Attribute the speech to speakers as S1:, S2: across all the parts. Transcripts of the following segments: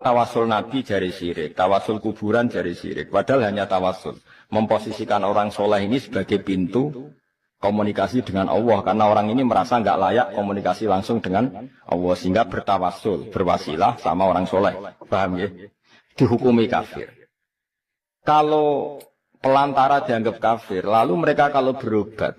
S1: Tawasul Nabi jari syirik, tawasul kuburan jari syirik. Padahal hanya tawasul. Memposisikan orang soleh ini sebagai pintu komunikasi dengan Allah. Karena orang ini merasa nggak layak komunikasi langsung dengan Allah. Sehingga bertawasul, berwasilah sama orang soleh. Paham ya? Dihukumi kafir. Kalau pelantara dianggap kafir, lalu mereka kalau berobat,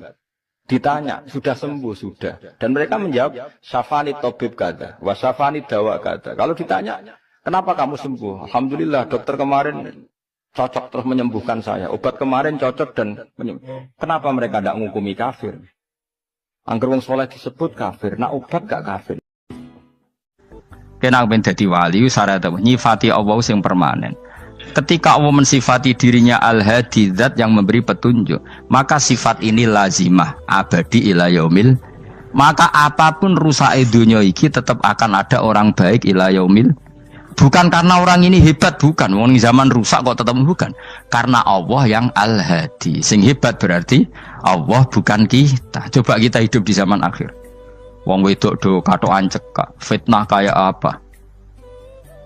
S1: ditanya, sudah sembuh? Sudah. Dan mereka menjawab, syafani tobib kata, wasyafani dawa kata. Kalau ditanya, kenapa kamu sembuh? Alhamdulillah, dokter kemarin cocok terus menyembuhkan saya. Obat kemarin cocok dan menyembuh. Kenapa mereka tidak menghukumi kafir? Angger wong soleh disebut kafir, nak obat gak kafir.
S2: Kena ben dadi wali syarat nyifati Allah sing permanen. Ketika Allah mensifati dirinya Al-Hadi, zat yang memberi petunjuk, maka sifat ini lazimah abadi ila yaumil. Maka apapun rusak dunia iki tetap akan ada orang baik ila yaumil. Bukan karena orang ini hebat, bukan. Wong zaman rusak kok tetap bukan. Karena Allah yang Al-Hadi. Sing hebat berarti Allah bukan kita. Coba kita hidup di zaman akhir. Wong wedok do katokan cekak. Fitnah kayak apa?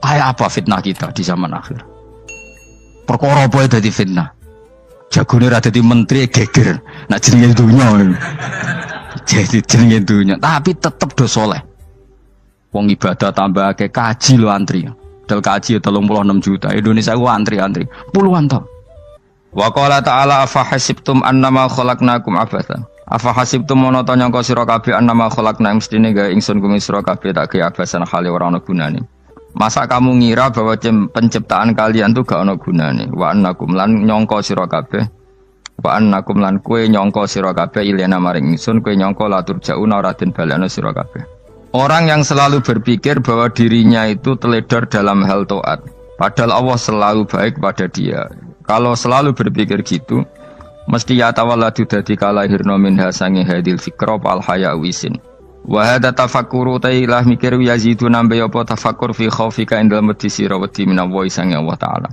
S2: Kayak apa fitnah kita di zaman akhir? Perkara apa dadi fitnah? Jagone ra dadi menteri geger. Nak jenenge dunya. Jadi jenenge dunya, tapi tetep do saleh. Wong ibadah tambah ke kaji lo antri. Dal kaji 36 juta. Indonesia ku antri-antri puluhan tahun. Wa qala ta'ala afa hasibtum annama khalaqnakum abatha. Afa hasibtum mono ta nyangka sira kabeh annama khalaqna mestine gawe ingsun kuwi sira kabeh tak gawe abasan khali ora ana gunane. Masa kamu ngira bahwa penciptaan kalian tuh gak ana gunane. Wa annakum lan nyangka sira kabeh. Wa annakum lan kowe nyangka sira kabeh ilena maring ingsun kowe nyangka latur jauna ora den balana sira kabeh. Orang yang selalu berpikir bahwa dirinya itu teledor dalam hal taat, padahal Allah selalu baik pada dia. Kalau selalu berpikir gitu, mesti ya tawalladu dadi kalahirna minha sange hadil fikra al haya wisin. Wa hadza tafakkuru tailah mikir yazidu nambe apa tafakkur fi khaufika indal medisi rawati minallahi sange Allah taala.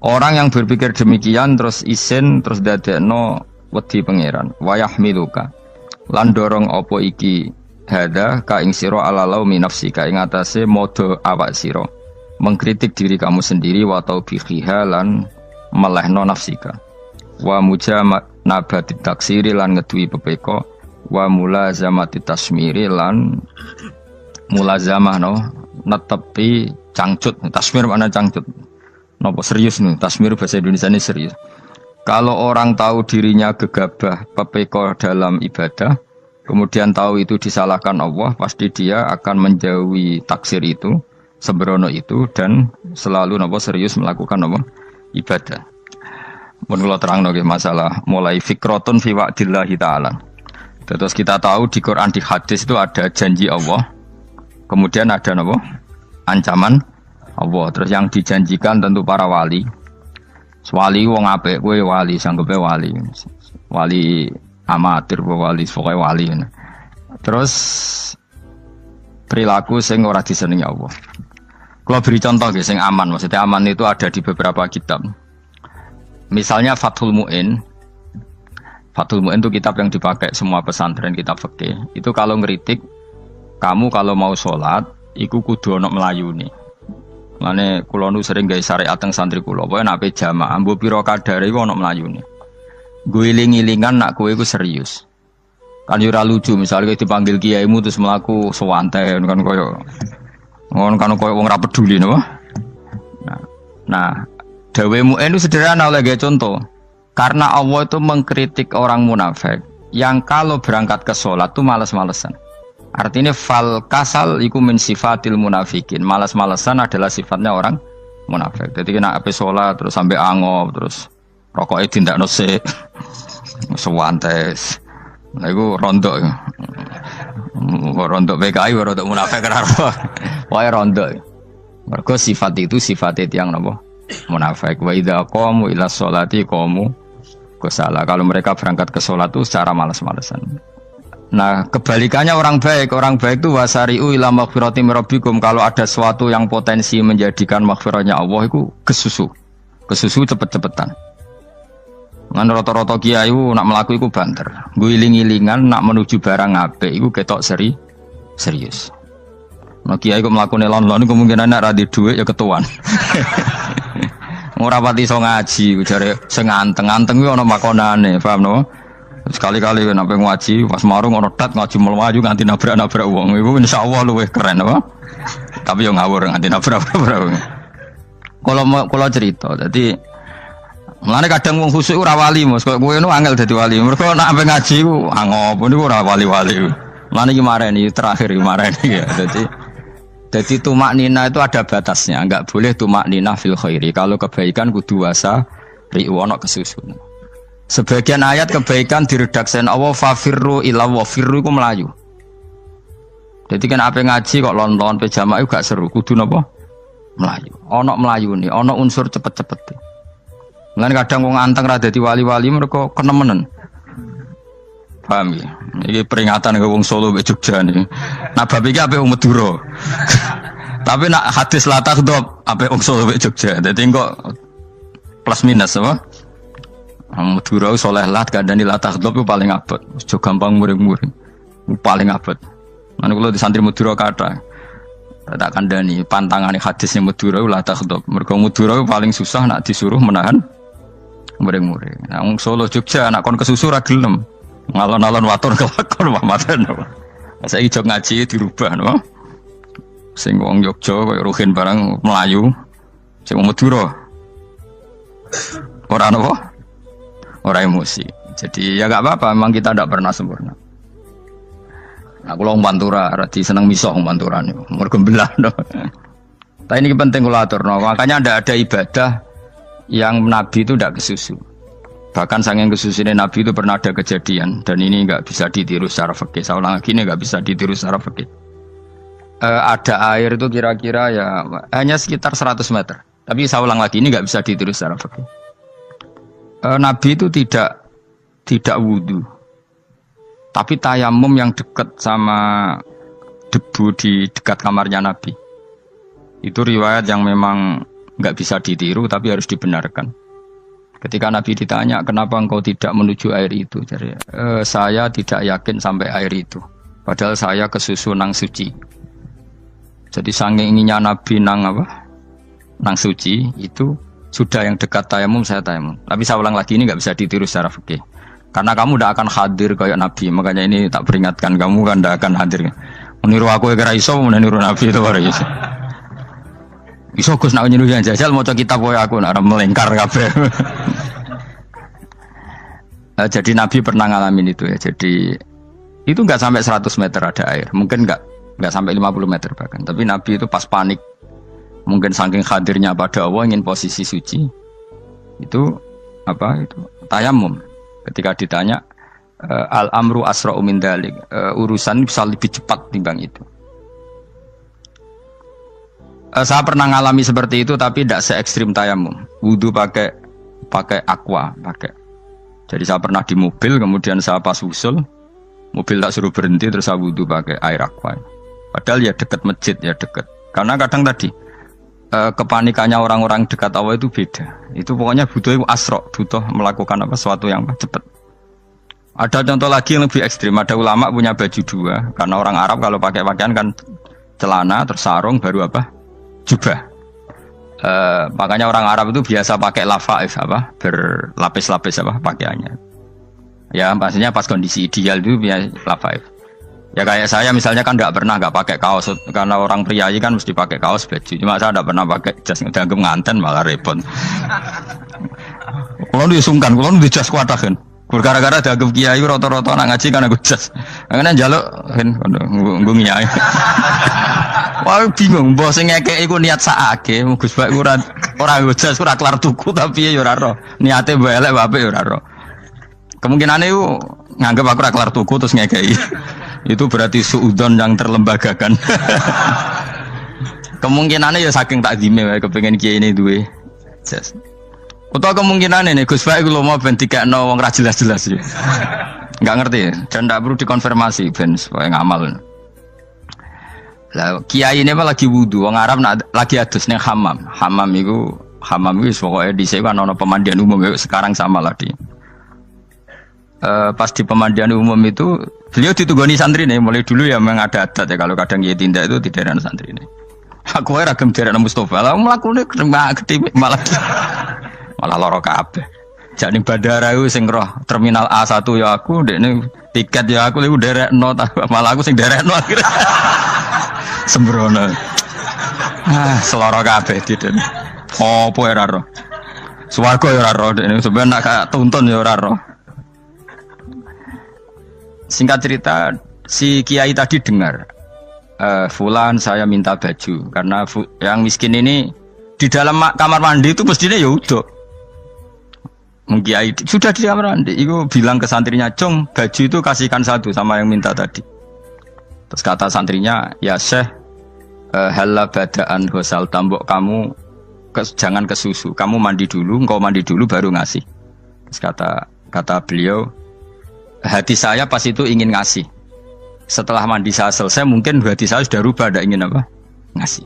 S2: Orang yang berpikir demikian terus isin terus dadekno wedi pangeran. Wa yahmiluka lan dorong apa iki hada ka ing sira alalau min nafsika ing atase modo awak sira mengkritik diri kamu sendiri wa taubihiha lan melehno nafsika wa mujamanabati taksiri lan ngeduwi pepeko wa mulazamati tasmiri lan mulazamah netepi cangcut. Tasmir mana cangcut napa serius nih tasmir bahasa Indonesia ini serius. Kalau orang tahu dirinya gegabah pepeko dalam ibadah kemudian tahu itu disalahkan Allah, pasti dia akan menjauhi taksir itu, sembrono itu, dan selalu serius melakukan ibadah. Mun kula terangno nggih masalah mulai fikrotun fi wa'dillahi ta'ala. Terus kita tahu di Quran di hadis itu ada janji Allah, kemudian ada ancaman Allah. Terus yang dijanjikan tentu para wali. Wali wong apik kowe wali, sanggepe wali. Wali amatir wali pokoknya wali. Terus perilaku sing ora disenengi Allah. Kalau beri contoh sing aman, maksudnya aman itu ada di beberapa kitab. Misalnya Fathul Mu'in. Fathul Mu'in itu kitab yang dipakai semua pesantren, kitab fikih. Itu kalau ngeritik kamu kalau mau sholat iku kudu ana melayune. Mane kula nu sering gawe syariat teng santri kula, pokoke nek ape jamaah mbok pira kadare iku ana melayune. Guling-gilingan nak kowe iku serius. Kan yo ora lucu misalnya dipanggil kiaimu terus mlaku sewantai kan koyo wong ora peduli napa. Nah, dawemu itu sederhana oleh gawe contoh. Karena Allah itu mengkritik orang munafik yang kalau berangkat ke sholat itu malas-malesan. Artinya fal kasal iku min sifatil munafikin. Malas-malesan adalah sifatnya orang munafik. Jadi kena ape sholat terus sampai angop terus rokoknya tindak nose sewantes. Nah itu rontok. Rontok PKI, rontok munafik kenapa? Wah rontok. Mergo sifat itu sifatnya yang napa? Munafik. Wa idza qamu ila sholati qamu kusala. Kalau mereka berangkat ke sholat itu secara malas-malesan. Nah kebalikannya orang baik itu wasari'u ila maghfirati rabbikum. Kalau ada sesuatu yang potensi menjadikan maghfirahnya Allah itu kesusu cepet-cepetan. Ngan rata-rata kiai nak melaku iku banter. Guling-gilingan nak menuju barang apik iku ketok serius. Nah kiai kok mlakune lon-lon kemungkinan nek ra di dhuwit ya ketuan. Ora pati iso ngaji jare sing anteng-anteng kuwi ana makonane, paham no? Sekali-kali nek ngaji pas marung ana tat ngaji mlayu nganti nabrak-nabrak wong. Iku insyaallah luwih keren apa? Tapi yo ngawur nganti nabrak-nabrak. Kalau cerita, jadi mulane kadang wong khusuk ora wali Mas, koyo kowe nu angel dadi wali. Mergo nek ampe ngaji ku angop niku ora wali-wali. Mulane iki mareni terakhir iki mareni ya. Jadi tumak nina itu ada batasnya, enggak boleh tumak nina fil khairi. Kalau kebaikan kudu wasa ri ono kesusun. Sebagian ayat kebaikan diredaksen Allah fafirru ila wa firru iku melayu. Jadi kan apa ngaji kok lon-lon pe jamaah gak seru, kudu napa? Melayu. Ana melayune, ana unsur cepet-cepet. Lan kadang wong anteng ra dadi wali-wali mereka kenemenen. Paham ya? Iki peringatan ke wong Solo mek Jogja niki. Nah bab iki apik wong Madura. Tapi nak hadis la takhdhab apik wong Solo mek Jogja. Dadi kok plus minus apa? Wong Madura saleh lah kandhani la takhdhab paling abot. Wis gampang muring-muring. Paling abot. Lan kula di santri Madura kathah. Tak kandhani pantangane hadisnya Madura la takhdhab. Mergo Madura paling susah nak disuruh menahan muring-muring. Nah wong Solo Jogja nak kon kesusu ra gelem. Ngalon-alon watur kelakon Muhammadan. Saiki jog ngaji dirubah no. Sing wong Jogja koyo Ruhin barang Melayu. Sing wong Madura ora napa? Ora emosi. Jadi ya enggak apa-apa, memang kita tidak pernah sempurna. Nah, kula wong Pantura radi seneng misah wong Pantura niku. Mergo belah no. Tapi ini penting kula aturno. Makanya ada ibadah yang Nabi itu tidak kesusu. Bahkan saking kesusunnya Nabi itu pernah ada kejadian dan ini nggak bisa ditiru secara fikih. Saya ulang lagi ini nggak bisa ditiru secara fikih. Ada air itu kira-kira ya hanya sekitar 100 meter. Tapi saya ulang lagi ini nggak bisa ditiru secara fikih. Nabi itu tidak wudu, tapi tayamum yang dekat sama debu di dekat kamarnya Nabi. Itu riwayat yang memang nggak bisa ditiru tapi harus dibenarkan. Ketika Nabi ditanya, kenapa engkau tidak menuju air itu? Jadi, saya tidak yakin sampai air itu. Padahal saya kesusu nang suci. Jadi saking inginnya Nabi nang suci itu sudah yang dekat tayamum saya tayamum. Tapi saya ulang lagi ini nggak bisa ditiru secara fikih. Karena kamu tidak akan hadir kayak Nabi. Makanya ini tak peringatkan kamu kan tidak akan hadir. Meniru aku kira iso, meniru Nabi itu baru iso. Iso Gus nak nyuruh yang jajal maca kitab koyo aku nak melengkar kabeh. Jadi Nabi pernah ngalamin itu ya. Jadi itu enggak sampai 100 meter ada air. Mungkin enggak sampai 50 meter bahkan. Tapi Nabi itu pas panik. Mungkin saking hadirnya pada Allah ingin posisi suci. Itu tayamum. Ketika ditanya al-amru asra'u min dzalik. Urusan bisa lebih cepat timbang itu. Saya pernah ngalami seperti itu tapi tidak se ekstrim tayamum. Wudu pakai aqua, pakai. Jadi saya pernah di mobil kemudian saya pas usul, mobil tak suruh berhenti terus saya wudu pakai air aqua. Padahal ya dekat masjid ya dekat. Karena kadang tadi kepanikannya orang-orang dekat Allah itu beda. Itu pokoknya butuh asro, butuh melakukan sesuatu yang cepat. Ada contoh lagi yang lebih ekstrim. Ada ulama punya baju dua karena orang Arab kalau pakai pakaian kan celana terus sarung baru jubah. Makanya orang Arab itu biasa pakai lafaif berlapis-lapis pakaiannya. Ya pastinya pas kondisi ideal itu biasa lafaif. Ya kayak saya misalnya kan nggak pakai kaos karena orang priayi kan mesti pakai kaos baju. Cuma saya tidak pernah pakai jas dianggap nganten malah repot. Kalau disungkan, kalau di jas kuatakan. Gara-gara dianggap kiai rata-rata anak ngaji kan aku jas. Karena jaluk kan nggunginya. Wah bingung, bos ngekek iku niat sakake, Gus Bak ora jas ora kelar tuku tapi ya ora ro. Niate mbok elek apik ya ora ro. Kemungkinane iku nganggep aku ora kelar tuku terus ngekeki. Itu berarti suudzon yang terlembagakan. Kemungkinane ya saking takzime wae kepengin kiai ini duwe jas. Utawa kemungkinane nih Gus Bak iku lho mau ben dikekno wong ra jelas-jelas ya. Enggak ngerti dan ndak perlu dikonfirmasi ben supaya ngamal. Lah kiai ini lagi wudu, orang Arab lagi adus neng hammam. Hammam itu pokoknya di sini kan ada pemandian umum. Sekarang sama lah di. pas di pemandian umum itu beliau ditugoni santri nih, mulai dulu ya memang ada adat ya kalau kadang dia tindak itu di daerah santri nih. Aku ora ragam daerah Mustafa, lah mlakune gede malah loro kabeh. Jak ning bandara iku sing roh terminal A1 ya aku, ndekne tiket ya aku lek derekno malah aku sing derekno akhir. Sembrono. Seloro kabeh diten. Opo ora roh. Swarga ya ora roh, ndekne sampeyan nak tuntun ya ora roh. Singkat cerita, si kiai tadi dengar, Fulan saya minta baju karena yang miskin ini di dalam kamar mandi itu mestinya ya udah. Kiai sudah di kamar mandi, itu bilang ke santrinya, Cung baju itu kasihkan satu sama yang minta tadi. Terus kata santrinya, ya Syekh, halla badaan hosal tambok kamu jangan ke susu, kamu mandi dulu, engkau mandi dulu baru ngasih. Terus kata beliau, hati saya pas itu ingin ngasih. Setelah mandi saya selesai, mungkin hati saya sudah rubah, tidak ingin apa? Ngasih.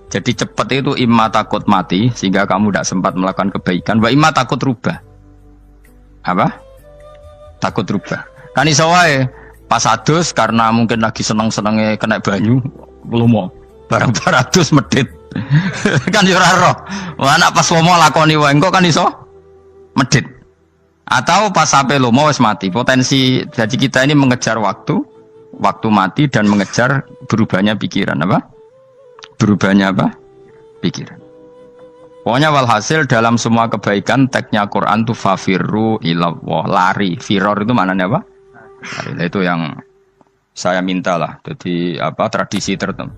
S2: Jadi cepat itu imma takut mati, sehingga kamu tidak sempat melakukan kebaikan. Wa imma takut rubah. Apa? Takut rubah. Kan iso wae pas adus karena mungkin lagi seneng-senenge kena banyu, lomo. Barang 200 medit. Kan yo ora roh. Anak pas lomo lakoni wae engko kan iso medit. Atau pas sampai lomo wis mati. Potensi jadi kita ini mengejar waktu mati dan mengejar berubahnya pikiran apa? Berubahnya apa? Pikiran. Pokoknya walhasil dalam semua kebaikan teksnya Quran tuh fafirru ilallah, lari. Firor itu maknanya apa? Lari. Nah, itu yang saya minta lah. Jadi apa tradisi tertentu.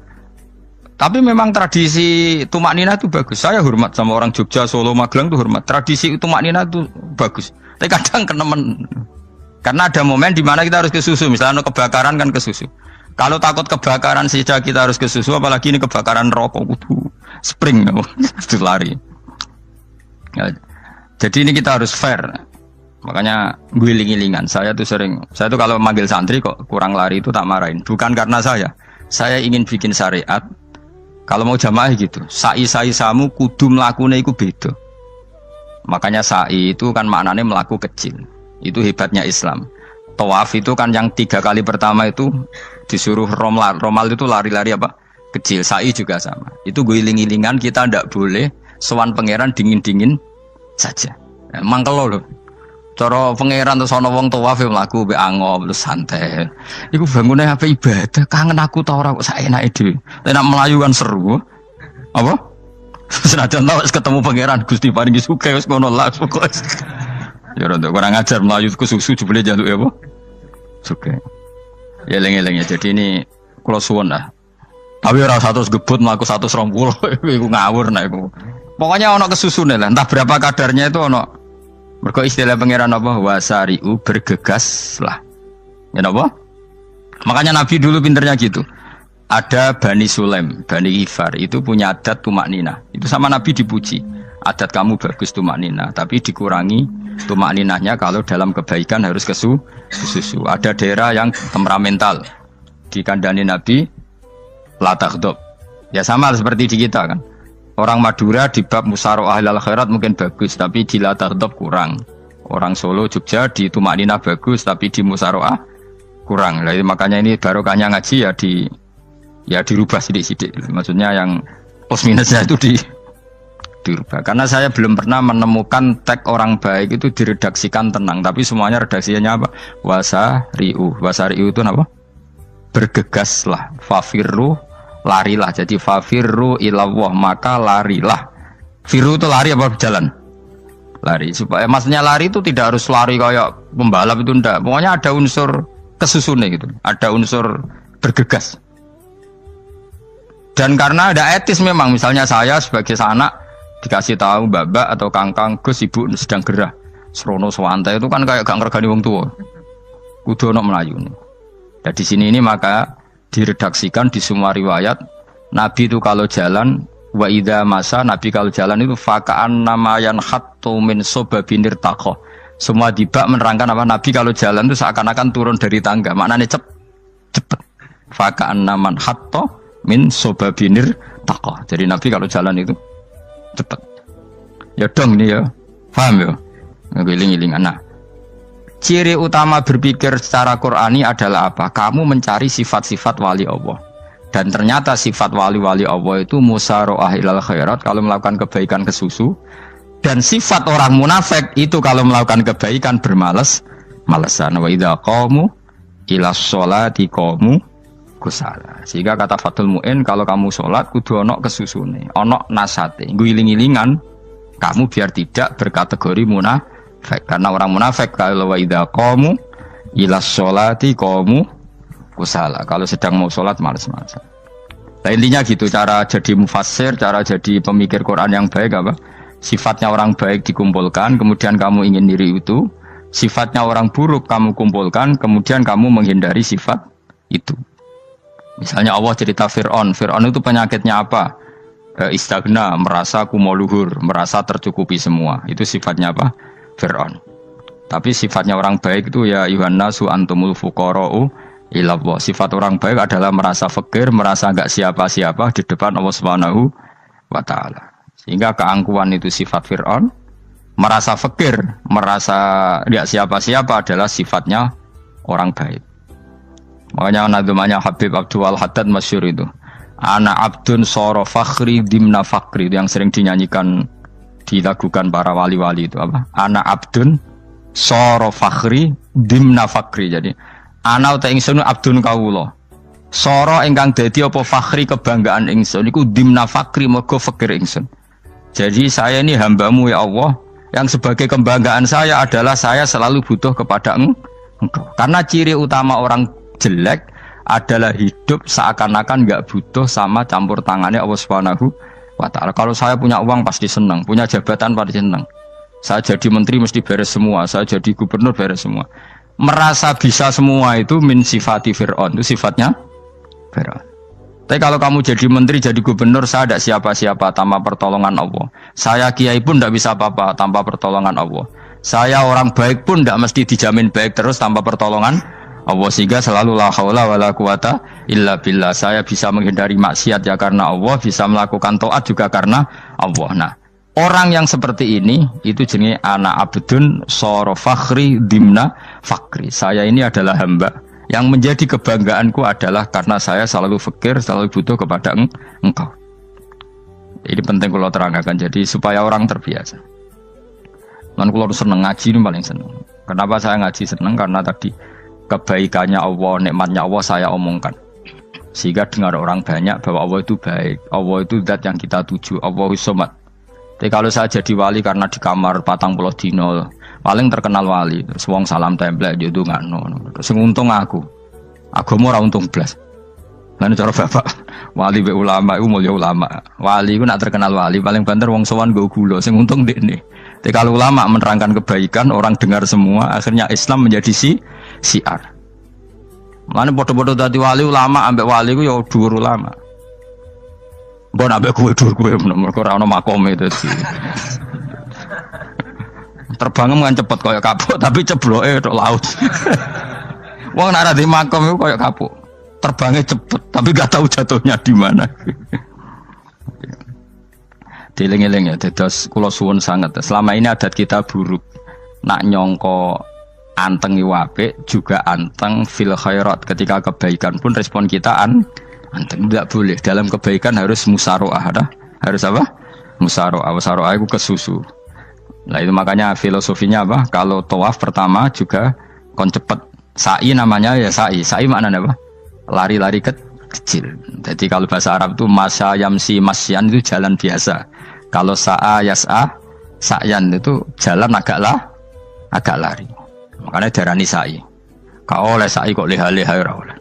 S2: Tapi memang tradisi tumak nina itu bagus. Saya hormat sama orang Jogja, Solo, Magelang tuh hormat. Tradisi tumak nina itu bagus. Tapi kadang kenemen. Karena ada momen di mana kita harus ke susu. Misalnya kebakaran kan ke susu. Kalau takut kebakaran saja kita harus ke susu, apalagi ini kebakaran rokok, spring, itu lari. Ya, jadi ini kita harus fair. Makanya guling-gilingan. Saya tuh kalau manggil santri kok kurang lari itu tak marahin. Bukan karena saya ingin bikin syariat. Kalau mau jamaah gitu, sa'i samu kudu mlakune iku beda. Makanya sa'i itu kan maknanya melaku kecil. Itu hebatnya Islam. Tawaf itu kan yang 3 kali pertama itu disuruh romal itu lari-lari apa? Kecil. Sa'i juga sama. Itu guling-gilingan kita ndak boleh sowan pangeran dingin-dingin saja. Emang kalau loh. Cara pangeran terus ana wong tawaf mlaku mbek angop terus santai. Iku bangune apa ibadah, kangen aku ta ora kok saenake dhewe. Nek melayu kan seru. Apa? Senajan wis ketemu pangeran Gusti paringi sugih wis ngono lah pokoke. Ya ora kurang ajar melayu ku susu jebule jaluk ya apa? Sugih. Ya eling-eling ya. Jadi ini kula suwun lah. Tapi ora 100 gebut mlaku 120 iku ngawur nek iku. Pokoknya ana kesusune lah, entah berapa kadarnya itu ana. Mergo istilah pangeran apa? Wasari'u bergegaslah. Ya apa? Makanya Nabi dulu pinternya gitu. Ada Bani Sulaim, Bani Ifar itu punya adat tumak nina. Itu sama Nabi dipuji. Adat kamu bagus tumak nina, tapi dikurangi tumak ninahnya kalau dalam kebaikan harus ke susu. Ada daerah yang temperamental. Dikandani Nabi la taghdab. Ya sama seperti di kita kan. Orang Madura di bab musyawarah ahlul khairat mungkin bagus, tapi di la taghdab kurang. Orang Solo, Jogja di tumak nina bagus, tapi di musyawarah kurang. Jadi makanya ini barokahnya ngaji ya dirubah sidik-sidik. Maksudnya yang plus minusnya itu dirubah. Karena saya belum pernah menemukan tag orang baik itu diredaksikan tenang, tapi semuanya redaksinya apa? Wasari'u. Wasari'u itu apa? Bergegaslah. Fafirru, larilah. Jadi fafirru ilallah, maka larilah. Firu itu lari apa berjalan? Lari. Supaya maksudnya lari itu tidak harus lari kayak pembalap itu enggak. Pokoknya ada unsur kesusunnya gitu. Ada unsur bergegas. Dan karena ada etis memang, misalnya saya sebagai anak dikasih tahu babak atau kangkang Gus ibu sedang gerah serono swantai itu kan kayak gak ngergani wong tua. Kudu ono Melayu nih. Dan di sini ini maka diredaksikan di semua riwayat Nabi itu kalau jalan wa idza masa, Nabi kalau jalan itu fakaan namayan khattu min sobabinir taqo. Semua dibak menerangkan apa Nabi kalau jalan itu seakan-akan turun dari tangga. Maknanya cepet. Fakaan naman khattu min sobabinir taqo. Jadi Nabi kalau jalan itu cepet. Ya dong nih ya. Paham ya? Ngiling-ngiling anak. Ciri utama berpikir secara Qur'ani adalah apa? Kamu mencari sifat-sifat wali Allah. Dan ternyata sifat wali-wali Allah itu musara'ah ilal khairat, kalau melakukan kebaikan kesusu. Dan sifat orang munafik itu kalau melakukan kebaikan bermales-malesan. Wa idza qamu ilas sholati qamu kusala. Sehingga kata Fathul Mu'in, kalau kamu sholat kudu ono kesusune, ono nasate, guling-gilingan kamu biar tidak berkategori munafik. Karena orang munafik kalau wa idza qamu ilas sholati qamu kusala. Kalau sedang mau sholat malas-malasan. Nah, intinya gitu cara jadi mufassir, cara jadi pemikir Quran yang baik apa? Sifatnya orang baik dikumpulkan, kemudian kamu ingin diri itu. Sifatnya orang buruk kamu kumpulkan, kemudian kamu menghindari sifat itu. Misalnya Allah cerita Fir'aun. Fir'aun itu penyakitnya apa? Istagna, merasa kumoluhur, merasa tercukupi semua. Itu sifatnya apa? Fir'aun. Tapi sifatnya orang baik itu ya Yuhannasu antumul fuqara'u ilallah. Sifat orang baik adalah merasa fakir, merasa enggak siapa-siapa di depan Allah Subhanahu wa taala. Sehingga keangkuhan itu sifat Fir'aun, merasa fakir, merasa enggak siapa-siapa adalah sifatnya orang baik. Makanya nadumanya Habib Abdul Haddad masyhur itu. Ana abdun soro fakhri dimna fakri, itu yang sering dinyanyikan, dilakukan para wali-wali itu apa? Ana abdun soro fakhri dimna fakri. Jadi ana uta ingsun abdun kawula. Soro ingkang dadi apa fakhri kebanggaan ingsun iku dimna fakri mergo fakir ingsun. Jadi saya ini hambamu ya Allah, yang sebagai kebanggaan saya adalah saya selalu butuh kepada Engkau. Karena ciri utama orang jelek adalah hidup seakan-akan enggak butuh sama campur tangannya Allah Subhanahu wa taala. Kalau saya punya uang pasti senang, punya jabatan pasti senang. Saya jadi menteri mesti beres semua, saya jadi gubernur beres semua. Merasa bisa semua itu min sifati Fir'aun, itu sifatnya Fir'aun. Tapi kalau kamu jadi menteri, jadi gubernur, saya tidak siapa-siapa tanpa pertolongan Allah. Saya kiai pun tidak bisa apa-apa tanpa pertolongan Allah. Saya orang baik pun tidak mesti dijamin baik terus tanpa pertolongan Allah. Sehingga selalu la haula wala quwata illa billah. Saya bisa menghindari maksiat ya karena Allah, bisa melakukan taat juga karena Allah. Nah, orang yang seperti ini itu jenis ana abdun soro fakhri dimna fakri. Saya ini adalah hamba yang menjadi kebanggaanku adalah karena saya selalu fakir, selalu butuh kepada Engkau. Ini penting kalau terangkan, jadi supaya orang terbiasa. Dan kalau seneng ngaji ini paling seneng. Kenapa saya ngaji seneng? Karena tadi kebaikannya Allah, nikmatnya Allah saya omongkan. Sehingga dengar orang banyak bahwa Allah itu baik, Allah itu zat yang kita tuju, Allahus Somad. Tapi kalau saya jadi wali karena di kamar 40 dino, paling terkenal wali, terus wong salam template jodoh ngano, terus untung aku mau untung belas. Lalu cara bapak wali be ulama, itu mulia ulama. Wali itu nak terkenal wali, paling banter wong sowan go gula, sing untung dekne. Tapi kalau ulama menerangkan kebaikan, orang dengar semua, akhirnya Islam menjadi siar. Mana bodoh-bodoh tadi wali ulama, ambek wali ku ya dhuwur ulama. Mbok ambek kowe dhuwur kowe mergo ora ono makome dadi. Terbang kan cepet koyo kapuk tapi cebloke tok laut. Wong nek ora di makom iku koyo kapuk. Terbangnya cepet tapi gak tahu jatuhnya di mana. Dieling-eling ya, dados kula suwun sangat. Selama ini adat kita buruk. Nak nyongko anteng iku apik, juga anteng fil khairat. Ketika kebaikan pun respon kita anteng, tidak boleh. Dalam kebaikan harus musyaroah, harus apa? Musyaroah. Musyaroah itu kesusu. Nah itu makanya filosofinya apa? Kalau tawaf pertama juga kon cepet. Sa'i namanya ya sa'i. Sa'i maknanya apa? Lari-lari kecil. Jadi kalau bahasa Arab itu masya yamsi masyan itu jalan biasa. Kalau sa'a yas'a sa'yan itu jalan agak lari. Makanya darani sa'i. Kau oleh sa'i kok leha-leha ora oleh.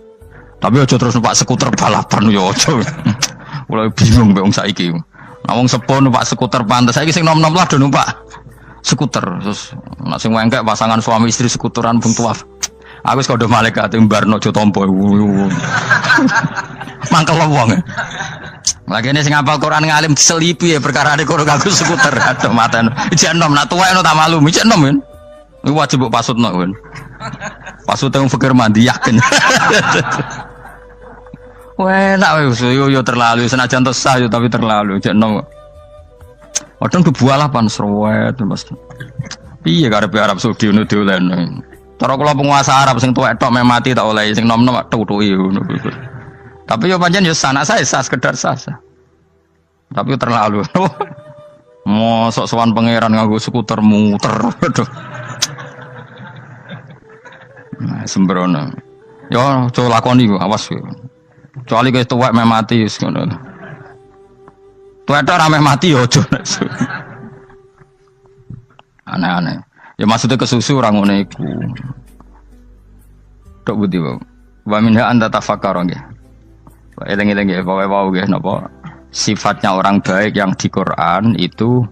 S2: Tapi aja terus numpak skuter balapan yo aja. Mulai bingung mbek wong saiki. Nah wong sepo numpak skuter pantes. Saiki sing nom-nom lah do numpak skuter. Terus nek sing wengkek pasangan suami istri skuteran bung tuaf. Aku wis kodho malaikat mbarno aja tampa. Mangkel wong. Lagi ini sing hafal Quran ngalim diselipi ya perkara nek karo aku skuter. Aduh maten. Ijek nom nak tuwek no tak malu. Ijek nom kan. Iku wajib mbok pasutno kan. Pasute wong fikir mandi yakin. Wah, nak yo terlalu senajan to sah yo tapi terlalu ijek nom. Kadang kebualapan serwet Mas. Piye karepe Arab Saudi ngono dolen. Cara kula penguasa Arab sing tuwek tok meh mati tak oleh sing nom-nom tutuki ngono. Tapi yo pancen yo sanak saya sekedar sasa. Tapi terlalu. Mosok sowan pangeran nganggo skuter muter. Aduh. Nah, sembrono. Yo coba lakoni kok awas kowe. Kecuali kowe tuwek meh mati wis ngono. Tuwek tok ra meh mati yo aja. Aneh-aneh. Ya maksudnya kesusu orang ngono iku. Tok budi wae. Wa minha anta tafakkar nggih. Eling-eling nggih pokoke wau nggih napa sifatnya orang baik yang di Quran itu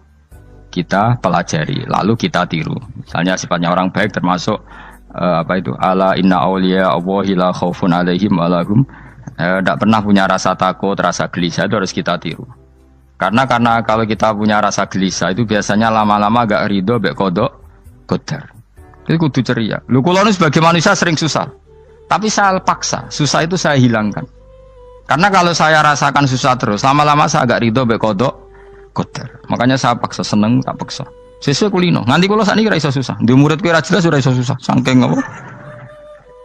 S2: kita pelajari lalu kita tiru. Misalnya sifatnya orang baik termasuk apa itu ala inna auliya Allahi la khaufun alaihim wa lahum tidak pernah punya rasa takut, rasa gelisah itu harus kita tiru. Karena kalau kita punya rasa gelisah itu biasanya lama-lama agak ridho mbek kodok qadar. Itu kudu ceria. Lho kula nu sebagai manusia sering susah. Tapi saya paksa, susah itu saya hilangkan. Karena kalau saya rasakan susah terus, lama-lama saya agak ridho mbek kodok qadar. Makanya saya paksa, seneng tak paksa. Sesuai kulino. Nganti kula sakniki ra iso susah. Di murid kowe ra jelas ora iso susah. Saking apa?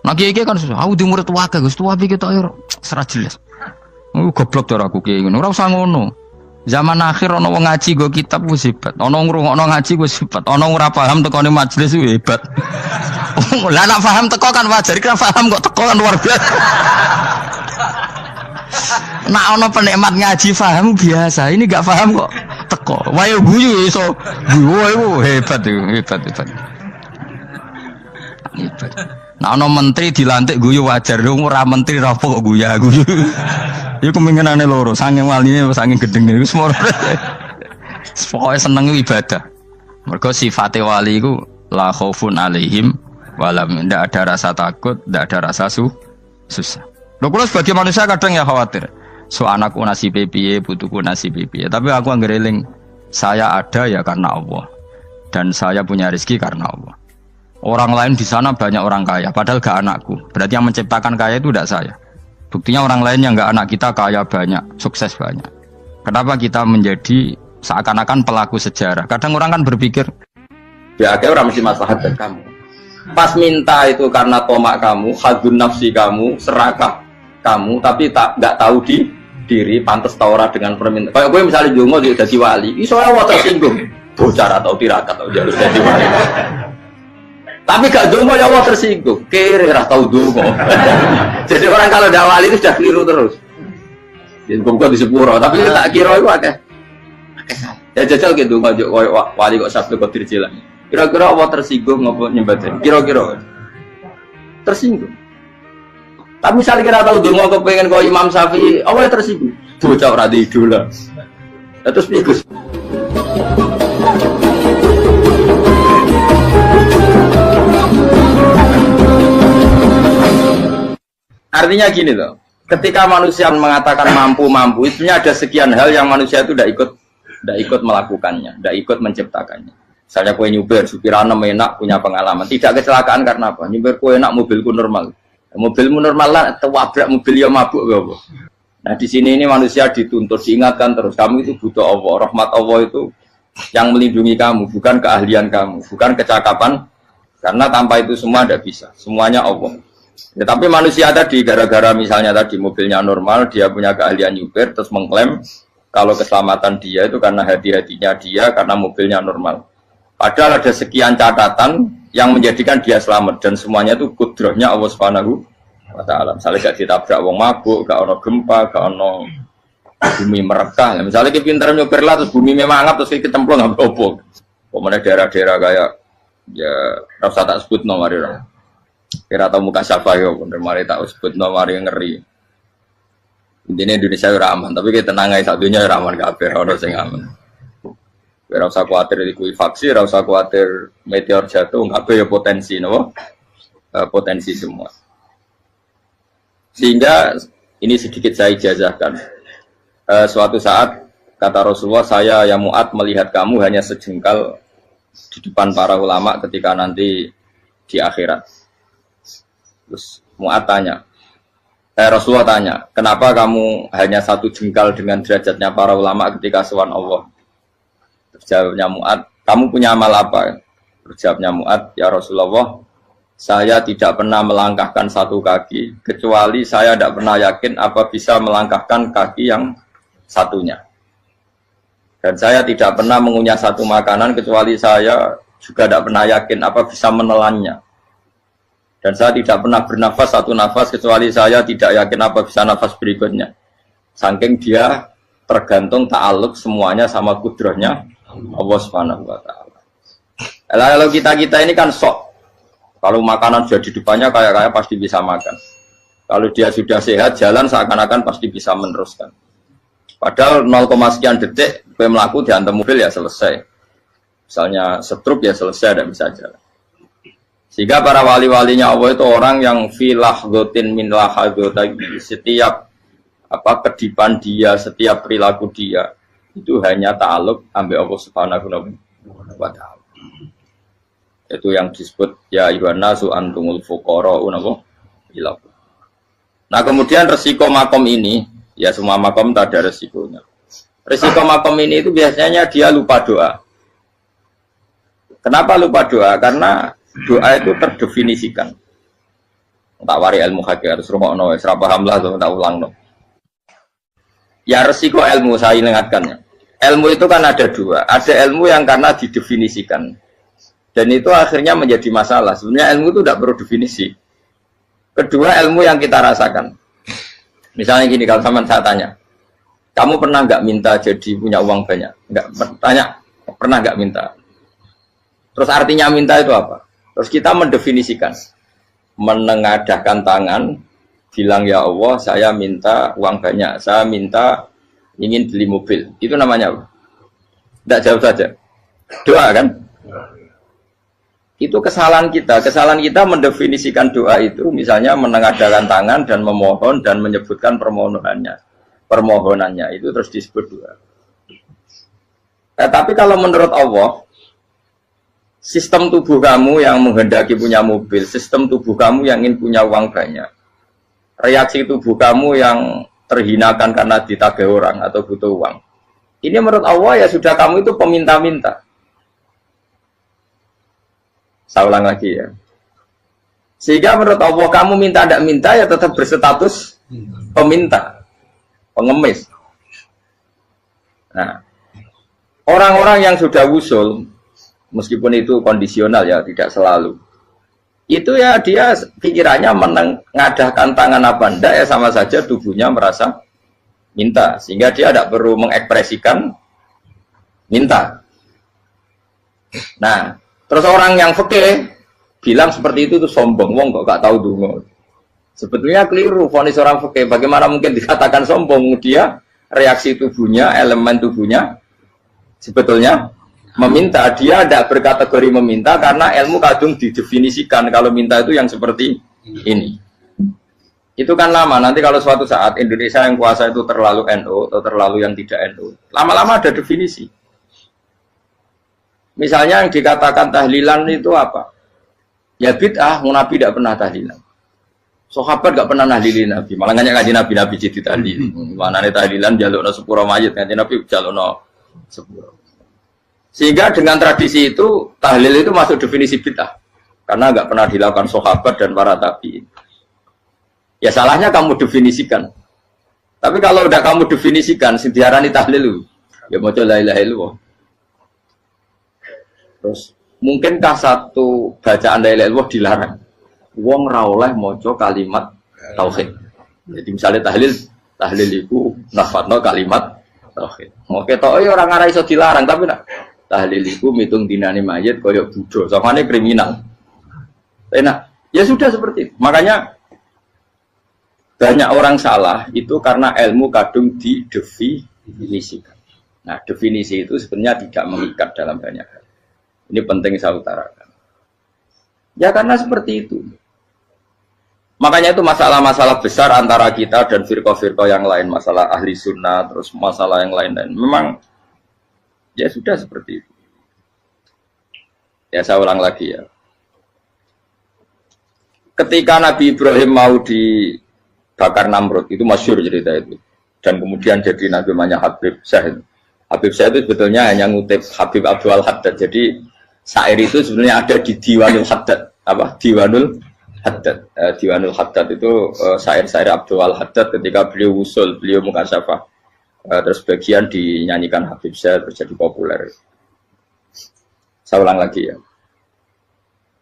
S2: Nah kiai kan susah. Aku di murid wae Gus, tuwa iki tok ora jelas. Goblok cara aku kiai ngono. Ora usah ngono. Zaman akhir ana wong ngaji go kitab wis hebat. Ana ngrungokno ngaji wis hebat. Ana ora paham tekone majelis wis hebat. Lah nek paham teko kan wajar, kan paham kok teko kan luar biasa. Nek ana penikmat ngaji paham biasa, ini gak paham kok teko. Wae guyu iso. Guyu hebat itu, hebat. Hebat. Nek ana menteri dilantik guyu wajar, ora menteri rapo kok guyu. Iku kemungkinane loro, saking waline saking gedenge iku semua. Pokoke seneng ibadah. Mergo sifate wali iku la khaufun alaihim walam, ndak ada rasa takut, ndak ada rasa susah. Lho kula sebagai manusia kadang ya khawatir. So anakku nasibe piye, putuku nasibe piye. Tapi aku anggere eling saya ada ya karena Allah. Dan saya punya rezeki karena Allah. Orang lain di sana banyak orang kaya, padahal gak anakku. Berarti yang menciptakan kaya itu tidak saya. Buktinya orang lain yang nggak anak kita kaya banyak, sukses banyak. Kenapa kita menjadi seakan-akan pelaku sejarah? Kadang orang kan berpikir, ya akhirnya orang mesti maslahat dan kamu. Pas minta itu karena tomak kamu, hadun nafsi kamu, serakah kamu, tapi nggak tahu diri, pantas taura dengan permintaan. Kayak gue misalnya jongo jadi wali, ini soalnya tersinggung, bocor atau tirakat atau jalur jadi wali. Tapi gak dongo ya Allah tersinggung. Kere ra tau dongo. Jadi orang kalau ndak wali itu sudah keliru terus. Jadi kok di sepuro, tapi tak kira itu akeh. Ya jajal gitu ngajak wali kok Sabtu Qadir Jilani. Kira-kira Allah tersinggung ngopo nyembah. Kira-kira tersinggung. Tapi misalnya kira tahu dongo kepengen kok Imam Syafi'i, Allah tersinggung. Bocah ora di idola. Terus piye Gus? Artinya gini loh, ketika manusia mengatakan mampu, itu ada sekian hal yang manusia itu tidak ikut melakukannya, tidak ikut menciptakannya. Misalnya kue nyupir, supirana enak, punya pengalaman, tidak kecelakaan karena apa? Nyupir kue enak, mobilku normal, mobilmu normal lah, tewabrak mobil yang mabuk, apa? Nah di sini ini manusia dituntut, diingatkan terus, kamu itu butuh Allah, rahmat Allah itu yang melindungi kamu, bukan keahlian kamu, bukan kecakapan, karena tanpa itu semua tidak bisa, semuanya Allah. Ya, tapi manusia tadi gara-gara misalnya tadi mobilnya normal, dia punya keahlian nyupir, terus mengklaim kalau keselamatan dia itu karena hati-hatinya dia, karena mobilnya normal. Padahal ada sekian catatan yang menjadikan dia selamat dan semuanya itu kudrahnya Allah Subhanahu wa Ta'ala. Misalnya gak ditabrak wong mabuk, gak ono gempa, gak ono bumi merekah. Misalnya kita pintar nyupir lah, terus bumi memang angap, terus kita templong nggak apa-apa. Pokoknya daerah-daerah kayak ya rasa tak sebut nomor orang. Kira tahu muka siapa ya, bener mari tak sebut nomor yang ngeri. Intinya Indonesia ora aman, tapi kita tenang aja satunya ora aman kabeh, ora sing aman. Ora usah kuwatir likuifaksi, ora usah kuwatir meteor jatuh, kabeh ya potensi napa? Potensi semua. Sehingga ini sedikit saya ijazahkan. Suatu saat kata Rasulullah, saya ya Mu'ad melihat kamu hanya sejengkal di depan para ulama ketika nanti di akhirat. Terus Mu'ad tanya, Rasulullah tanya, kenapa kamu hanya satu jengkal dengan derajatnya para ulama ketika sowan Allah? Terus jawabnya Mu'ad, kamu punya amal apa? Terus jawabnya Mu'ad, ya Rasulullah,
S1: saya tidak pernah melangkahkan satu kaki, kecuali saya tidak pernah yakin apa bisa melangkahkan kaki yang satunya. Dan saya tidak pernah mengunyah satu makanan, kecuali saya juga tidak pernah yakin apa bisa menelannya. Dan saya tidak pernah bernafas satu nafas, kecuali saya tidak yakin apa bisa nafas berikutnya. Saking dia tergantung ta'aluk semuanya sama kudrahnya Allah Subhanahu wa ta'ala. Kalau kita ini kan sok. Kalau makanan sudah di depannya kayak pasti bisa makan. Kalau dia sudah sehat, jalan seakan-akan pasti bisa meneruskan. Padahal 0, sekian detik, gue melaku dihantam mobil ya selesai. Misalnya stroke ya selesai, tidak bisa jalan. Sehingga para wali-walinya Allah itu orang yang filah gotin min lahadotagi. Setiap kedipan dia, setiap perilaku dia, itu hanya ta'aluk ambil Allah Subhanahu wa ta'ala. Itu yang disebut ya ayyuhan nasu antumul fuqara'u ila. Nah, kemudian resiko makom ini, ya semua makom tak ada resikonya. Resiko makom ini itu biasanya dia lupa doa. Kenapa lupa doa? Karena doa itu terdefinisikan. Tak wari ilmu hakikat terus rungokno wis ra paham lah tak ulang no. Ya resiko ilmu saya ingatkannya. Ilmu itu kan ada dua. Ada ilmu yang karena didefinisikan. Dan itu akhirnya menjadi masalah. Sebenarnya ilmu itu tidak perlu definisi. Kedua, ilmu yang kita rasakan. Misalnya gini, kalau sama saya tanya, kamu pernah nggak minta jadi punya uang banyak? Nggak tanya, pernah nggak minta? Terus artinya minta itu apa? Terus kita mendefinisikan, menengadahkan tangan, bilang ya Allah, saya minta uang banyak, saya minta ingin beli mobil. Itu namanya apa? Tidak jauh saja. Doa kan? Itu kesalahan kita. Kesalahan kita mendefinisikan doa itu, misalnya menengadahkan tangan dan memohon dan menyebutkan permohonannya itu terus disebut doa. Tapi kalau menurut Allah, sistem tubuh kamu yang menghendaki punya mobil, sistem tubuh kamu yang ingin punya uang banyak, reaksi tubuh kamu yang terhinakan karena ditagih orang atau butuh uang, ini menurut Allah ya sudah kamu itu peminta-minta. Saya ulang lagi ya. Sehingga menurut Allah kamu minta tidak minta ya tetap berstatus peminta, pengemis. Nah, orang-orang yang sudah wusul, meskipun itu kondisional ya, tidak selalu. Itu ya dia pikirannya menengadahkan tangan apa enggak ya sama saja tubuhnya merasa minta. Sehingga dia tidak perlu mengekspresikan minta. Nah, terus orang yang fikih bilang seperti itu sombong, wong kok gak tahu dungo. Sebetulnya keliru vonis orang fikih. Bagaimana mungkin dikatakan sombong? Dia reaksi tubuhnya, elemen tubuhnya sebetulnya meminta. Dia tidak berkategori meminta karena ilmu kadung didefinisikan kalau minta itu yang seperti ini. Itu kan lama. Nanti kalau suatu saat Indonesia yang kuasa itu terlalu NU atau terlalu yang tidak NU, lama-lama ada definisi. Misalnya yang dikatakan tahlilan itu apa? Ya bid'ah, Nabi tidak pernah tahlilan. Sahabat tidak pernah nahlilin Nabi. Malah nggak ngaji Nabi jadi tahlil. Mana nih tahlilan jalukno sepuro mayit, ngaji Nabi jalukno sepuro. Sehingga dengan tradisi itu tahlil itu masuk definisi bid'ah. Karena nggak pernah dilakukan sahabat dan para tabi'in. Ya salahnya kamu definisikan. Tapi kalau udah kamu definisikan, diarani tahlil, ya mau la ilaha illallah. Terus, mungkinkah satu bacaan la ilaha illallah dilarang? Wong ra oleh maca kalimat tauhid. Jadi misalnya tahlil iku nafatno kalimat tauhid. Oke tok ora ngara iso dilarang tapi nak tahlil iku mitung dinane mayit kaya budo, samane kriminal. Enak. Ya sudah seperti itu. Makanya banyak orang salah itu karena ilmu kadung didefinisikan. Nah, definisi itu sebenarnya tidak mengikat dalam banyak hal. Ini penting saya utarakan. Ya karena seperti itu. Makanya itu masalah-masalah besar antara kita dan firqah-firqah yang lain. Masalah ahli sunnah, terus masalah yang lain-lain. Memang, ya sudah seperti itu. Ya saya ulang lagi ya. Ketika Nabi Ibrahim mau dibakar Namrud, itu masyhur cerita itu. Dan kemudian jadi Nabi namanya Habib Syahid. Habib Syahid itu sebetulnya hanya ngutip Habib Abdul Haddad. Jadi syair itu sebenarnya ada di Diwanul Haddad. apa Diwanul Haddad. Diwanul Haddad itu syair-syair Abdul Haddad ketika beliau usul, beliau mukasyafah. Terus bagian dinyanyikan Habib Syah terus jadi populer. Saya ulang lagi ya.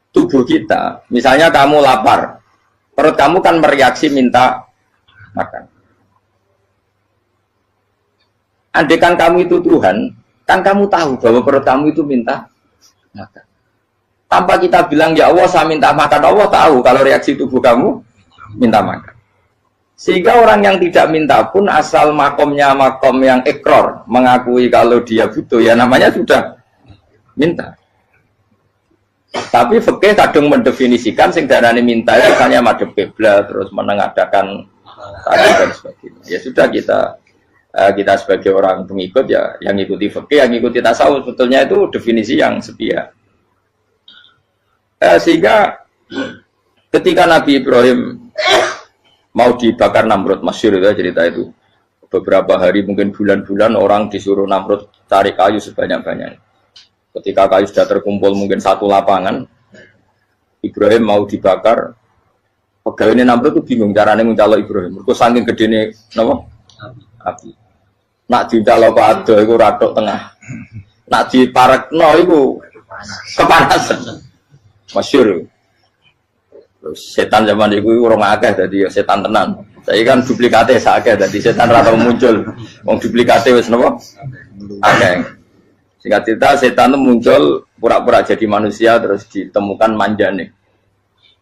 S1: Tubuh kita, misalnya kamu lapar, perut kamu kan mereaksi minta makan. Andaikan kamu itu Tuhan, kan kamu tahu bahwa perut kamu itu minta makan. Tanpa kita bilang, ya Allah saya minta makan, Allah tahu kalau reaksi tubuh kamu minta makan. Sehingga orang yang tidak minta pun asal makomnya makom yang ikror, mengakui kalau dia butuh, ya namanya sudah minta. Tapi fikih kadang mendefinisikan sing darane minta itu misalnya madhep kiblat terus menengadakan tadi dan sebagainya. Ya sudah kita sebagai orang pengikut ya yang ikuti fikih, yang ikuti tasawuf sebetulnya itu definisi yang sepihak. Sehingga ketika Nabi Ibrahim mau dibakar Namrud, masyhur itu cerita itu. Beberapa hari mungkin bulan-bulan orang disuruh Namrud cari kayu sebanyak-banyaknya. Ketika kayu sudah terkumpul mungkin satu lapangan, Ibrahim mau dibakar. Pegawai Namrud itu bingung caranya mencalok Ibrahim. Mereka saking gedene napa? Api. Nak dicalok ke ado iku ratok tengah. Nak diparekno iku kepanasan. Masyhur. Setan zaman itu orang akeh dadi setan tenan. Saya kan duplikate sakeh dadi setan ra tau muncul. Wong duplikate wis napa? Akeh. Singkat cerita setan itu muncul pura-pura jadi manusia terus ditemukan manjane.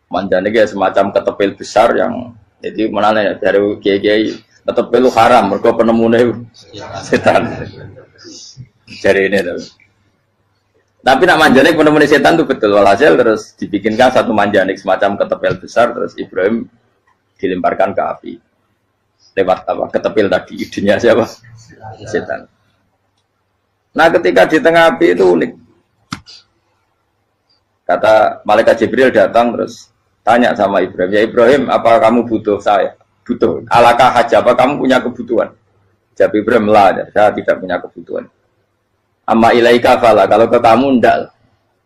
S1: Manjane kayak semacam ketepil besar yang jadi mana ya dari kiai-kiai ketepil haram mergo penemune setan. Jari ini tuh. Tapi nak manjanik penemuan setan itu betul. Walhasil terus dibikinkan satu manjanik semacam ketepil besar terus Ibrahim dilemparkan ke api. Lewat apa? Ketepil tadi idenya siapa? Setan. Nah ketika di tengah api itu unik. Kata malaikat Jibril datang terus tanya sama Ibrahim. Ya Ibrahim, apa kamu butuh saya? Butuh. Alakah haja? Apa kamu punya kebutuhan? Jawab Ibrahim, lah, saya tidak punya kebutuhan. Amma ilaika fala, kalau ke kamu ndak.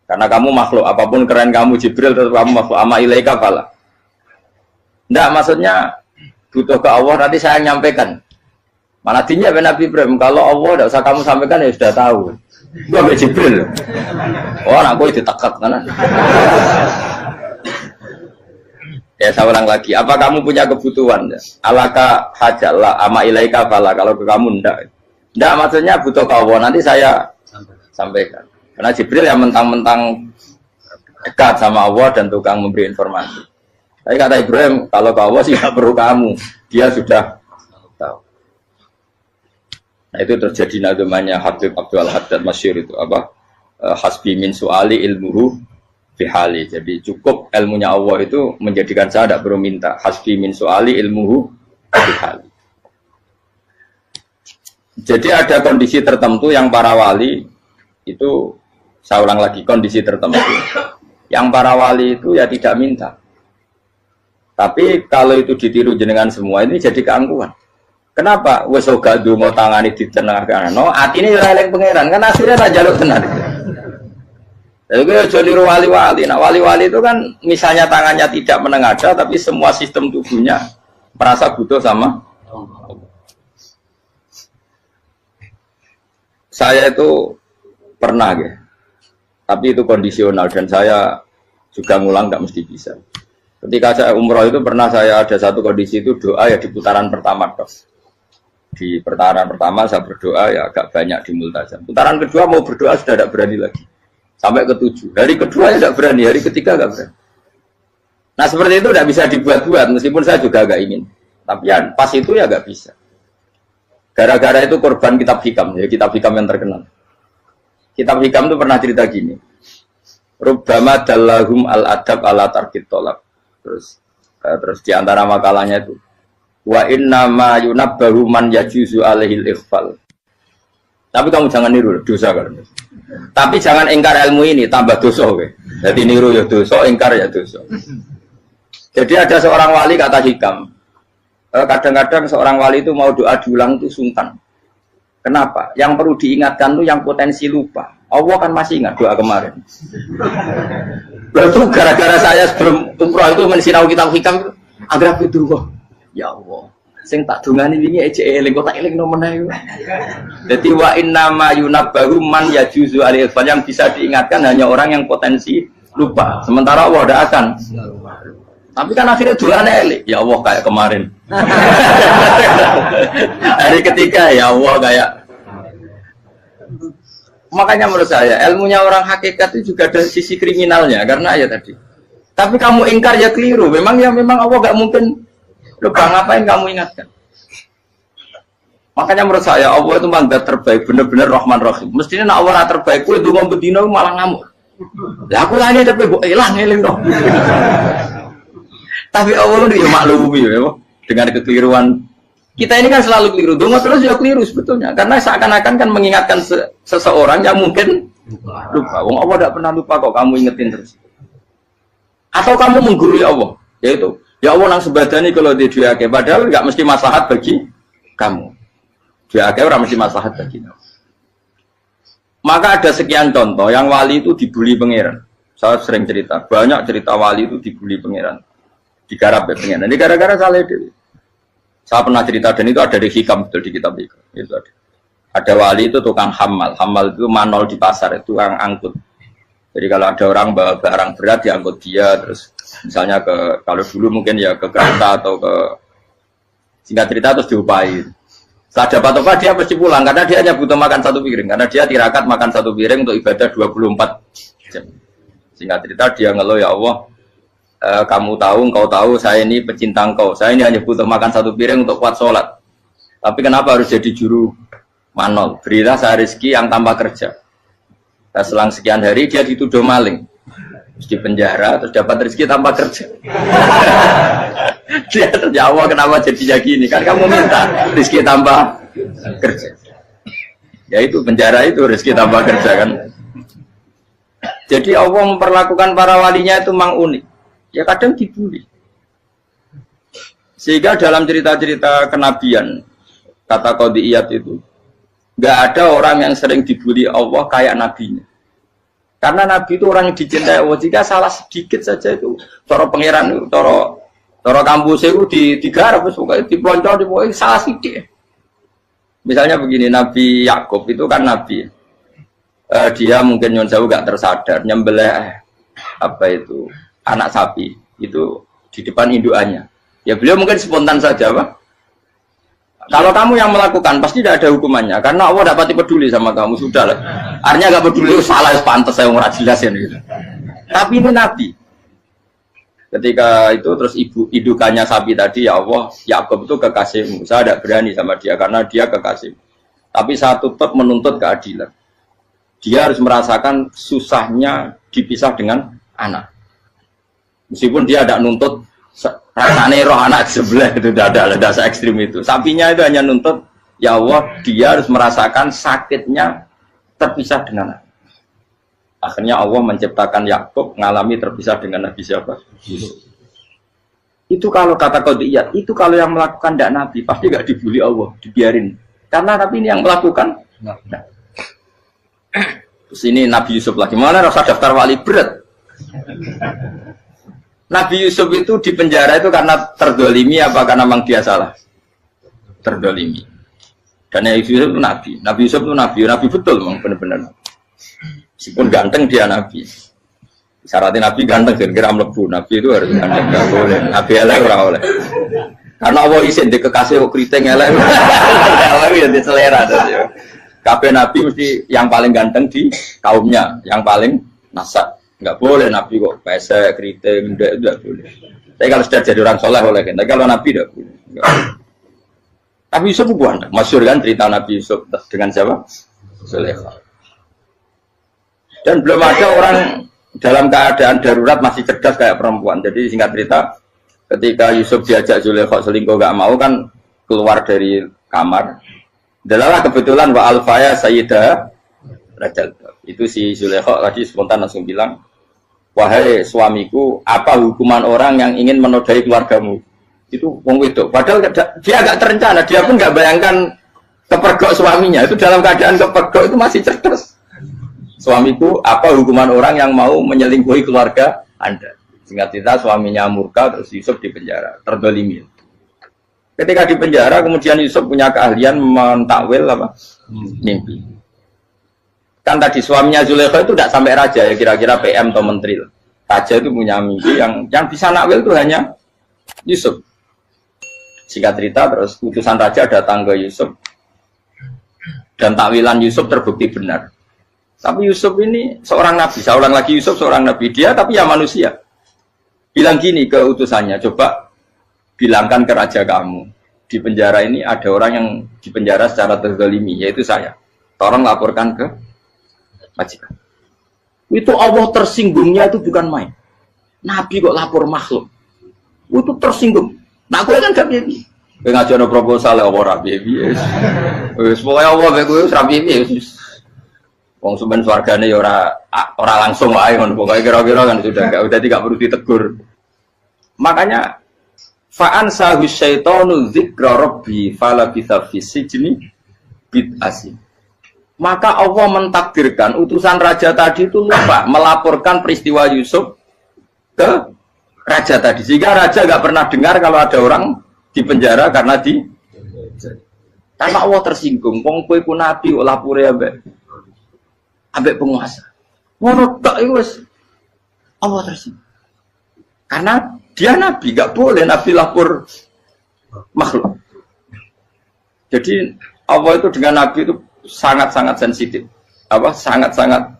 S1: Karena kamu makhluk, apapun keren kamu Jibril tetap kamu makhluk. Amma ilaika fala. Ndak maksudnya butuh ke Allah nanti saya nyampaikan. Mana dinya Nabi Ibrahim, kalau Allah ndak usah kamu sampaikan ya sudah tahu. Gua be Jibril. Oh, aku ditekat kan. Ya saya ulang lagi, apa kamu punya kebutuhan? Alaka hajalah amma ilaika fala, kalau ke kamu ndak. Ndak maksudnya butuh ke Allah nanti saya sampaikan. Karena Jibril yang mentang-mentang dekat sama Allah dan tukang memberi informasi. Tapi kata Ibrahim, kalau ke Allah sih tidak perlu kamu, dia sudah tahu. Nah itu terjadi namanya Habib Abdul Haddad masyhur itu apa? Hasbi min su'ali ilmuhu bihali. Jadi cukup ilmunya Allah itu menjadikan saya tidak perlu minta. Hasbi min su'ali ilmuhu bihali. Jadi ada kondisi tertentu yang para wali itu, saya ulang lagi, kondisi tertentu yang para wali itu ya tidak minta. Tapi kalau itu ditiru jenengan semua ini jadi keangkuhan. Kenapa? Wes ora ndonga tangani ditenengahkan. No, atine ora eling pangeran, kan akhirnya tak jaluk tenan. Jadi aja niru wali-wali. Nah, wali-wali itu kan misalnya tangannya tidak menengadah tapi semua sistem tubuhnya merasa butuh sama Allah. Saya itu pernah ya, tapi itu kondisional dan saya juga ngulang nggak mesti bisa. Ketika saya umroh itu pernah saya ada satu kondisi itu doa ya di putaran pertama dok. Di putaran pertama saya berdoa ya agak banyak di multazam. Putaran kedua mau berdoa sudah tidak berani lagi. Sampai ke-7. Hari kedua ya tidak berani, hari ketiga nggak berani. Nah seperti itu tidak bisa dibuat-buat meskipun saya juga agak ingin. Tapi ya pas itu ya nggak bisa. Gara-gara itu korban kitab hikam, ya kitab hikam yang terkenal. Kitab hikam itu pernah cerita gini. Rubbama dallahum al-adab ala tarkit tolab. Terus di antara makalahnya itu wa inna ma yunabbahu man yajuzu alaihil ikhfal. Tapi kamu jangan niru dosa kan. Tapi jangan ingkar ilmu ini tambah dosa we. Jadi niru ya dosa, ingkar ya dosa. Jadi ada seorang wali kata hikam. Kadang-kadang seorang wali itu mau doa diulang itu sungkan. Kenapa? Yang perlu diingatkan itu yang potensi lupa. Allah kan masih ingat doa kemarin. Lalu gara-gara saya sebelum umroh itu mensinau kitab hikam agar itu ya Allah. Sing tak dungani wingi ejek eling kok tak eling nomen ae. Dadi wa inna ma yunabbahu man yajuzu alaihi yang bisa diingatkan hanya orang yang potensi lupa. Sementara Allah tidak akan. Tapi kan akhirnya dungane eling. Ya Allah kayak kemarin. Hari ketiga ya Allah kayak. Makanya menurut saya ilmunya orang hakikat itu juga ada sisi kriminalnya karena ya tadi. Tapi kamu ingkar ya keliru. Memang Allah gak mungkin lupa, ngapain kamu ingatkan. Makanya menurut saya Allah itu memang terbaik, benar-benar Rahman Rahim. Mestinya nak Allah terbaik, itu ngomong bedino malah ngamuk. Lah aku lagi tapi gue hilang dong. Tapi Allah itu ya maklumi ya, dengan kekeliruan. Kita ini kan selalu keliru, donga terus ya keliru sebetulnya. Karena seakan-akan kan mengingatkan seseorang yang mungkin lupa. Wong Allah tidak pernah lupa kok, kamu ingetin terus. Atau kamu menggurui Allah, yaitu ya Allah nang sebadani kalau di diake, padahal nggak mesti maslahat bagi kamu. Diake orang mesti maslahat bagi kamu. Maka ada sekian contoh yang wali itu dibully pangeran. Saya sering cerita, banyak cerita wali itu dibully pangeran, digarap ya pangeran. Ini gara-gara salah dewi. Saya pernah cerita dan itu ada di hikam betul di kitab itu. Ada wali itu tukang hamal itu manol di pasar itu tukang angkut. Jadi kalau ada orang bawa barang berat diangkut dia, terus misalnya kalau dulu mungkin ya ke kereta atau ke singkat cerita terus diupain. Setelah dapat apa dia pasti pulang karena dia hanya butuh makan satu piring karena dia tirakat makan satu piring untuk ibadah 24 jam. Singkat cerita dia ngeluh ya Allah. Kamu tahu, engkau tahu, saya ini pecinta engkau. Saya ini hanya butuh makan satu piring untuk kuat sholat. Tapi kenapa harus jadi juru manol? Berilah saya rezeki yang tanpa kerja. Nah, selang sekian hari dia dituduh maling. Terus di penjara, terus dapat rezeki tanpa kerja. Dia terjawab kenapa jadinya gini? Kan kamu minta rezeki tanpa kerja. Ya itu penjara itu rezeki tanpa kerja kan. Jadi Allah memperlakukan para walinya itu memang unik. Ya kadang dibully. Sehingga dalam cerita-cerita kenabian, kata Qadiyat itu, nggak ada orang yang sering dibully Allah kayak nabinya. Karena nabi itu orang yang dicintai Allah. Jika salah sedikit saja itu, cara pangeran itu, cara kampus itu digarap, pokoknya diploncor, pokoknya salah sedikit. Misalnya begini, Nabi Yakub itu kan nabi. Dia mungkin nyon jauh nggak tersadar, nyembelih apa itu anak sapi itu di depan indukannya. Ya beliau mungkin spontan saja, Pak. Kalau kamu yang melakukan pasti tidak ada hukumannya karena Allah dapat peduli sama kamu sudah lah. Artinya nggak peduli salah pantas saya nggak jelas ya gitu. Tapi ini Nabi. Ketika itu terus indukannya sapi tadi ya Allah, Yakub itu kekasihmu. Saya tidak berani sama dia karena dia kekasih. Tapi saya tetap menuntut keadilan. Dia harus merasakan susahnya dipisah dengan anak. Meskipun dia tidak nuntut rasanya roh anak sebelah itu tidak ada se-ekstrim itu. Sapinya itu hanya nuntut ya Allah dia harus merasakan sakitnya terpisah dengan anak. Akhirnya Allah menciptakan Yakub mengalami terpisah dengan Nabi siapa? Yusuf. Itu kalau kata Qadiyat, itu kalau yang melakukan tidak Nabi pasti nggak dibully Allah, dibiarin. Karena Nabi ini yang melakukan. Nah. Terus ini Nabi Yusuf lagi mana rasa daftar wali berat. Nabi Yusuf itu di penjara itu karena terdolimi apa karena memang dia salah? Terdolimi. Karena Yusuf itu Nabi. Nabi Yusuf itu Nabi betul memang benar-benar. Meskipun ganteng dia Nabi. Syaratnya Nabi ganteng kira-kira mlebu. Nabi itu harus ganteng, nggak boleh. Nabi elek ora oleh. Karena Allah izin di kekasih kok kriting elek. Elek ya di selera. Kabeh Nabi mesti yang paling ganteng di kaumnya, yang paling nasab. Enggak boleh Nabi kok pesek, keriting, enggak boleh. Tapi kalau sudah jadi orang soleh boleh kan. Tapi kalau Nabi enggak boleh. Nabi Yusuf bukan. Masyhur kan cerita Nabi Yusuf dengan siapa? Zulaikha. Dan belum ada orang dalam keadaan darurat masih cerdas kayak perempuan. Jadi singkat cerita, ketika Yusuf diajak Zulaikha selingkuh enggak mau kan keluar dari kamar. Dalalah kebetulan wa alfaya sayyidah Rajal. Itu si Zulaikha tadi spontan langsung bilang, wahai suamiku, apa hukuman orang yang ingin menodai keluargamu? Itu wong wedok. Padahal dia agak terencana, dia pun nggak bayangkan kepergok suaminya. Itu dalam keadaan kepergok itu masih cerdas. suamiku, apa hukuman orang yang mau menyelingkuhi keluarga Anda? Singkat cerita suaminya murka, terus Yusuf dipenjara, terdolimi. Ketika dipenjara, kemudian Yusuf punya keahlian mentakwil apa? Mimpi. Kan tadi suaminya Zulaikha itu tidak sampai raja ya, kira-kira PM atau menteri. Raja itu punya mimpi yang bisa nakwil itu hanya Yusuf. Singkat cerita, terus utusan raja datang ke Yusuf dan takwilan Yusuf terbukti benar. Tapi Yusuf ini seorang nabi, saya ulang lagi Yusuf seorang nabi, dia tapi ya manusia. Bilang gini ke utusannya, coba bilangkan ke raja kamu, di penjara ini ada orang yang di penjara secara terzalimi, yaitu saya. Tolong laporkan ke majikan. Itu Allah tersinggungnya itu bukan main. Nabi kok lapor makhluk. Itu tersinggung. Nah, aku kan gak bibi. Kowe ngajono proposal ya Allah ra bibi. Wis pokoke Allah mek kowe wis ra bibi wis. Wong sampean swargane ya ora langsung wae ngono. Pokoke kira-kira kan sudah enggak perlu ditegur. Makanya fa'an sahu syaitanu dzikra rabbi fala bisa fi sijni bid'asi. Maka Allah mentakdirkan utusan raja tadi itu lupa melaporkan peristiwa Yusuf ke raja tadi. Sehingga raja enggak pernah dengar kalau ada orang di penjara karena karena Allah tersinggung. Wong kowe ku nabi kok lapore ambek penguasa. Ngono tok iku wis Allah tersinggung. Karena dia nabi, enggak boleh nabi lapor makhluk. Jadi Allah itu dengan nabi itu sangat-sangat sensitif. Sangat-sangat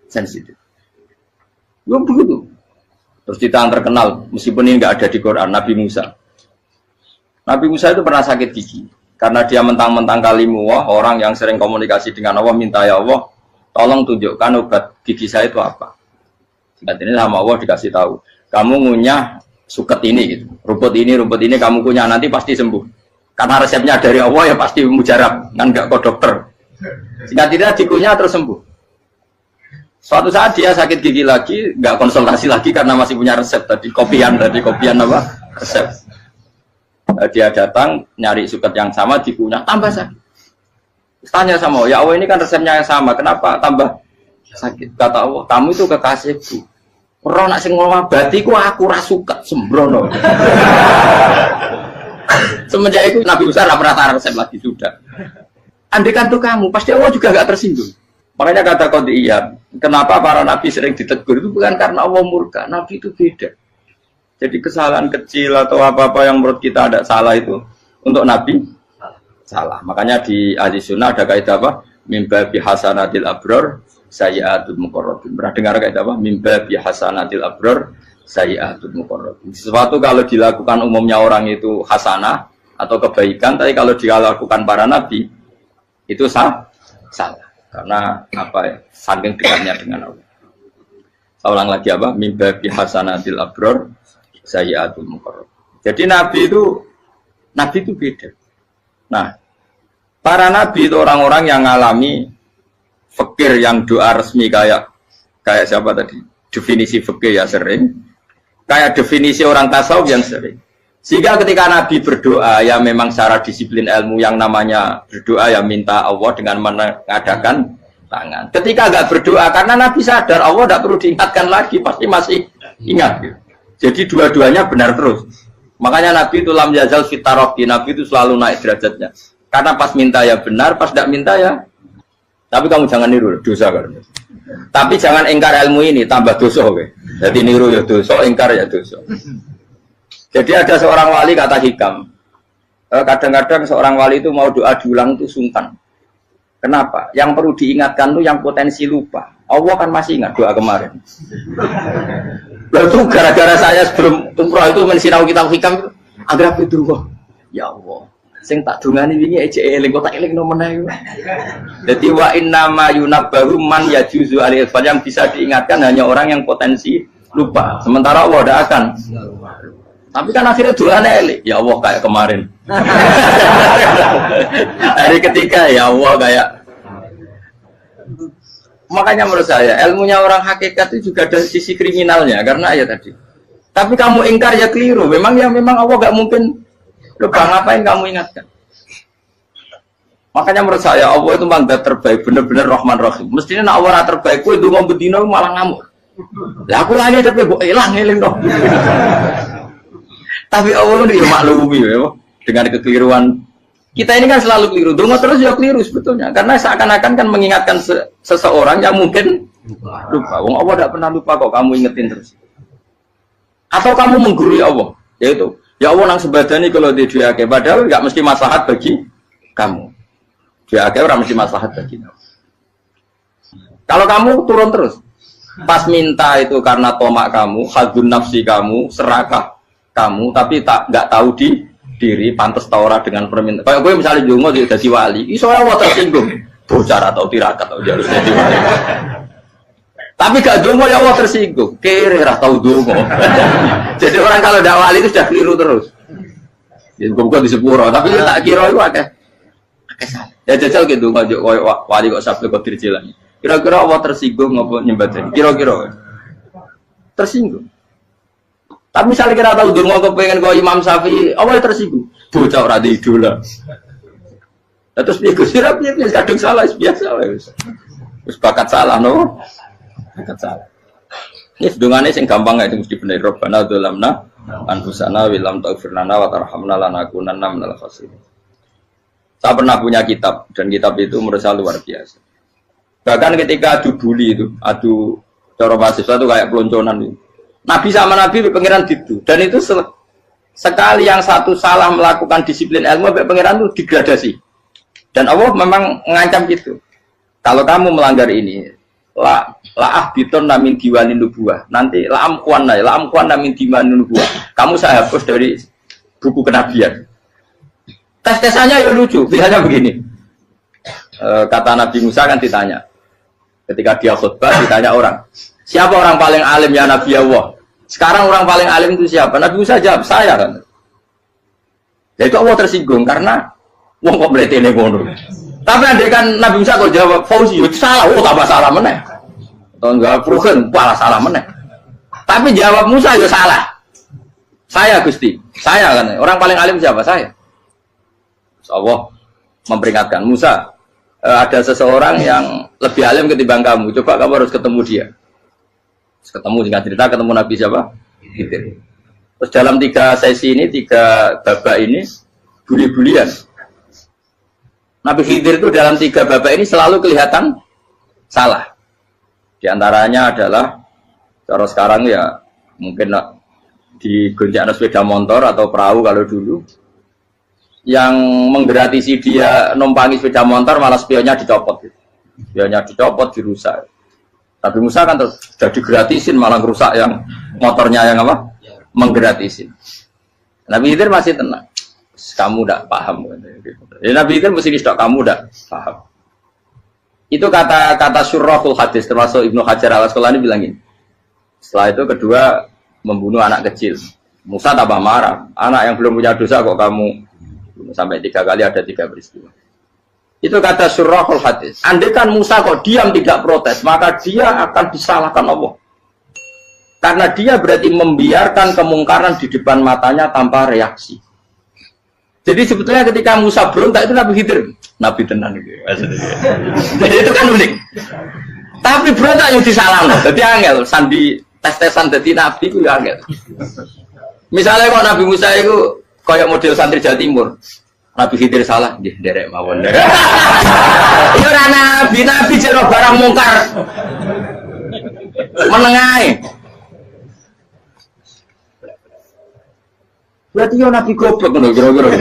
S1: sensitif. Ya begitu. Terus kita yang terkenal, meskipun ini enggak ada di Quran, Nabi Musa. Nabi Musa itu pernah sakit gigi. Karena dia mentang-mentang kalimullah, orang yang sering komunikasi dengan Allah, minta ya Allah, tolong tunjukkan obat gigi saya itu apa. Singkat ini sama Allah dikasih tahu. Kamu ngunyah suket ini gitu. Rumput ini kamu kunyah nanti pasti sembuh. Karena resepnya dari Allah ya pasti mujarab, kan enggak ke dokter. Singkat tidak dikunyah terus sembuh. Suatu saat dia sakit gigi lagi, enggak konsultasi lagi karena masih punya resep tadi kopian apa? Resep. Dia datang nyari suket yang sama dikunyah tambah sakit. Tanya sama Allah, ya Allah ini kan resepnya yang sama, kenapa tambah sakit? Kata Allah, kamu itu kekasihku. Roh nak sing ngobati ku aku ra suket sembrono. Semenjak itu Nabi Musa tidak pernah taruh resep lagi sudah. Andaikan itu kamu, pasti Allah juga gak tersinggung. Makanya kata Qadiyat, kenapa para Nabi sering ditegur itu bukan karena Allah murka. Nabi itu beda. Jadi kesalahan kecil atau apa-apa yang menurut kita ada salah itu untuk Nabi salah. Makanya di ahli sunnah ada kaidah apa? Mimba bihasanatil abror sayyi'atul muqarrabin. Pernah dengar kaidah apa? Mimba bihasanatil abror sayyi'atul muqarrabin. Sesuatu kalau dilakukan umumnya orang itu hasanah atau kebaikan, tapi kalau dilakukan para nabi itu salah. Karena apa ya? Saking dekatnya dengan Allah. Saya ulang lagi apa? Mimba bihasanatil abror sayyi'atul muqarrabin. Jadi nabi itu beda. Nah, para nabi itu orang-orang yang ngalami fikir yang doa resmi kayak siapa tadi? Definisi fikir ya sering. Kayak definisi orang tasawuf yang sering. Sehingga ketika Nabi berdoa, ya memang secara disiplin ilmu yang namanya berdoa ya minta Allah dengan mengadakan tangan. Ketika enggak berdoa, karena Nabi sadar Allah tidak perlu diingatkan lagi, pasti masih ingat. Gitu. Jadi dua-duanya benar terus. Makanya Nabi itu lam yazal fitaroki, Nabi itu selalu naik derajatnya. Karena pas minta ya benar, pas tidak minta ya. Tapi kamu jangan niru, dosa kan. Tapi jangan ingkar ilmu ini, tambah dosa. Okay? Jadi niru ya dosa, ingkar ya dosa. Jadi ada seorang wali kata hikam, kadang-kadang seorang wali itu mau doa diulang itu sungkan. Kenapa? Yang perlu diingatkan itu yang potensi lupa. Allah kan masih ingat doa kemarin. Lalu gara-gara saya sebelum umroh itu mensinau kitab hikam itu, agar itu ya Allah. Sing tak dungani wingi ejek eling kok tak eling no meneh. Dadi wa inna ma yunabbahu man yajuzu alil fal, yang bisa diingatkan hanya orang yang potensi lupa. Sementara Allah tidak akan. Tapi kan akhirnya doane eling, ya Allah kayak kemarin. Hari ketiga ya Allah kayak. Makanya menurut saya ilmunya orang hakikat itu juga ada sisi kriminalnya karena ya tadi. Tapi kamu ingkar ya keliru. Memang Allah gak mungkin lupa, ngapain kamu ingatkan? Makanya menurut saya Allah itu mandat terbaik, bener-bener Rahman Rahim. Mestinya nak Allah terbaik, kue donga bedino malah ngamuk. Lah aku lagi tapi mbok eling dong. Tapi Allah itu ya maklumi ya, dengan kekeliruan. Kita ini kan selalu keliru, donga terus ya keliru sebetulnya. Karena seakan-akan kan mengingatkan seseorang yang mungkin lupa. Wong Allah tidak pernah lupa kok, kamu ingetin terus. Atau kamu menggurui Allah, yaitu ya Allah nang sebadani kalau di diake, padahal nggak mesti maslahat bagi kamu. Diake orang mesti maslahat bagi kamu. Kalau kamu turun terus, pas minta itu karena tomak kamu, hadun nafsi kamu, serakah kamu, tapi nggak tahu diri, pantas taura dengan permintaan. Kayak gue misalnya jongo jadi wali, iso Allah tersinggung, bocah atau tirakat atau harus jadi wali. Tapi gak dongo ya Allah tersinggung. Kere ra tau dongo. Jadi orang kalau tidak wali itu sudah keliru terus. Ya bukan di sepuro, tapi tak kira itu akeh salah. Ya jajal gitu ngajak wali kok sabtu kok dirjelan. Kira-kira Allah tersinggung ngapa nyembadani? Kira-kira tersinggung. Tapi misalnya kira tahu dongo kepengen kok Imam Syafi'i, Allah tersinggung. Bocah ora di idola. Terus piye Gus? Piye kadung salah biasa wis. Wis bakat salah no. Salah. Ini sedungannya yang gampang itu mesti benar. Rabbana dzalamna anfusana wa lam taghfir lana wa tarhamna lanakunanna minal khasirin. Saya pernah punya kitab dan kitab itu menurut saya luar biasa. Bahkan ketika adu bully itu, adu cara mahasiswa itu kayak pelonconan itu. Nabi sama Nabi pengiran gitu dan itu sekali yang satu salah melakukan disiplin ilmu pengiran itu degradasi. Dan Allah memang mengancam gitu. Kalau kamu melanggar ini la ahbiton namin diwanin nubuah, nanti la amkuan namin diwanin nubuah, kamu saya hapus dari buku kenabian. Tes-tesannya ya lucu, misalnya begini, kata Nabi Musa kan ditanya ketika dia khutbah, ditanya orang, siapa orang paling alim ya Nabi Allah? Sekarang orang paling alim itu siapa? Nabi Musa jawab, saya kan. Jadi Allah tersinggung karena wong kok mletene ngono. Tapi andai kan Nabi Musa kok jawab Fauzi, itu salah, tambah salah meneh. Atau enggak Prugen, malah salah meneh. Tapi jawab Musa itu salah. Saya Gusti, saya kan. Orang paling alim siapa? Saya. Allah memperingatkan Musa, ada seseorang yang lebih alim ketimbang kamu. Coba kamu harus ketemu dia. Terus ketemu singkat cerita, ketemu Nabi siapa? Khidir. Terus dalam 3 sesi ini, 3 babak ini, buli-bulian. Nabi Khidir itu dalam 3 babak ini selalu kelihatan salah. Di antaranya adalah cara sekarang ya mungkin di gonjak sepeda motor atau perahu kalau dulu yang menggratisi dia numpangi sepeda motor malah spionnya dicopot. Spionnya dicopot, dirusak. Tapi Musa kan terus sudah digratisin malah rusak yang motornya yang apa? Menggratisin. Nabi Khidir masih tenang. Kamu tidak paham. Ya, Nabi itu mesti distok kamu tidak paham. Itu kata syurrahul hadis termasuk Ibnu Hajar al-Asqalani bilang ini. Setelah itu kedua membunuh anak kecil. Musa tambah marah. Anak yang belum punya dosa kok kamu sampai 3 kali ada 3 peristiwa. Itu kata syurrahul hadis. Andai kan Musa kok diam tidak protes, maka dia akan disalahkan Allah. Karena dia berarti membiarkan kemungkaran di depan matanya tanpa reaksi. Jadi sebetulnya ketika Musa berontak itu Nabi Khidir, Nabi tenan gitu. Jadi itu kan unik. Tapi berontak yang disalahkan. Jadi angel, sandi tes-tesan jadi Nabi itu angel. Misalnya kok Nabi Musa itu kayak model santri Jawa Timur, Nabi Khidir salah, derek mawon. Itu Nabi jero barang mungkar, menengai. Berarti ya Nabi goblok kira-kira.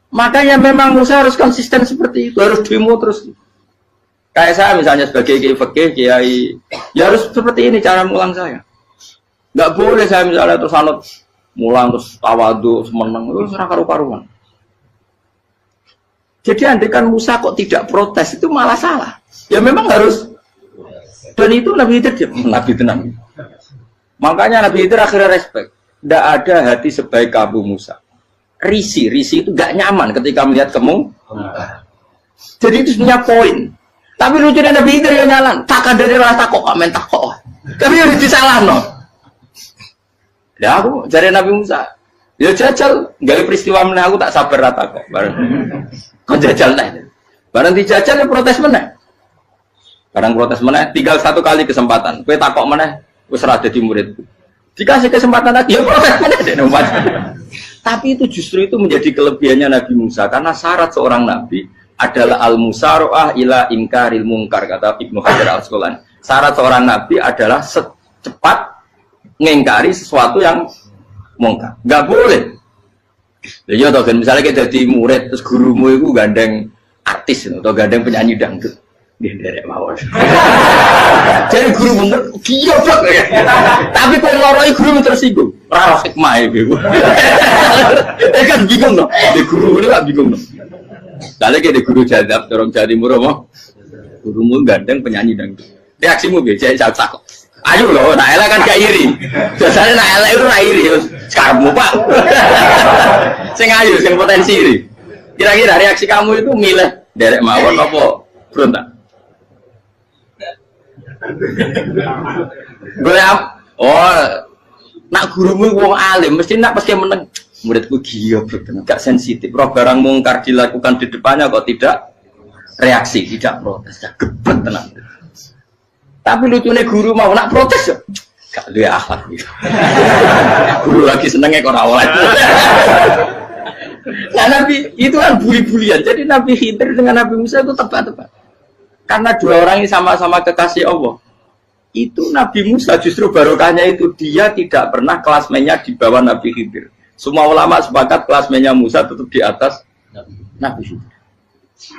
S1: Makanya memang Musa harus konsisten seperti itu, harus demo terus. Kayak saya misalnya sebagai kiai fikih, kiai, ya harus seperti ini cara mulang saya. Enggak boleh saya misalnya terus anut mulang terus tawadu, semeneng, itu ora karu-karuan. Jadi andai kan Musa kok tidak protes itu malah salah. Ya memang harus. Dan itu Nabi Khidir, Nabi tenang. Makanya Nabi Khidir akhirnya respect. Tidak ada hati sebaik Abu Musa. Risi itu gak nyaman ketika melihat kamu. Jadi itu sebenarnya poin. Tapi lucunya Nabi itu yang nyalan. Tak ada rasa kok amen tak kok. Tapi harus disalah no. Ya aku cari Nabi Musa. Ya jajal, gak peristiwa meneh aku tak sabar rata kok.
S2: Kon jajal teh. Barang dijajal ya protes meneh. Barang protes meneh, tinggal satu kali kesempatan. Kowe takok meneh, wis ora dadi muridku. Dikasih kesempatan lagi, ya protes meneh dek. Tapi itu justru itu menjadi kelebihannya Nabi Musa karena syarat seorang nabi adalah al-musara'ah ila inkaril munkar kata Ibnu Hajar Al-Asqalani. Syarat seorang nabi adalah secepat mengingkari sesuatu yang mungkar. Enggak boleh. Ya toh kan misalnya kita jadi murid terus gurumu itu gandeng artis atau gandeng penyanyi dangdut. Dia derek mawon. Jadi guru bener goblok ya. Tapi kok loroi guru tersinggung. Ora hikmah iku. Kan bingung no. Di guru ini gak bingung no. Kali ke di guru jadab dorong jadi murah mau. Gurumu gandeng penyanyi dangdut. Reaksimu biasa cacak. Ayo loh, nak elek kan gak iri. Biasanya nak elek itu nak iri. Sekarang Pak. Sing ayu, sing potensi iri. Kira-kira reaksi kamu itu milih derek mawon apa berontak? Gue nak gurumu wong alim mesti nak pasti meneng muridku gila bener gak sensitif roh barang mungkar dilakukan di depannya kok tidak reaksi tidak protes gak gebet tenang. Tapi lucunya guru mau nak protes ya gak duwe akhlak gitu. Guru lagi senengnya kok ora oleh. Nah Nabi itu kan buli-bulian jadi Nabi Khidir dengan Nabi Musa itu tepat-tepat. Karena dua orang ini sama-sama kekasih Allah. Itu Nabi Musa justru barokahnya itu dia tidak pernah kelasmennya di bawah Nabi Khidir. Semua ulama sepakat kelasmennya Musa tetap di atas Nabi Khidir.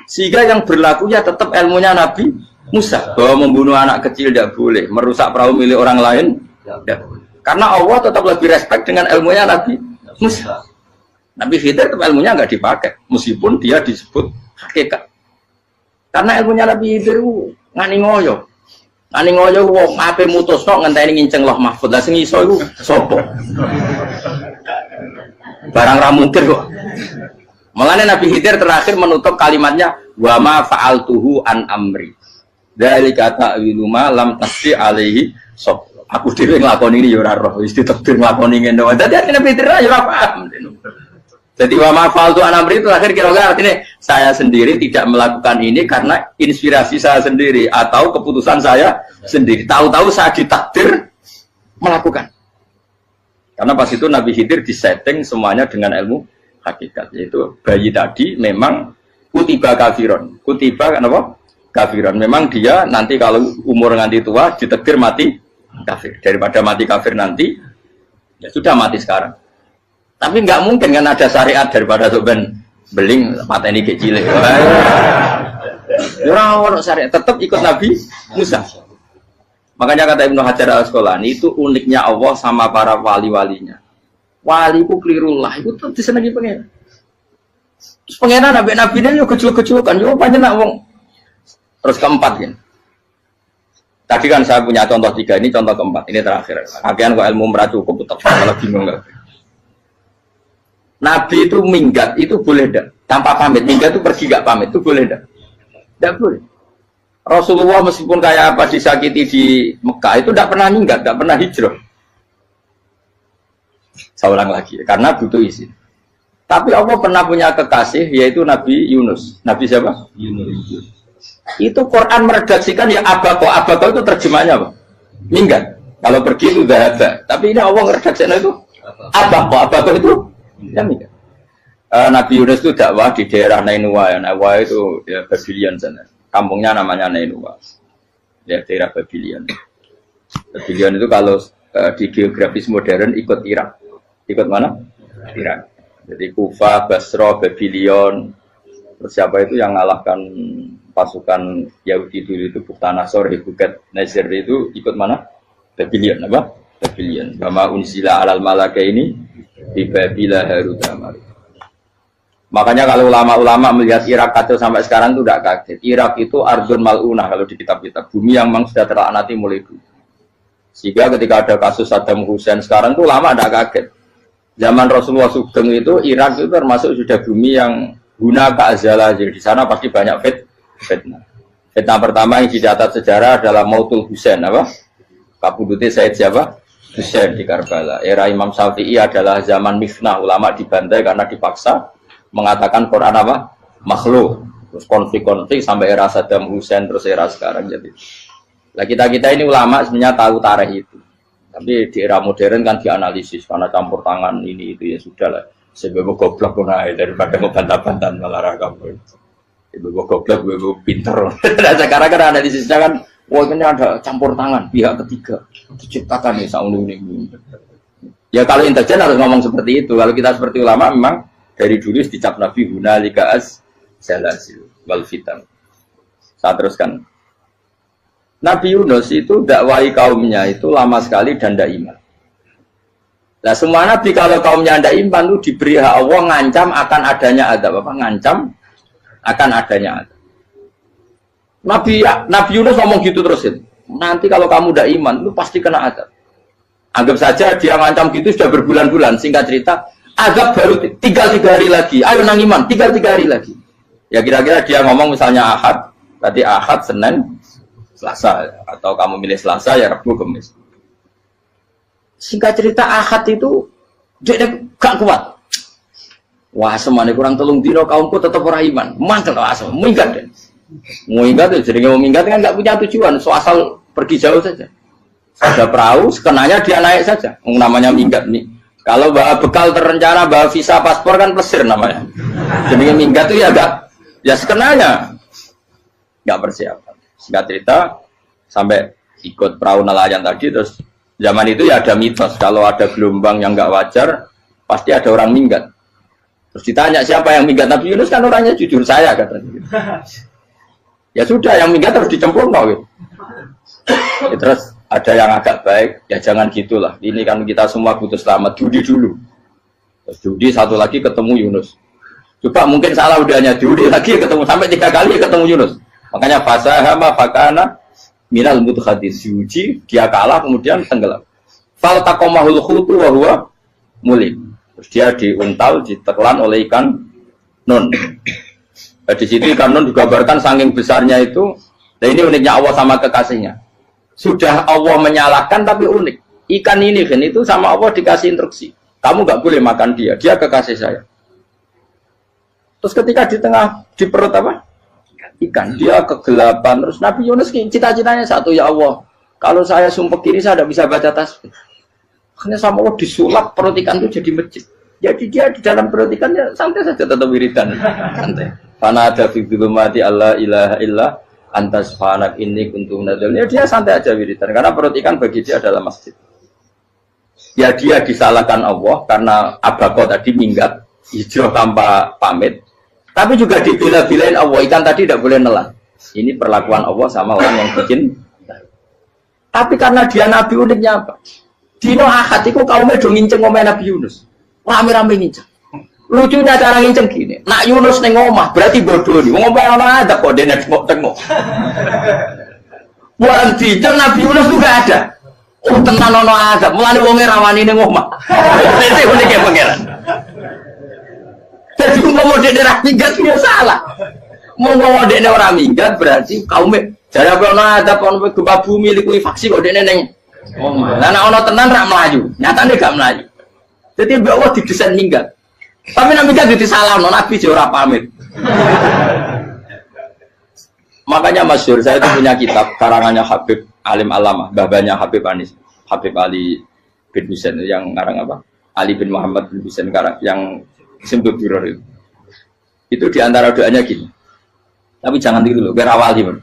S2: Sehingga yang berlaku ya tetap ilmunya Nabi Musa bahwa membunuh anak kecil tidak boleh, merusak perahu milik orang lain tidak boleh. Karena Allah tetap lebih respect dengan ilmunya Nabi Musa. Nabi Khidir tetap ilmunya nggak dipakai meskipun dia disebut hakikat. Karena ilmunya Nabi Khidir ngani ngoyo. Ngani ngoyo wong ape mutusno ngenteni nginceng Loh Mahfud. Lah sing iso iku sapa? Barang ra mungkin kok. Mulane Nabi Khidir terakhir menutup kalimatnya wa ma fa'altuhu an amri. Dzalika ta'wilu ma lam tasdi alaihi sab. Aku dhewe nglakoni ini ya ora roh, wis ditakdir nglakoni ngene wae. Dadi Nabi Khidir ya ora paham. Jadi wa mafal tu anamri itu akhir kira-kira artinya saya sendiri tidak melakukan ini karena inspirasi saya sendiri atau keputusan saya sendiri. Tahu-tahu saya ditakdir melakukan. Karena pas itu Nabi Khidir disetting semuanya dengan ilmu hakikat. Yaitu bayi tadi memang kutiba kafiron. Kutiba kenapa? Kafiron. Memang dia nanti kalau umur nganti tua ditakdir mati kafir. Daripada mati kafir nanti ya sudah mati sekarang. Tapi nggak mungkin kan ada syariat daripada soben beling pateni kecil. Orang syariat tetap ikut Nabi Musa. Makanya kata Ibnu Hajar Al-Asqalani itu uniknya Allah sama para wali-walinya. Wali ku klirullah itu tetap disenangi pengen. Terus pengen nabi-nabi ini yo kecil-kecil kan yo panjenengan wong. Terus keempat kan. Tadi kan saya punya contoh 3 ini contoh keempat ini terakhir. Akhirnya kok ilmu merah cukup tetap kalau bingung enggak. Nabi itu minggat, itu boleh tidak? Tanpa pamit, minggat itu pergi gak pamit, itu boleh tidak? Tidak boleh. Rasulullah meskipun kayak apa disakiti di Mekah, itu tidak pernah minggat, tidak pernah hijrah. Saya ulang lagi, karena butuh izin. Tapi Allah pernah punya kekasih, yaitu Nabi Yunus. Nabi siapa? Yunus. Itu Quran meredaksikan ya abako itu terjemahnya apa? Minggat. Kalau pergi itu dah ada. Tapi ini Allah meredaksikan itu abako itu ya, Nabi Yunus itu dakwah di daerah Nainua ya. Nainua itu ya Babylon sana. Kampungnya namanya Nainua. Ya daerah Babylon. Babylon itu kalau di geografis modern ikut Irak. Ikut mana? Irak. Jadi Kufa, Basra, Babylon. Terus siapa itu yang mengalahkan pasukan Yahudi dulu itu Buktanasor, Bukat Nazir itu ikut mana? Babylon apa? Babylon. Bama unsila alal malaka ini di Babila Harut Amar. Makanya kalau ulama-ulama melihat Irak kacau sampai sekarang itu tidak kaget. Irak itu ardun mal'unah kalau di kitab-kitab. Bumi yang memang sudah terlaknati mulai dulu. Sehingga ketika ada kasus Saddam Hussein sekarang itu ulama tidak kaget. Zaman Rasulullah Sugeng itu Irak itu termasuk sudah bumi yang guna keazalah. Jadi di sana pasti banyak fitnah. Fitnah pertama yang dicatat sejarah adalah Mautul Hussein apa? Kabudutnya Said siapa? Hussein di Karbala. Era Imam Syafi'i adalah zaman mifnah, ulama dibantai karena dipaksa mengatakan Quran apa?
S1: makhluk. Terus konflik-konflik sampai era Saddam Hussein terus era sekarang jadi. Lah kita ini ulama sebenarnya tahu tarikh itu. Tapi di era modern kan dianalisis karena campur tangan ini itu ya sudah lah. Sebab goblok pun daripada ngebantah-bantah malah rakam. Ibu goblok, ibu pinter. Nah, sekarang kan analisisnya kan, wah ini ada campur tangan pihak ketiga diciptakan nih saung ini. Ya kalau intelijen harus ngomong seperti itu. Kalau kita seperti ulama memang dari dulu dicap Nabi hunalika az-zalazil wal fitan. Saya teruskan. Nabi Yunus itu dakwai kaumnya itu lama sekali dan tidak iman. Nah semua nabi kalau kaumnya tidak iman itu diberi hak Allah ngancam akan adanya azab apa? Ngancam akan adanya azab. Nabi Yunus ngomong gitu terusin. Nanti kalau kamu tidak iman itu pasti kena azab. Anggap saja dia ngancam gitu sudah berbulan-bulan. Singkat cerita, azab baru tinggal 3 hari lagi. Ayo nang iman, tinggal 3 hari lagi. Ya kira-kira dia ngomong misalnya Ahad, tadi Ahad, Senin, Selasa, atau kamu milih Selasa ya Rabu, Kamis. Singkat cerita Ahad itu dia gak kuat. Wah semuanya kurang telung dino kaumku tetap orang iman. Mantel asal, minggat deh. Minggat itu jadi minggat kan gak punya tujuan, so asal pergi jauh saja. Ada perahu, sekenanya dia naik saja. Namanya minggat nih. Kalau bawa bekal terencana, bawa visa paspor kan plesir namanya. Jadi minggat itu ya gak, ya sekenanya gak persiapan. Singkat cerita sampai ikut perahu nelayan tadi terus zaman itu ya ada mitos kalau ada gelombang yang nggak wajar pasti ada orang minggat. Terus ditanya siapa yang minggat, Nabi Yunus kan orangnya jujur saya katanya. Ya sudah yang minggat harus dicemplung gitu. Ya, terus ada yang agak baik ya jangan gitulah. Ini kan kita semua butuh selamat judi dulu. Terus judi satu lagi ketemu Yunus. Coba mungkin salah udahnya judi lagi ketemu sampai 3 kali ketemu Yunus. Makanya fasahama fakana minal mudhadis yuji dia kalah kemudian tenggelam. Fal taqamahul khutu wa huwa mulim. Terus dia diuntal ditelan oleh ikan nun. Nah, di situ ikan nun digambarkan saking besarnya itu. Nah ini uniknya Allah sama kekasihnya. Sudah Allah menyalahkan tapi unik. Ikan ini kan itu sama Allah dikasih instruksi. Kamu nggak boleh makan dia. Dia kekasih saya. Terus ketika di tengah di perut apa? Ikan dia kegelapan terus Nabi Yunus cita-citanya satu ya Allah kalau saya sumpah kiri saya tidak bisa baca tasbih akhirnya sama Allah disulap perut ikan itu jadi masjid jadi dia di dalam perut ikannya santai saja tetap wiridan santai fana ada fi dzulumati alla ilaha illa anta subhanak inni kuntu minadz ya dia santai aja wiridan karena perut ikan bagi dia adalah masjid ya dia disalahkan Allah karena abako tadi minggat hijrah tanpa pamit. Tapi juga dibela-belain Allah, ikan tadi tidak boleh nelan. Ini perlakuan Allah sama orang yang bikin. Tapi karena dia Nabi uniknya apa? Dino Ahad itu kaumnya do nginceng ngomel Nabi Yunus. Rame-rame nginceng. Lucunya cara nginceng gini. Nak Yunus neng omah berarti bodoh nih. Ngomel orang ada kok dia tengok. Buat dinceng Nabi Yunus juga ada. Oh tenan ono ada. Mulane wonge rawani neng omah. Itu uniknya pangeran. Jadi mau dia orang minggat dia salah. Mau dia orang minggat berarti kaumnya. Jadi apa ada pon gempa bumi likui faksi kok dia neng. Oh mana ono tenan rak melaju. Nyatanya gak melaju. Jadi Allah didesain minggat. Tapi nak minggat jadi salah. Nabi jora pamit. Makanya masyhur saya itu punya kitab karangannya Habib Alim Alamah, babanya Habib Anis, Habib Ali bin Husain yang ngarang apa? Ali bin Muhammad bin Husain karang yang Simpul Duror itu diantara doanya gini. Tapi jangan tiru loh, biar awal gimana.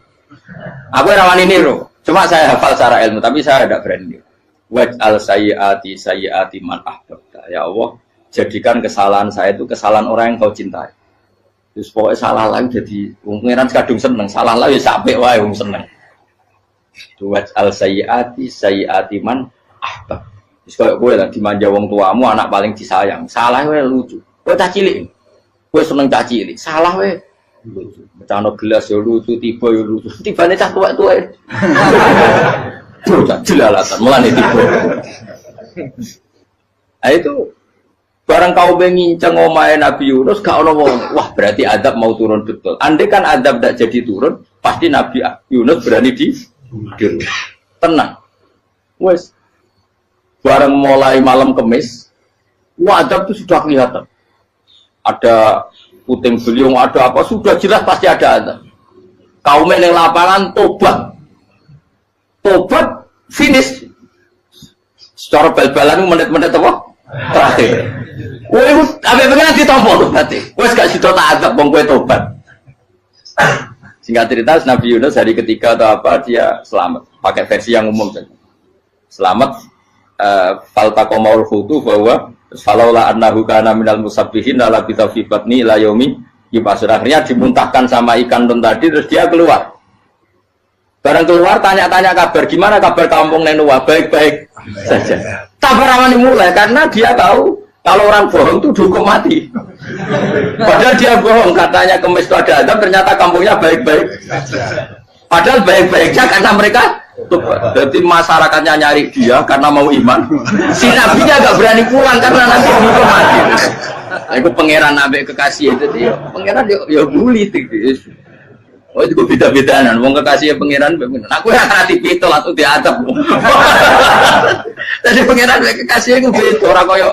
S1: Aku rawan ini loh. Cuma saya hafal secara ilmu, tapi saya tidak berani. Waj'al sayyiati man ahbabta. Ya Allah, jadikan kesalahan saya itu kesalahan orang yang kau cintai. Terus pokoknya salah lagi jadi pengiran kadung seneng, salah lagi sampai wae wong seneng. Waj'al sayyiati man ahbab. Terus kalau gue lagi manja wong tuamu, anak paling disayang. Salah wae lucu. Kowe cah cilik. Kowe seneng cah cilik. Salah wae. Lucu. Becano gelas yo lucu, tiba yo lucu. Tibane cah tuwek-tuwek. Tuh jelalatan mulane tiba. Ah itu barang kau nginceng omahe Nabi Yunus gak ono wong. Wah, berarti adab mau turun betul. Andai kan adab tidak jadi turun, pasti Nabi Yunus berani di tenang. Wes. Barang mulai malam Kamis, adab itu sudah kelihatan. Ada puting beliung ada apa sudah jelas pasti ada azab. Kaum yang lapangan tobat finish. Secara bal-balan menit-menit apa? Terakhir. Woi, apa pengen ditompo berarti? Wes gak sido tak azab wong kowe tobat. Singkat cerita Nabi Yunus hari ketiga atau apa dia selamat. Pakai versi yang umum saja. Selamat faltaqamaul hutu bahwa falaula annahu kana minal musabbihin la bi tawfiqatni ila yaumi yub'atsun. Akhirnya dimuntahkan sama ikan tadi terus dia keluar. Barang keluar tanya-tanya kabar gimana kabar kampung Nenua baik-baik saja. Kabar aman dimulai karena dia tahu kalau orang bohong itu dihukum mati. Padahal dia bohong katanya kemis itu ada azab ternyata kampungnya baik-baik. Padahal baik-baiknya karena mereka jadi masyarakatnya nyari dia karena mau iman. Si nabinya agak berani pulang karena nanti dihukum mati. Aku pangeran nabi kekasih itu dia. Pangeran ya bully itu. Oh itu beda-bedaan, wong kekasih pangeran, aku yang hati pitol atau diadab. Jadi pangeran kekasih itu beda orang koyo.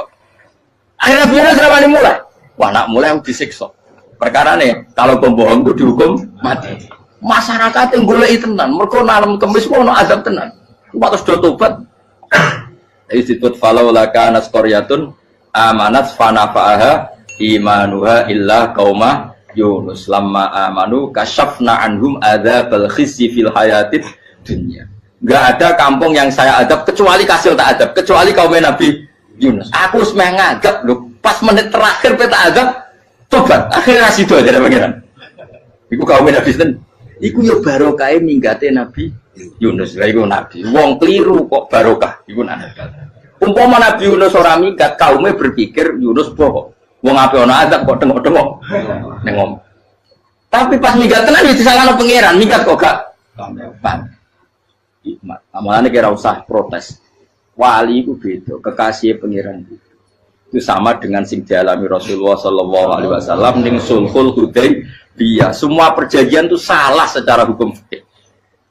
S1: Akhirnya pangeran serapani mulai. Wah nak mulai aku disiksa. Perkara nih, kalau pembohong itu dihukum mati. Masyarakat yang boleh tenan, mereka nalam kemis mau azab tenan. Waktu sudah tobat. Institut falau laka naskoryatun amanat fanafa'aha imanuha illa qauma Yunus lamma amanu kasyafna anhum adzabal khizyi fil hayatid dunya. Enggak ada kampung yang saya adab kecuali kasil tak adab, kecuali kaum Nabi Yunus. Aku semeh ngadab lho, pas menit terakhir peta adab tobat. Akhirnya sido aja ada pangeran. Iku kaum Nabi sinten? Iku yo barokah minggate Nabi Yunus. Lah iku nabi. Wong kliru kok barokah iku nabi. Umpama Nabi Yunus ora minggat, kaume berpikir Yunus bohong. Wong ape ana azab kok tengok-tengok ning ngomong. Tapi pas minggat tenan ya disalahno pangeran, minggat kok gak paham. Hikmat. Amalane kira usah protes. Wali itu beda, kekasih pangeran itu sama dengan sing dialami Rasulullah sallallahu alaihi wasallam ning Sulhul Hudaybiyah. Semua perjanjian itu salah secara hukum fikih.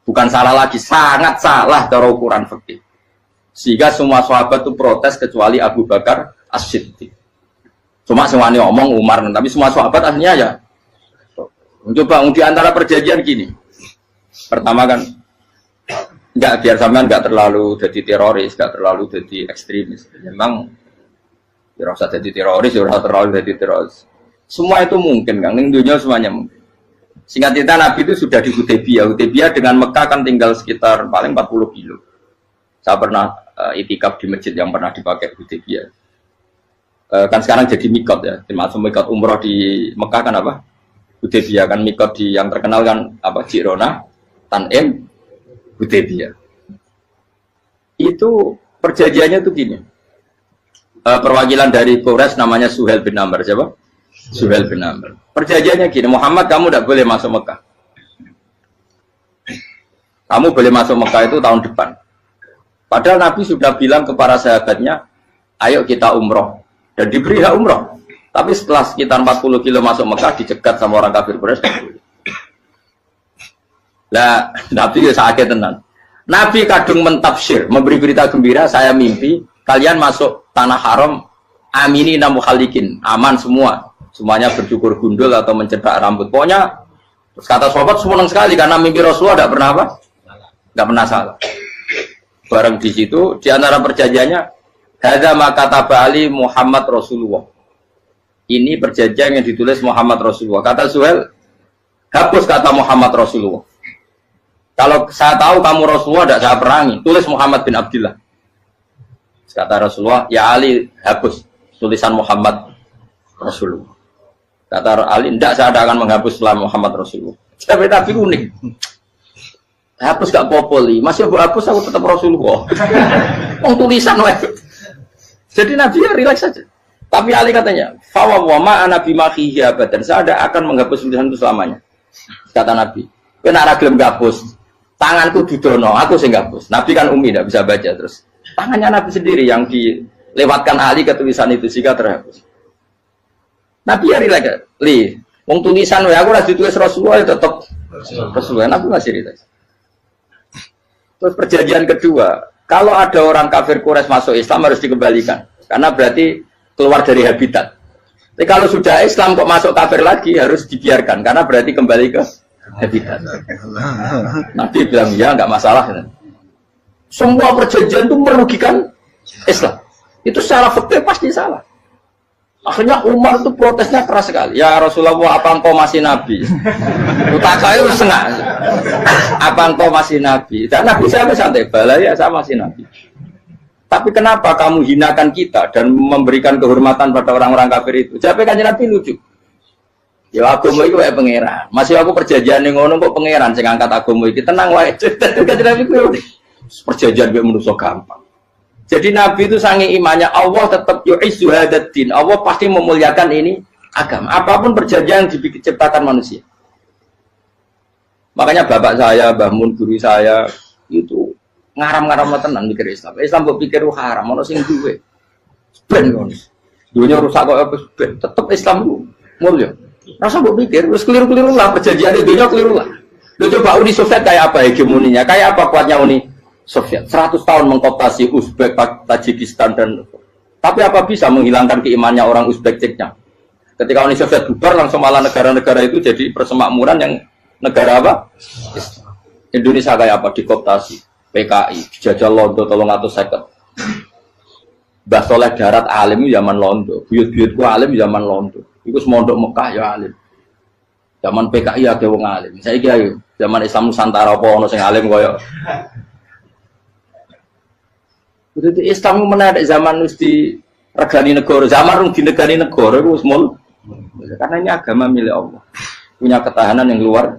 S1: Bukan salah lagi, sangat salah cara ukuran fikih. Sehingga semua sahabat itu protes kecuali Abu Bakar As-Siddiq. Cuma semuanya omong Umar, tapi semua sahabat aslinya ya. Coba di antara perjanjian gini. Pertama kan, biar sampean nggak terlalu jadi teroris, nggak terlalu jadi ekstremis. Memang, ya usah jadi teroris, ya usah terlalu jadi teroris. Semua itu mungkin, kan? Di dunia semuanya mungkin. Singkat cerita Nabi itu sudah di Hudaybiyah. Hudaybiyah dengan Mekah kan tinggal sekitar paling 40 kilo. Saya pernah itikaf di masjid yang pernah dipakai Hudaybiyah. Kan sekarang jadi mikot ya, termasuk mikot umroh di Mekah kan apa? Hudaybiyah kan mikot di yang terkenal kan apa? Jirona, Tanim, Hudaybiyah. Itu perjanjiannya tuh gini. Perwakilan dari Quraisy namanya Suhail bin Amr, siapa? Suhail bin Amr. Perjanjiannya gini, Muhammad kamu tidak boleh masuk Mekah. Kamu boleh masuk Mekah itu tahun depan. Padahal Nabi sudah bilang kepada sahabatnya, ayo kita umroh. Dan diberi hak umroh. Tapi setelah sekitar 40 kilo masuk Mekah, dicegat sama orang kafir Quraisy. Lah, Nabi ya sakit tenan. Nabi kadung mentafsir, memberi berita gembira, saya mimpi, kalian masuk tanah haram, amini namu khalikin, aman semua. Semuanya bercukur gundul atau mencetak rambut. Pokoknya, kata sahabat senang sekali, karena mimpi Rasulullah tidak pernah apa? Tidak pernah salah. Bareng di situ, di antara perjanjiannya, hadza ma kataba ali Muhammad Rasulullah. Ini perjanjian yang ditulis Muhammad Rasulullah. Kata Suhail, hapus kata Muhammad Rasulullah. Kalau saya tahu kamu Rasulullah tidak saya perangi, tulis Muhammad bin Abdullah. Kata Rasulullah, ya Ali hapus tulisan Muhammad Rasulullah. Kata Ali, tidak saya tidak akan menghapus setelah Muhammad Rasulullah. Tapi unik. Hapus gak popoli, masih hapus aku tetap Rasulullah. Tulisan wajib. Jadi Nabi ya relax saja. Tapi Ali katanya, fawwama ana bimakhihi abadan. Saya tidak akan menghapus tulisan itu selamanya. Kata Nabi, kena ragilem gapus. Tanganku didono, aku sing gapus. Nabi kan umi tidak bisa baca terus. Tangannya Nabi sendiri yang dilewatkan Ali ke tulisan itu sehingga terhapus. Nabi ya relax. Wong tulisan aku harus ditulis Rasulullah ya tetap Rasulullah. Nabi masih relax. Terus perjanjian kedua, kalau ada orang kafir Quraisy masuk Islam harus dikembalikan, karena berarti keluar dari habitat. Tapi kalau sudah Islam kok masuk kafir lagi harus dibiarkan karena berarti kembali ke habitat. Nabi bilang ya nggak masalah. Semua perjanjian itu merugikan Islam. Itu secara fikih pasti salah. Akhirnya Umar itu protesnya keras sekali. Ya Rasulullah, apa engkau masih Nabi? Utaknya itu setengah. Apa engkau masih Nabi? Dan Nabi saya santai, balai ya saya masih Nabi. Tapi kenapa kamu hinakan kita dan memberikan kehormatan pada orang-orang kafir itu? Jawabnya kan Nabi lucu. Ya agama itu kayak pangeran. Masih aku perjanjian yang ngono kok pangeran sing angkat agama iki tenang wae. Kan Nabi perjanjian gue manusia gampang. Jadi Nabi itu sangi imannya Allah tetap yu'izzu hadaddin. Allah pasti memuliakan ini agama. Apapun perjanjian yang diciptakan manusia. Makanya bapak saya, Mbah Mun, guru saya itu ngaram-ngaram tenan mikir Islam. Islam kok pikir haram, ono sing duwe. Ben ngono. Dunia rusak kok ben. Tetap Islam itu mulia. Rasa mbok pikir wis keliru-keliru lah perjanjian dunia keliru lah. Lu coba Uni Soviet kayak apa hegemoninya? Kayak apa kuatnya Uni Soviet 100 tahun mengkooptasi Uzbek, Tajikistan dan tapi apa bisa menghilangkan keimannya orang Uzbek Ceknya? Ketika Uni Soviet bubar langsung malah negara-negara itu jadi persemakmuran yang negara apa? Indonesia kayak apa? Dikooptasi PKI, dijajah Londo 350. Mbah Soleh Darat alim zaman Londo, buyut-buyutku alim zaman Londo. Iku semondok Mekah ya alim. Zaman PKI ada wong alim. Saiki ayo zaman Islam Nusantara apa ono sing alim koyo jadi Islam menarik zaman wis di regani negara, zaman rung di negani negara itu semul. Karena ini agama milik Allah. Punya ketahanan yang luar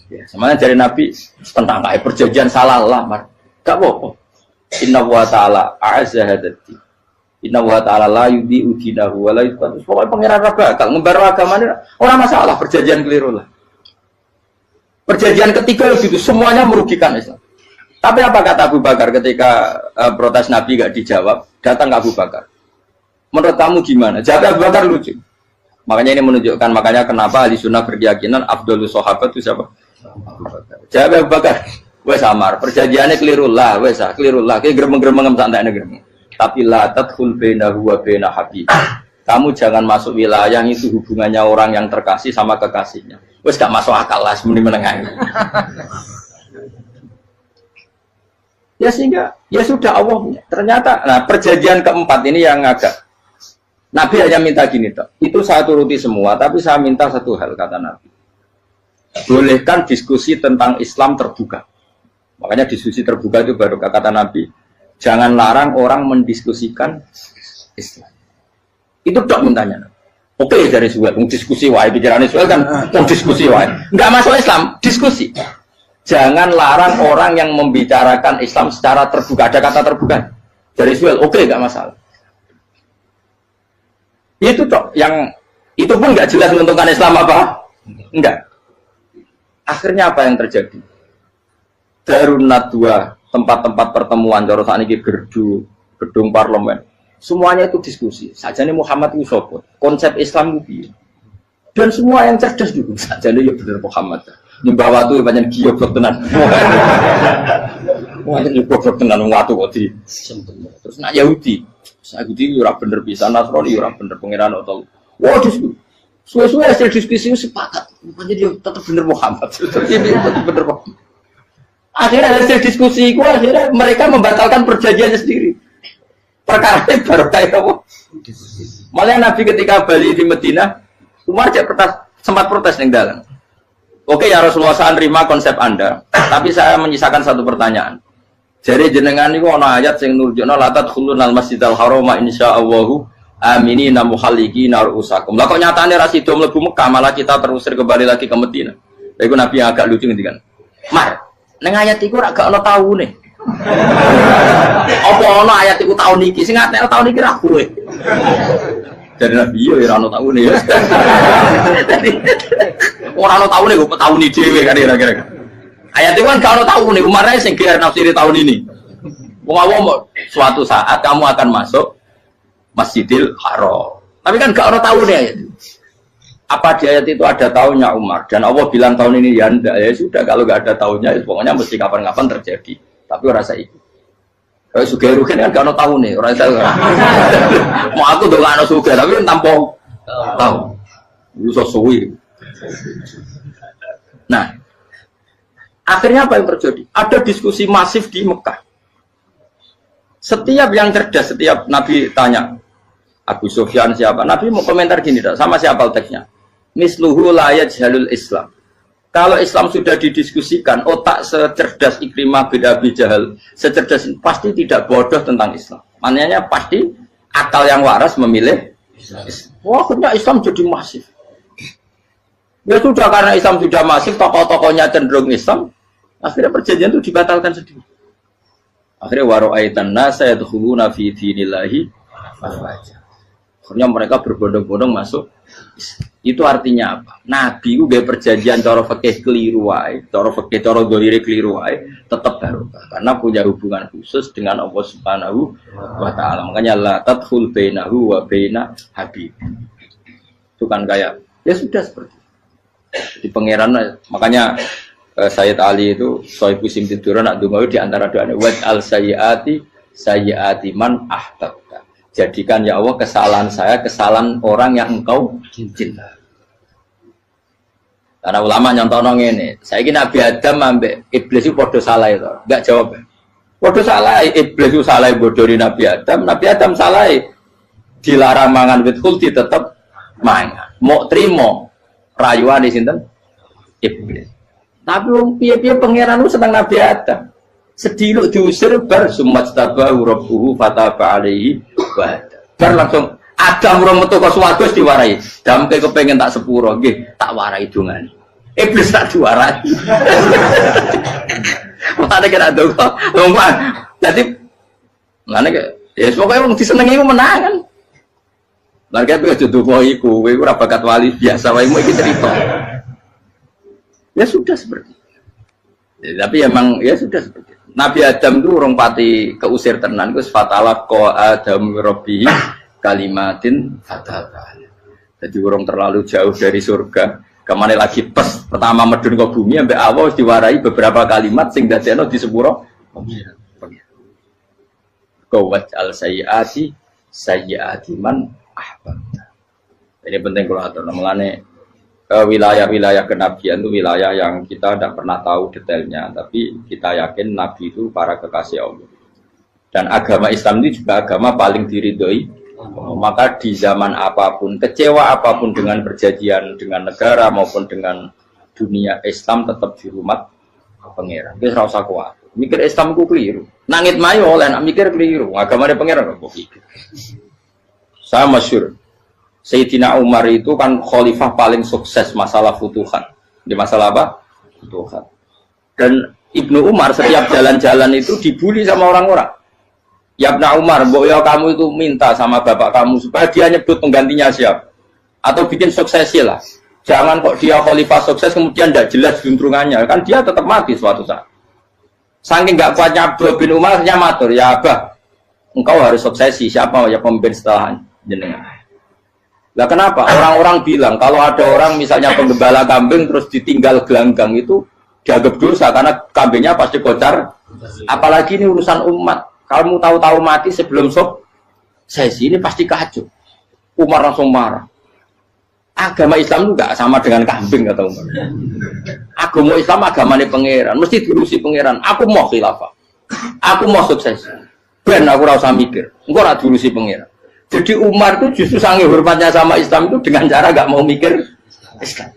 S1: biasa. Semuanya dari Nabi tentang kayak perjanjian salah lah, gak apa-apa. Inna wa ta'ala a'azza hadati. Inna wa ta'ala la yudhi'u dinahu wa la yudhi'u. Pokoknya pengiran bakal ngembar agamanya orang masalah perjanjian keliru lah. Perjanjian ketiga itu semuanya merugikan Islam. Tapi apa kata Abu Bakar ketika protes Nabi gak dijawab, datang ke Abu Bakar. Menurut kamu gimana? Jawab Abu Bakar lucu. Makanya ini menunjukkan, makanya kenapa ahli sunnah berkeyakinan Abdul Sahabat itu siapa? Abu Bakar. Jawab Abu Bakar, wes samar, perjanjiannya keliru lah, wes keliru lah, kayak geremeng-geremeng santai geremeng. Tapi la tadkhul bainahu wa baina habib. Kamu jangan masuk wilayah yang itu hubungannya orang yang terkasih sama kekasihnya. Wes gak masuk akal lah, sebenarnya menengah. Ya sehingga ya sudah Allah ternyata nah perjanjian keempat ini yang agak Nabi hanya minta gini toh. Itu saya turuti semua tapi saya minta satu hal kata Nabi. Bolehkan diskusi tentang Islam terbuka. Makanya diskusi terbuka itu baru kata Nabi. Jangan larang orang mendiskusikan Islam. Itu dok mintanya. Oke dari Suwel diskusi wae pikirannya Suwel kan diskusi wae. Enggak masuk Islam, diskusi. Jangan larang orang yang membicarakan Islam secara terbuka. Ada kata terbuka dari Suwel, oke, nggak masalah. Itu toh, yang itu pun nggak jelas menentukan Islam apa? Enggak. Akhirnya apa yang terjadi? Darun Nadwa, tempat-tempat pertemuan, cara saat ini gerdu, gedung parlemen, semuanya itu diskusi. Sajane Muhammad itu sopot, konsep Islam itu. Dan semua yang cerdas juga. Sajane ya benar Muhammad. Nyembah watu banyak giok tenan. Banyak giok tenan watu kok di. Terus nak Yahudi ora bener pisan, Nasrani ora bener pangeran atau. Wah diskusi. Suwe-suwe hasil diskusi sepakat. Rupanya dia tetap bener Muhammad. Tetap bener Muhammad. Akhirnya hasil diskusi itu akhirnya mereka membatalkan perjanjiannya sendiri. Perkara ini baru kayak apa? Malah Nabi ketika balik di Madinah, Umar sempat protes yang dalam. Oke ya Rasulullah, saya terima konsep Anda, tapi saya menyisakan satu pertanyaan. Jadi jenengan itu ana ayat sing nurjukna la tadkhulunal masjidal harama insyaallahu aminina muhallikina ru'usakum. Lah kok nyatane ra sida mlebu Mekah malah kita terusir kembali lagi ke Madinah. Lha iku Nabi yang agak lucu ngendikan. Mar, ning ayat iku ra gak ana taune. Apa ana ayat iku taun iki sing ngaten taun iki ra kowe. Dari Nabi yo ora ono taune ya. Ora ono taune kok taune dhewe kan kira-kira. Ayat itu kan gak ono taune, Umar ae sing gelar nafsiri tahun ini. Wong awam suatu saat kamu akan masuk Masjidil Haram. Tapi kan gak ono taune ayat itu. Apa di ayat itu ada tahunnya Umar dan Allah bilang tahun ini ya ndak ya sudah kalau gak ada tahunnya pokoknya mesti kapan-kapan terjadi. Tapi ora saiki. Kayak sugih rugen kan gak ono taune, ora tahu. Mau aku ndongakno sugih tapi tanpa Tahu. Lu suwi. Nah, akhirnya apa yang terjadi? Ada diskusi masif di Mekah. Setiap yang cerdas, setiap Nabi tanya, Abu Sufyan siapa? Nabi mau komentar gini, sama siapa teksnya? Misluhu la yajhalul Islam. Kalau Islam sudah didiskusikan, otak secerdas Ikrimah bin Abi Jahal, secerdas pasti tidak bodoh tentang Islam. Maknanya pasti akal yang waras memilih Islam. Wah, akhirnya Islam jadi masif. Ya sudah, karena Islam sudah masif, tokoh-tokohnya cenderung Islam, akhirnya perjanjian itu dibatalkan sendiri. Akhirnya waro'aitan nasa yadkhuluna fi dinillahi afwaja. Akhirnya mereka berbondong-bondong masuk. Itu artinya apa? Nabi itu gaya perjanjian cara fikih keliru wae, cara fikih cara dzahire keliru wae, tetap barokah karena punya hubungan khusus dengan Allah Subhanahu wa taala. Makanya la tadkhul bainahu wa baina habib. Itu kan kayak ya sudah seperti itu. Di pangeran, makanya Sayyid Ali itu Sohibu Simtiduran nak dungo di antara doanya waj al sayyati man ahtabta. Jadikan ya Allah kesalahan saya kesalahan orang yang engkau cinta. Karena ulama nyontono ngene, saiki Nabi Adam ambek iblis itu padha salah itu. Enggak jawab. Padha salah, iblis itu salah bodori Nabi Adam salah. Dilarang mangan wit khuldi tetep mangan. Mau trimo rayuane sinten? Iblis. Tapi wong piye-piye pangeran lu seneng Nabi Adam. Sediluk diusir bar sumat tabahu rabbuhu fataba alaihi wa bar langsung Adam ora metu ka swarga diwarai. Damke kepengin tak sepuro nggih, tak warai dongane. Iblis tak diwarai. Mane kena donga. Wong dadi mane ya pokoke wong disenengi ku menangan. Lah kaya aja donga iku, kowe ora bakat wali biasa wae mau iki cerita. Ya sudah seperti itu. Ya, tapi emang ya sudah seperti itu. Nabi Adam itu orang pati keusir tenan, itu fatalah ko Adam Rabbi kalimatin fatah. Jadi orang terlalu jauh dari surga. Kemana lagi pas pertama medun ke bumi, sampai awal diwarai beberapa kalimat sing dadekno di sepuro. Kawat al sayyati man ahbabta. Ini penting kalau atur. Namanya wilayah-wilayah kenabian itu wilayah yang kita tidak pernah tahu detailnya, tapi kita yakin Nabi itu para kekasih Allah. Dan agama Islam itu juga agama paling diridhoi. Maka di zaman apapun, kecewa apapun dengan perjanjian dengan negara maupun dengan dunia, Islam tetap dihormat pangeran. Kita ora usah kuat. Mikir Islam ku keliru. Nangit mayo oleh nak mikir keliru. Agamane pangeran kok iki. Saya masyhur Sayyidina Umar itu kan khalifah paling sukses masalah futuhan. Di masalah apa? Futuhan. Dan Ibnu Umar setiap jalan-jalan itu dibully sama orang-orang. Ya Ibnu Umar, mbok ya kamu itu minta sama bapak kamu supaya dia nyebut penggantinya siapa. Atau bikin suksesi lah. Jangan kok dia khalifah sukses kemudian tidak jelas juntrungannya. Kan dia tetap mati suatu saat. Saking gak kuatnya Abdul bin Umar, hanya matur, ya Abah, engkau harus suksesi. Siapa ya pemimpin setelah jenengan? Lah kenapa? Orang-orang bilang kalau ada orang misalnya penggembala kambing terus ditinggal gelanggang itu dianggap dosa karena kambingnya pasti kocar. Apalagi ini urusan umat. Kamu tahu-tahu mati sebelum sesi ini pasti kacau. Umar langsung marah. Agama Islam itu gak sama dengan kambing kata Umar. Agama Islam agamanya pangeran, mesti diurusi pangeran. Aku mau khilafah. Aku mau sukses. Ben aku ora usah mikir. Engko ora diurusi pangeran. Jadi Umar itu justru sangat hormatnya sama Islam itu dengan cara gak mau mikir Islam.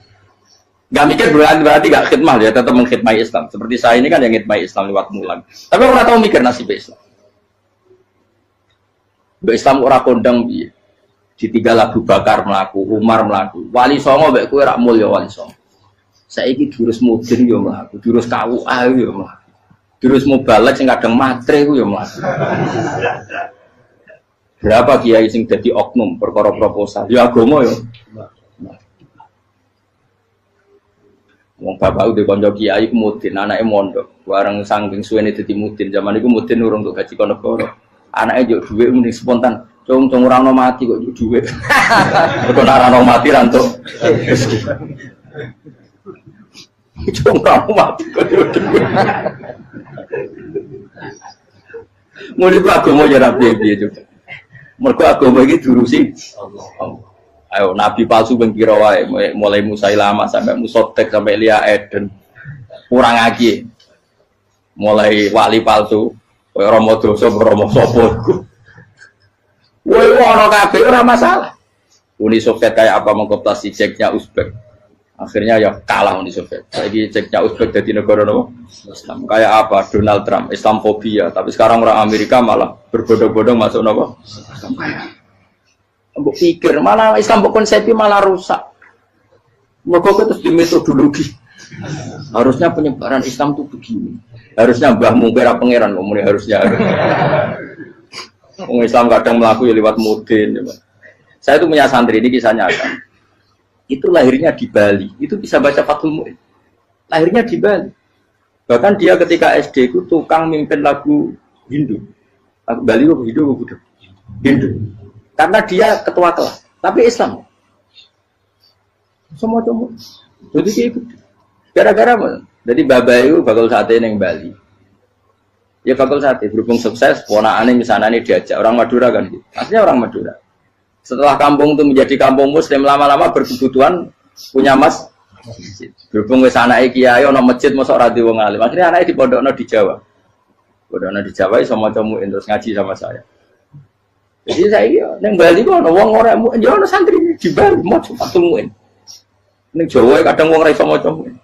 S1: Gak mikir berarti gak khidmah ya, tetap mengkhidmati Islam. Seperti saya ini kan yang khidmati Islam lewat mulan. Tapi orang tahu mikir nasib Islam. Islam orang kondang biye. Ditinggal Abu Bakar melaku, Umar melaku. Wali Songo mbek kowe rak mulya Wali Songo. Saiki durus mudin yo mlaku, durus KUA yo mlaku. Durus mubalek sing kadang matre ku yo mlaku. Berapa kiai sing dadi oknum perkara proposal? Ya agama yo. Wong bapak udah konco kiai ku mudin, anake mondok. Bareng saking suwene dadi mudin, zaman iku mudin urung untuk gaji negara. Anake njuk dhuwit muni spontan. Cung ora ono mati kok njuk dhuwit. Kok ora ono mati ra entuk rezeki. Cung ora ono mati kok njuk dhuwit. Mulai agama ya ra piye-piye juga. Mergo agama iki diurusi Allah. Ayo nabi palsu ben kira wae mulai Musailama sampai Musotek sampai Lia Eden. Kurang lagi. Mulai wali palsu, koyo Romo Doso, Romo Sopo. Woi ono kabeh ora masalah. Uni Soviet kayak apa mengkooptasi ceknya Uzbek. Akhirnya ya kalah Uni Soviet. Lagi ceknya Uzbek jadi negara Islam. Kayak apa Donald Trump, Islamfobia. Tapi sekarang orang Amerika malah berbodong-bodong masuk nopo. Mbok pikir malah Islam konsepnya malah rusak. Mergo terus di metodologi. Harusnya penyebaran Islam itu begini. Harusnya Mbah Mungkira pangeran ngomongnya harusnya. Orang Islam kadang melaku ya lewat mudin. Saya itu punya santri ini kisahnya kan. Itu lahirnya di Bali. Itu bisa baca Fathul Mu'in. Lahirnya di Bali. Bahkan dia ketika SD itu tukang mimpin lagu Hindu. Lagu Bali itu Hindu. Hindu. Karena dia ketua kelas. Tapi Islam. Semua cuma. Jadi dia ikut. Gara-gara apa? Jadi Babayu bakal sate yang Bali. Ya bakal sate. Berhubung sukses, ponakannya misalnya ini diajak. Orang Madura kan gitu. Aslinya orang Madura. Setelah kampung itu menjadi kampung Muslim, lama-lama berkebutuhan punya masjid. Berhubung wis anake kiai ana masjid mosok ra wong alim. Akhirnya anake dipondokno di Jawa. Pondokno di Jawa iso maca muin terus ngaji sama saya. Jadi saya iki ning Bali kok ana wong ora muin, ya ana santri di Bali maca Fathul Muin. Ning Jawa kadang wong ora iso maca muin.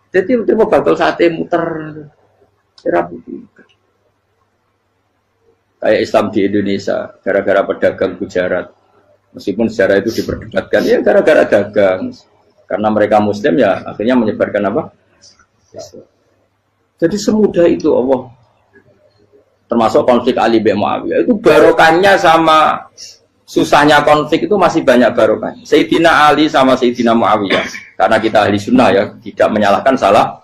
S1: Jadi terima bakal sate muter. Kayak Islam di Indonesia, gara-gara pedagang Gujarat. Meskipun sejarah itu diperdebatkan, ya gara-gara dagang. Karena mereka Muslim ya akhirnya menyebarkan apa? Jadi semudah itu Allah. Termasuk konflik Ali bin Muawiyah. Itu barokahnya sama susahnya konflik itu masih banyak barokahnya. Sayyidina Ali sama Sayyidina Muawiyah. Karena kita ahli sunnah ya, tidak menyalahkan salah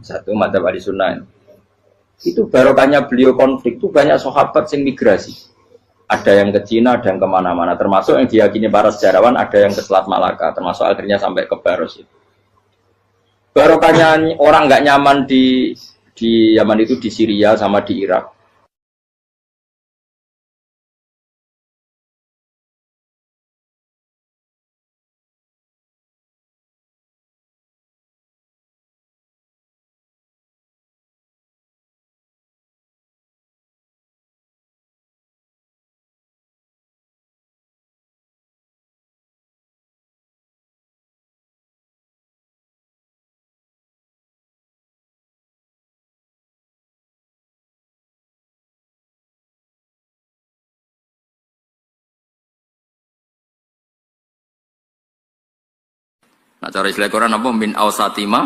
S1: satu madzhab ahli sunnah. Itu barokahnya beliau konflik itu banyak sahabat yang migrasi. Ada yang ke Cina, ada yang kemana-mana. Termasuk yang diyakini para sejarawan, ada yang ke Selat Malaka. Termasuk akhirnya sampai ke Baros itu. Barokahnya orang nggak nyaman di Yaman itu di Syria sama di Irak. Nah, cara istilah Quran apa? Min awsatima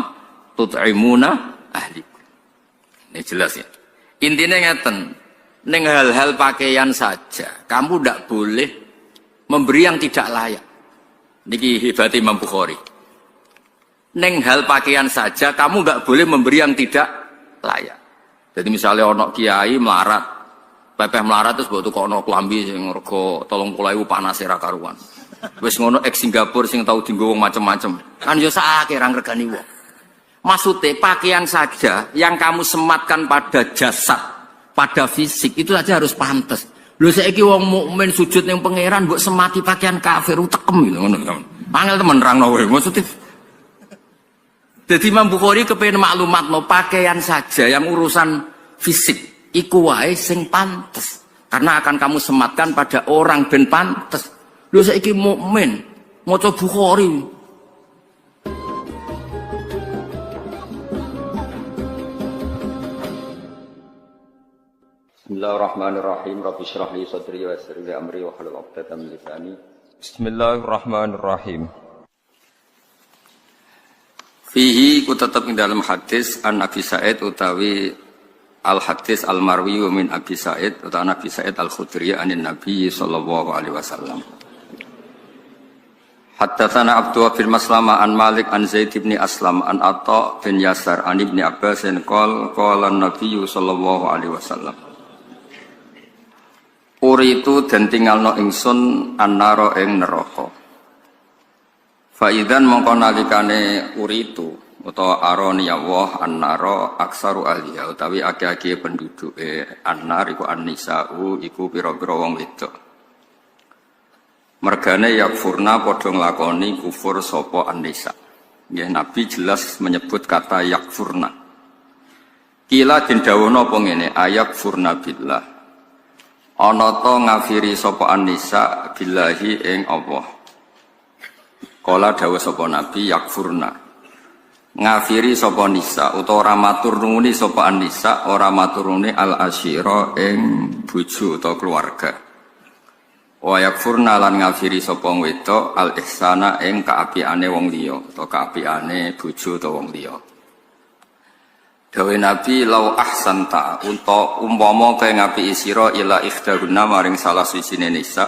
S1: tut'imuna ahli. Ini jelas ya. Intinya ngeten, neng hal-hal pakaian saja, kamu tidak boleh memberi yang tidak layak. Niki hebat Imam Bukhari. Neng hal pakaian saja, kamu nggak boleh memberi yang tidak layak. Jadi misalnya ono kiai melarat, pepeh melarat terus buat tukok ono klambi sing rego 30.000 panas era karuan. Wes ngono ex Singapura sing tau dienggo wong macem-macem. Kan yo sakake ra ngregani wong. Maksudnya pakaian saja yang kamu sematkan pada jasad, pada fisik itu saja harus pantas. Lho saiki wong mukmin sujud ning pangeran mbok semati pakaian kafir utekem gitu ngono. Angel temen nerangno kowe. Maksudnya jadi Imam Bukhari kepengin maklumatno pakaian saja yang urusan fisik iku wae sing pantes. Karena akan kamu sematkan pada orang ben pantes. Lho saiki mukmin maca Bukhari. Bismillahirrahmanirrahim. Rabbi shrah li sadri wa yassir li amri wa hlul 'uqdatam min lisani. Bismillahirrahmanirrahim. Fihi ku tetap ing dalam hadis an Abi Sa'id utawi al hadis al marwi min Abi Sa'id utawi Nabi Sa'id al Khudri anin Nabi sallallahu alaihi wasallam. Haddatsana Abdullah bin Maslama an Malik an Zaid bin Aslam an Atha bin Yasar an Ibnu Abbas qala an-nabiy sallallahu alaihi wasallam. Uritu dan tinggalno ingsun annara ing neraka. Fa idzan mongko nalikane uritu utawa aroni Allah annara aksaru ahliya utawi akeh-akeh penduduke annar iku an-nisa'u iku pira-pira wong wedok.
S2: Mergane yakfurna padha nglakoni kufur sapa an-nisa. Nggih Nabi jelas menyebut kata yakfurna. Kila den dawuhna apa ngene, ayakfurna billah. Ana ta ngafiri sapa an-nisa billahi ing Allah. Kala dawuh sapa Nabi yakfurna. Ngafiri sapa nisa utawa ora matur nuwuni sapa an-nisa, ora matur nuwuni al-asyira ing bojo utawa keluarga. Wa yakfurna lan ngafiri sapa wedok al-ihsana ing kaapiane wong liya utawa kaapiane bojo utawa wong liya. Dawe Nabi lau ahsanta unta umpama kaya ngapiki sira ila ikhdaguna maring salah sijine nisa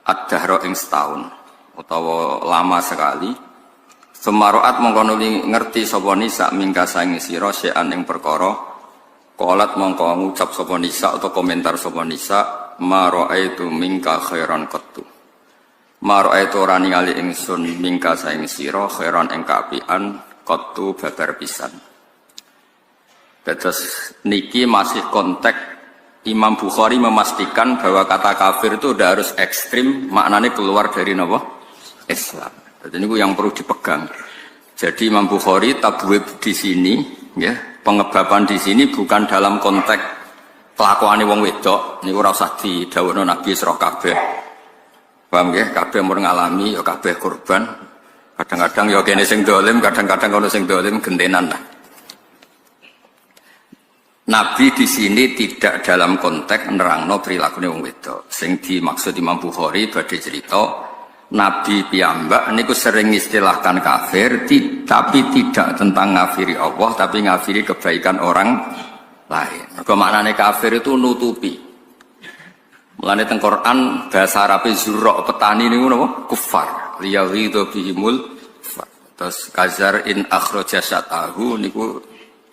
S2: ad-dahra ing setahun utawa lama sekali. Semaroat mongko nuli ngerti sapa nisa mingka saing sira sean ing perkara qalat mongko ngucap sapa nisa atau komentar sapa nisa ma raaitu mingka khairan qattu. Ma raaitu ora ningali ingsun mingka saing sira khairan ing kaapian qattu babar pisan. Terus niki masih konteks Imam Bukhari memastikan bahwa kata kafir itu udah harus ekstrim, maknanya keluar dari apa? Islam. Jadi ini yang perlu dipegang. Jadi Imam Bukhari tabwib di sini, ya, pengebaban di sini bukan dalam konteks kelakuan wong wedok. Ini ora usah didhawuhno Nabi sira kabeh. Paham nggih? Kabeh mun ngalami ya kabeh korban. Kadang-kadang ya kene sing dolim, kadang-kadang ono sing dolim gentenan lah. Nabi di sini tidak dalam konteks nerangno prilakune wong wedok. Sing dimaksud Imam Bukhari badhe cerita Nabi piyambak niku sering istilahkan kafir, tapi tidak tentang ngafiri Allah, tapi ngafiri kebaikan orang lain. Mergo maknane kafir itu nutupi. Mulane teng Quran bahasa Arabe zurra petani niku napa? Kufar. Liyaghidhu bihimul kufar. Terus kazar in akhraja syatahu niku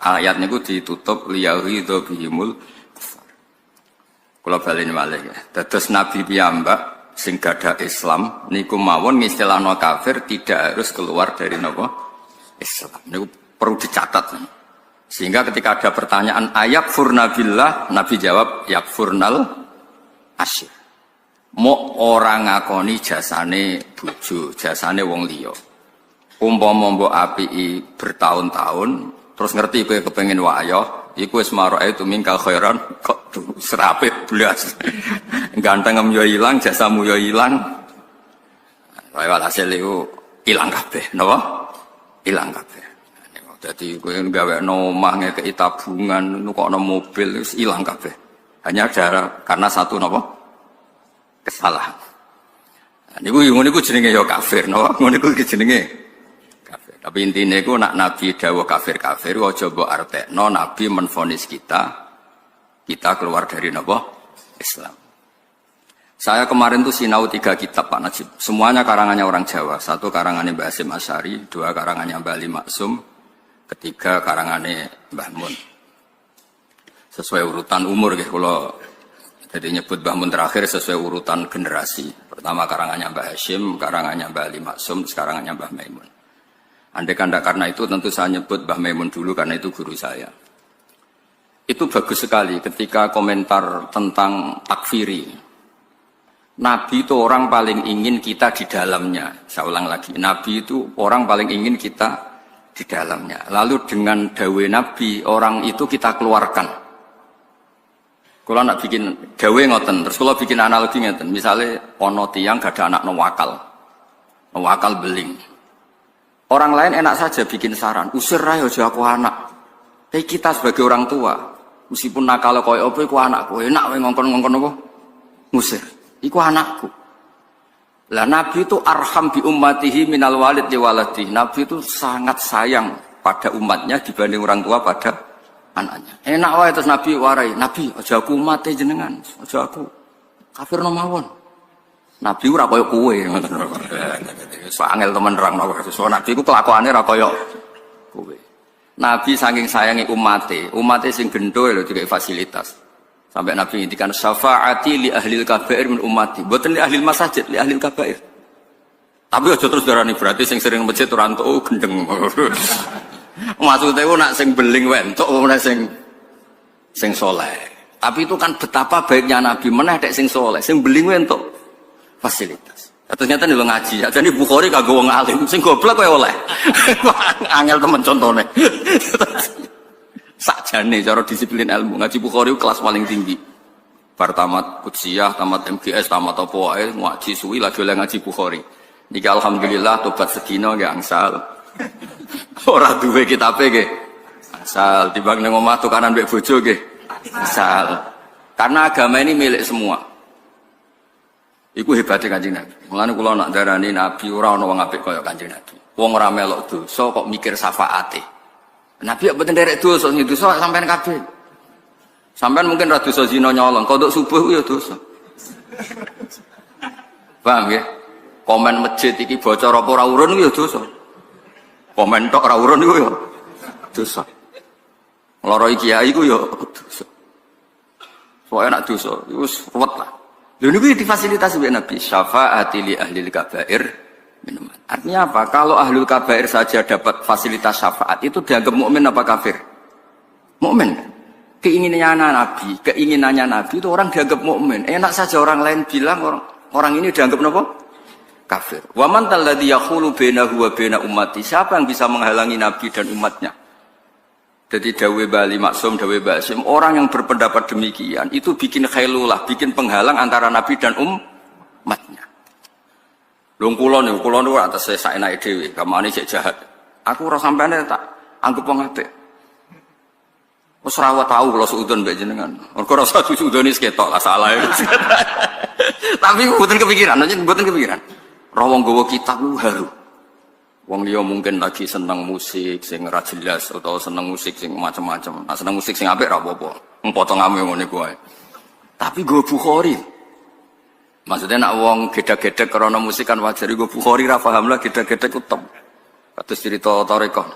S2: ayat niku ditutup liyaghidhu bihimul kufar. Kula baleni malih ya. Dados Nabi piyambak sing gadah Islam niku mawon ngistilahno kafir tidak harus keluar dari napa Islam. Niku perlu dicatat. Sehingga ketika ada pertanyaan ayakfurna billah, Nabi jawab yakfurnal asyir. Mo ora ngakoni jasane bojo, jasane wong liya. Umpama mbok apiki bertahun-tahun terus ngerti kowe kepengin wayah, iku wis maroe itu mingkal khairan kok serapit blas. Gantengem yo ilang, jasamu yo ilang. Wae walhasil iku ilang kabeh, napa? Ilang kabeh. Dadi kowe gawekno omah ngekeki tabungan, nukokno mobil wis ilang kabeh. Hanya karena satu napa? Kesalahan. Niku ngono niku jenenge yo kafir, napa? Ngono niku jenenge tapi intinya itu nak Nabi dawuh kafir-kafir aja mbok artekno Nabi menvonis kita keluar dari napa Islam. Saya kemarin tuh sinau 3 kitab Pak Najib. Semuanya karangannya orang Jawa. 1 karangannya Mbah Hasyim Asy'ari, 2 karangannya Mbah Ali Maksum, 3 karangannya Mbah Mun. Sesuai urutan umur nggih kula. Jadi nyebut Mbah Mun terakhir sesuai urutan generasi. Pertama karangannya Mbah Hasyim, karangannya Mbah Ali Maksum, karangannya Mbah Maimun. Andai kanda karena itu tentu saya nyebut Mbah Maimun dulu karena itu guru saya. Itu bagus sekali ketika komentar tentang takfiri. Nabi itu orang paling ingin kita di dalamnya. Saya ulang lagi, Nabi itu orang paling ingin kita di dalamnya. Lalu dengan dawe Nabi, orang itu kita keluarkan. Kalau nak bikin dawe ngoten, terus kalau bikin analogi ngoten, misalnya ono tiyang gak ada anak wakal beling. Orang lain enak saja bikin saran, usir aja aku anak. Tapi kita sebagai orang tua, meskipun nakal koyo apa iku anakku, enak wae ngongkon-ngongkon apa? Ngusir. Iku anakku. Lah Nabi itu arham bi ummatihi minal walid li waladi. Nabi itu sangat sayang pada umatnya dibanding orang tua pada anaknya. Enak wae terus Nabi warai, Nabi aja aku umate jenengan, aja aku kafir no mawon. Nabi ora koyo kowe ngoten. Angel temen nerangno so Nabi ku kelakuane ora koyo kowe. Nabi saking sayangi umate sing gendho lho dikai fasilitas. Sampai Nabi ngintikan syafaati li ahlil kabair min ummati. Mboten li ahlil masajid, li ahlil kabair. Tapi aja terus darani berarti sing sering masjid ora entuk gendeng. Maksudnya ku nak sing beling wae entuk ora sing saleh. Tapi itu kan betapa baiknya Nabi meneh dek sing saleh, sing beling wae entuk fasilitas.
S1: Ternyata nih ngaji, jadi Bukhari kagak wong alim, sing goblok kowe oleh. Angel temen contohnya. Sakjane cara disiplin ilmu ngaji Bukhari kelas paling tinggi. Bar tamat Qudsiyah, tamat MGS, tamat apa wae ngaji suwi lagi oleh ngaji Bukhari. Niki alhamdulillah tobat sedina nggih angsal. Ora duwe kitabe nggih. Angsal timbang ning omah tukaran mbek bojo nggih. Angsal. Karena agama ini milik semua. Iku hebatnya Kanjeng Nabi. Mulane kula nak darani Nabi ora ana wong apik kaya Kanjeng Nabi. Wong ora melok dosa kok mikir syafaate. Nabi kok mboten nderek dosa, dosa sampean kabeh. Sampean mungkin ra dosa zina nyolong, kodok subuh ku ya dosa. Paham ya? Komen masjid iki bocor apa ora urun ku ya dosa. Komen tok ora urun iku ya dosa. Ngloroi kiai ku ya dosa. Soale nak dosa, wis ruwet lah. Lha niku difasilitasi oleh Nabi, syafaati li ahlil kabair minuman. Artinya apa? Kalau ahlul kabair saja dapat fasilitas syafaat itu dianggap mukmin apa kafir? Mukmin. Keinginannya Nabi itu orang dianggap mukmin. Enak saja orang lain bilang orang ini dianggap apa? Kafir. Wa man talladzi yaqulu bainahu wa baina ummati. Siapa yang bisa menghalangi Nabi dan umatnya? Jadi dawe Bali Maksum, dawe Basim, orang yang berpendapat demikian itu bikin khailulah, bikin penghalang antara Nabi dan umatnya. Lung kulon atas saya saenake dhewe, kamane sik jahat. Aku ora sampene tak anggap wong apik. Wis ora tau kula suudon mbek jenengan. Mergo ora usah suudoni ketok lah salah. Tapi mboten kepikiran, mboten kepikiran. Ra wong gawa kitab ku haru. Wong liya mungkin lagi seneng musik sing ora jelas atau seneng musik sing macam-macam. Nah, seneng musik sing apik ora apa-apa. Potongane ngene ku ae. Tapi go Bukhari. Maksudnya nak wong gedhe-gedhe krana musik kan wajar go Bukhari ra paham lah gedhe-gedhe ku tem. Kados cerita tarekah.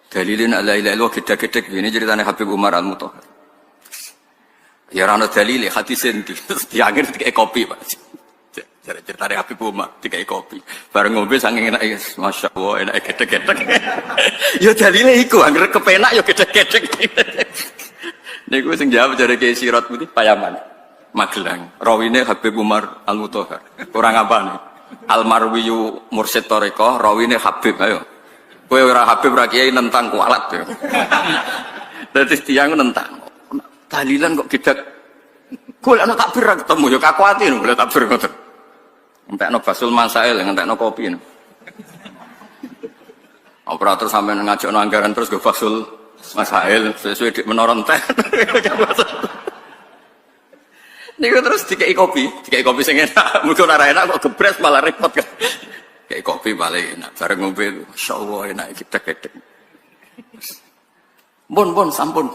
S1: Dalilin la ilaha illallah gedhe-gedhe ini ceritane Habib Umar Al-Mutahhar. Ya ora ana dalile hadisin diangger dikek kopi, Pak. Ceritane Habib Umar dikai kopi. Bareng ngombe saking enake, masyaallah enake gedhe-gedhe. Ya dalile iku anggere kepenak ya gedhe-gedhe. Niku sing jawab jare Kiai Sirat putih Payaman. Magelang. Rawine Habib Umar Al-Mutahhar. Kurang apane? Almarwiyu Mursyid Thariqah, rawine Habib ayo. Kowe ora Habib ra Kiai nentang kualat yo. Dadi tiyang nentang. Dalilan kok gedhe. Golekno takbir ra ketemu ya kakuati lho takbir ngoten. Entekno basul masail, entekno kopi. Operator sampai ngajakno anggaran terus go basul masail sesuai dik menoron teh. Niku terus dikei kopi sing enak. Muga ora enak kok gebres malah repot kan. Dikei kopi paling enak. Bareng ngombe, masyaallah enak gedhe-gedhe. Bon sampun.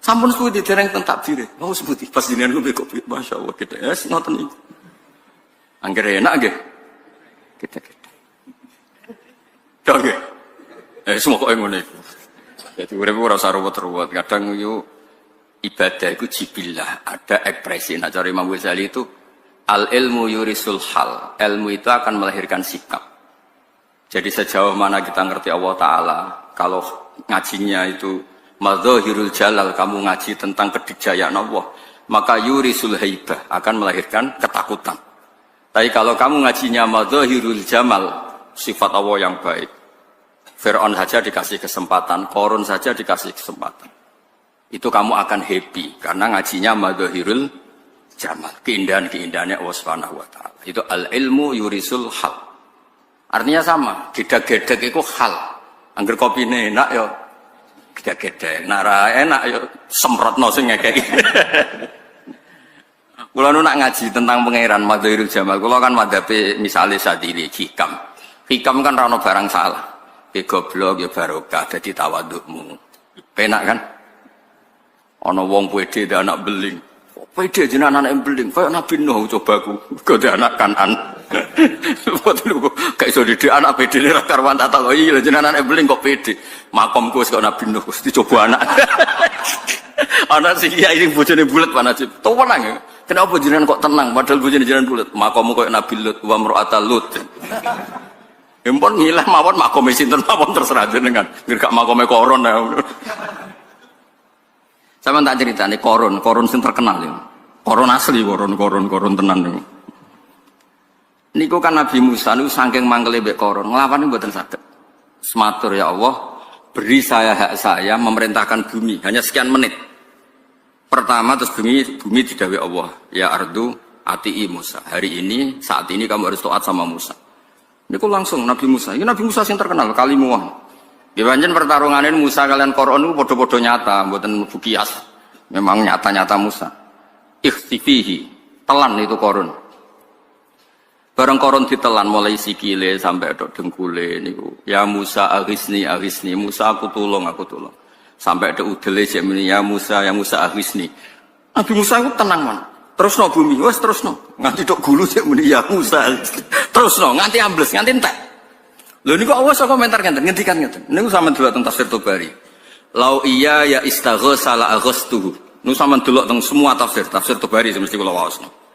S1: Sampun suwi dereng teng takbire. Mau sebuti pas jenengan ngombe kopi, masyaallah gedhe. Wis ngoten niku. Anggere enak nggih. Gedhe-gedhe. Dong nggih. Semua kok ngono iku. Dadi urip ora usah ruwet-ruwet. Kadang yo ibadah itu jibillah, ada ekspresi. Nah, cara Imam Ghazali itu al ilmu yurisul hal. Ilmu itu akan melahirkan sikap. Jadi sejauh mana kita ngerti Allah Ta'ala, kalau ngajinya itu madzahirul jalal, kamu ngaji tentang kedikjayaan Allah, maka yurisul haibah, akan melahirkan ketakutan. Tapi kalau kamu ngajinya madzahirul jamal, sifat Allah yang baik, Fir'aun saja dikasih kesempatan, Qarun saja dikasih kesempatan, itu kamu akan happy karena ngajinya madzahirul jamal, keindahan-keindahannya Allah Subhanahu wa taala. Itu al ilmu yurisul hal. Artinya sama, gedhe-gedhe iku hal. Angger kopine enak ya gedhe-gedhe, nara enak ya semprotno sing ngekeki. Kula nu nak ngaji tentang pangeran madzahirul jamal, kula kan madhabe misale Sadili hikam. Hikam kan ra ono barang salah. Ki goblok ya barokah dadi tawadukmu. Penak kan? Ana wong pede dhe anak beling. Pede jenengan anak beling, kaya Nabi Nuh cobaku. Kok dhe anak Kanan. Boten kok gak iso didik anak pede ra karwan tak takoki lho jenengan anak beling kok pede. Makomku wis kok Nabi Nuh wis dicoba anak. Ana sing kiai sing bojone bulet Pak Najib. Tenang ya. Kenapa jenengan kok tenang padahal bojone jenengan bulet? Makommu kaya Nabi Lut wa mar'atal Lut. Empon ngilah mawon makome sinten mawon terserah jenengan. Nggih gak makome koron ya. Sama tak ceritane koron sing terkenal ya. Koron asli, koron tenan niku.
S2: Niku kan Nabi Musa niku saking mangkele mbek koron, nglawan mboten saged. Sematur ya Allah, beri saya hak saya memerintahkan bumi hanya sekian menit. Pertama terus bumi didhawuhi Allah, ya ardu ati'i Musa. Hari ini saat ini kamu harus taat sama Musa. Niku langsung Nabi Musa. Ini Nabi Musa sing terkenal kalimuah. Ya pancen pertarungane Musa kalian Koron niku padha-padha nyata, mboten bukias. Memang nyata-nyata Musa. Ikhtifihi, telan itu Koron. Bareng koron ditelan mulai sikile sampai dok dengkule niku. Ya Musa aghisni Musa aku tulung. Sampai ada udele jemini ya Musa aghisni. Nabi Musa itu tenang man. Terusno bumi wes terusno. Nganti dok gulu jemini ya Musa. Terusno nganti ambles nganti entek. Lho niku awas komentar ngenten ngendikan ngenten. Niku sampean delok teng tafsir Tabari. Lau iya ya istaghatsa la aghastuhu. Niku sampean delok teng semua tafsir Tabari mesti kula waosno.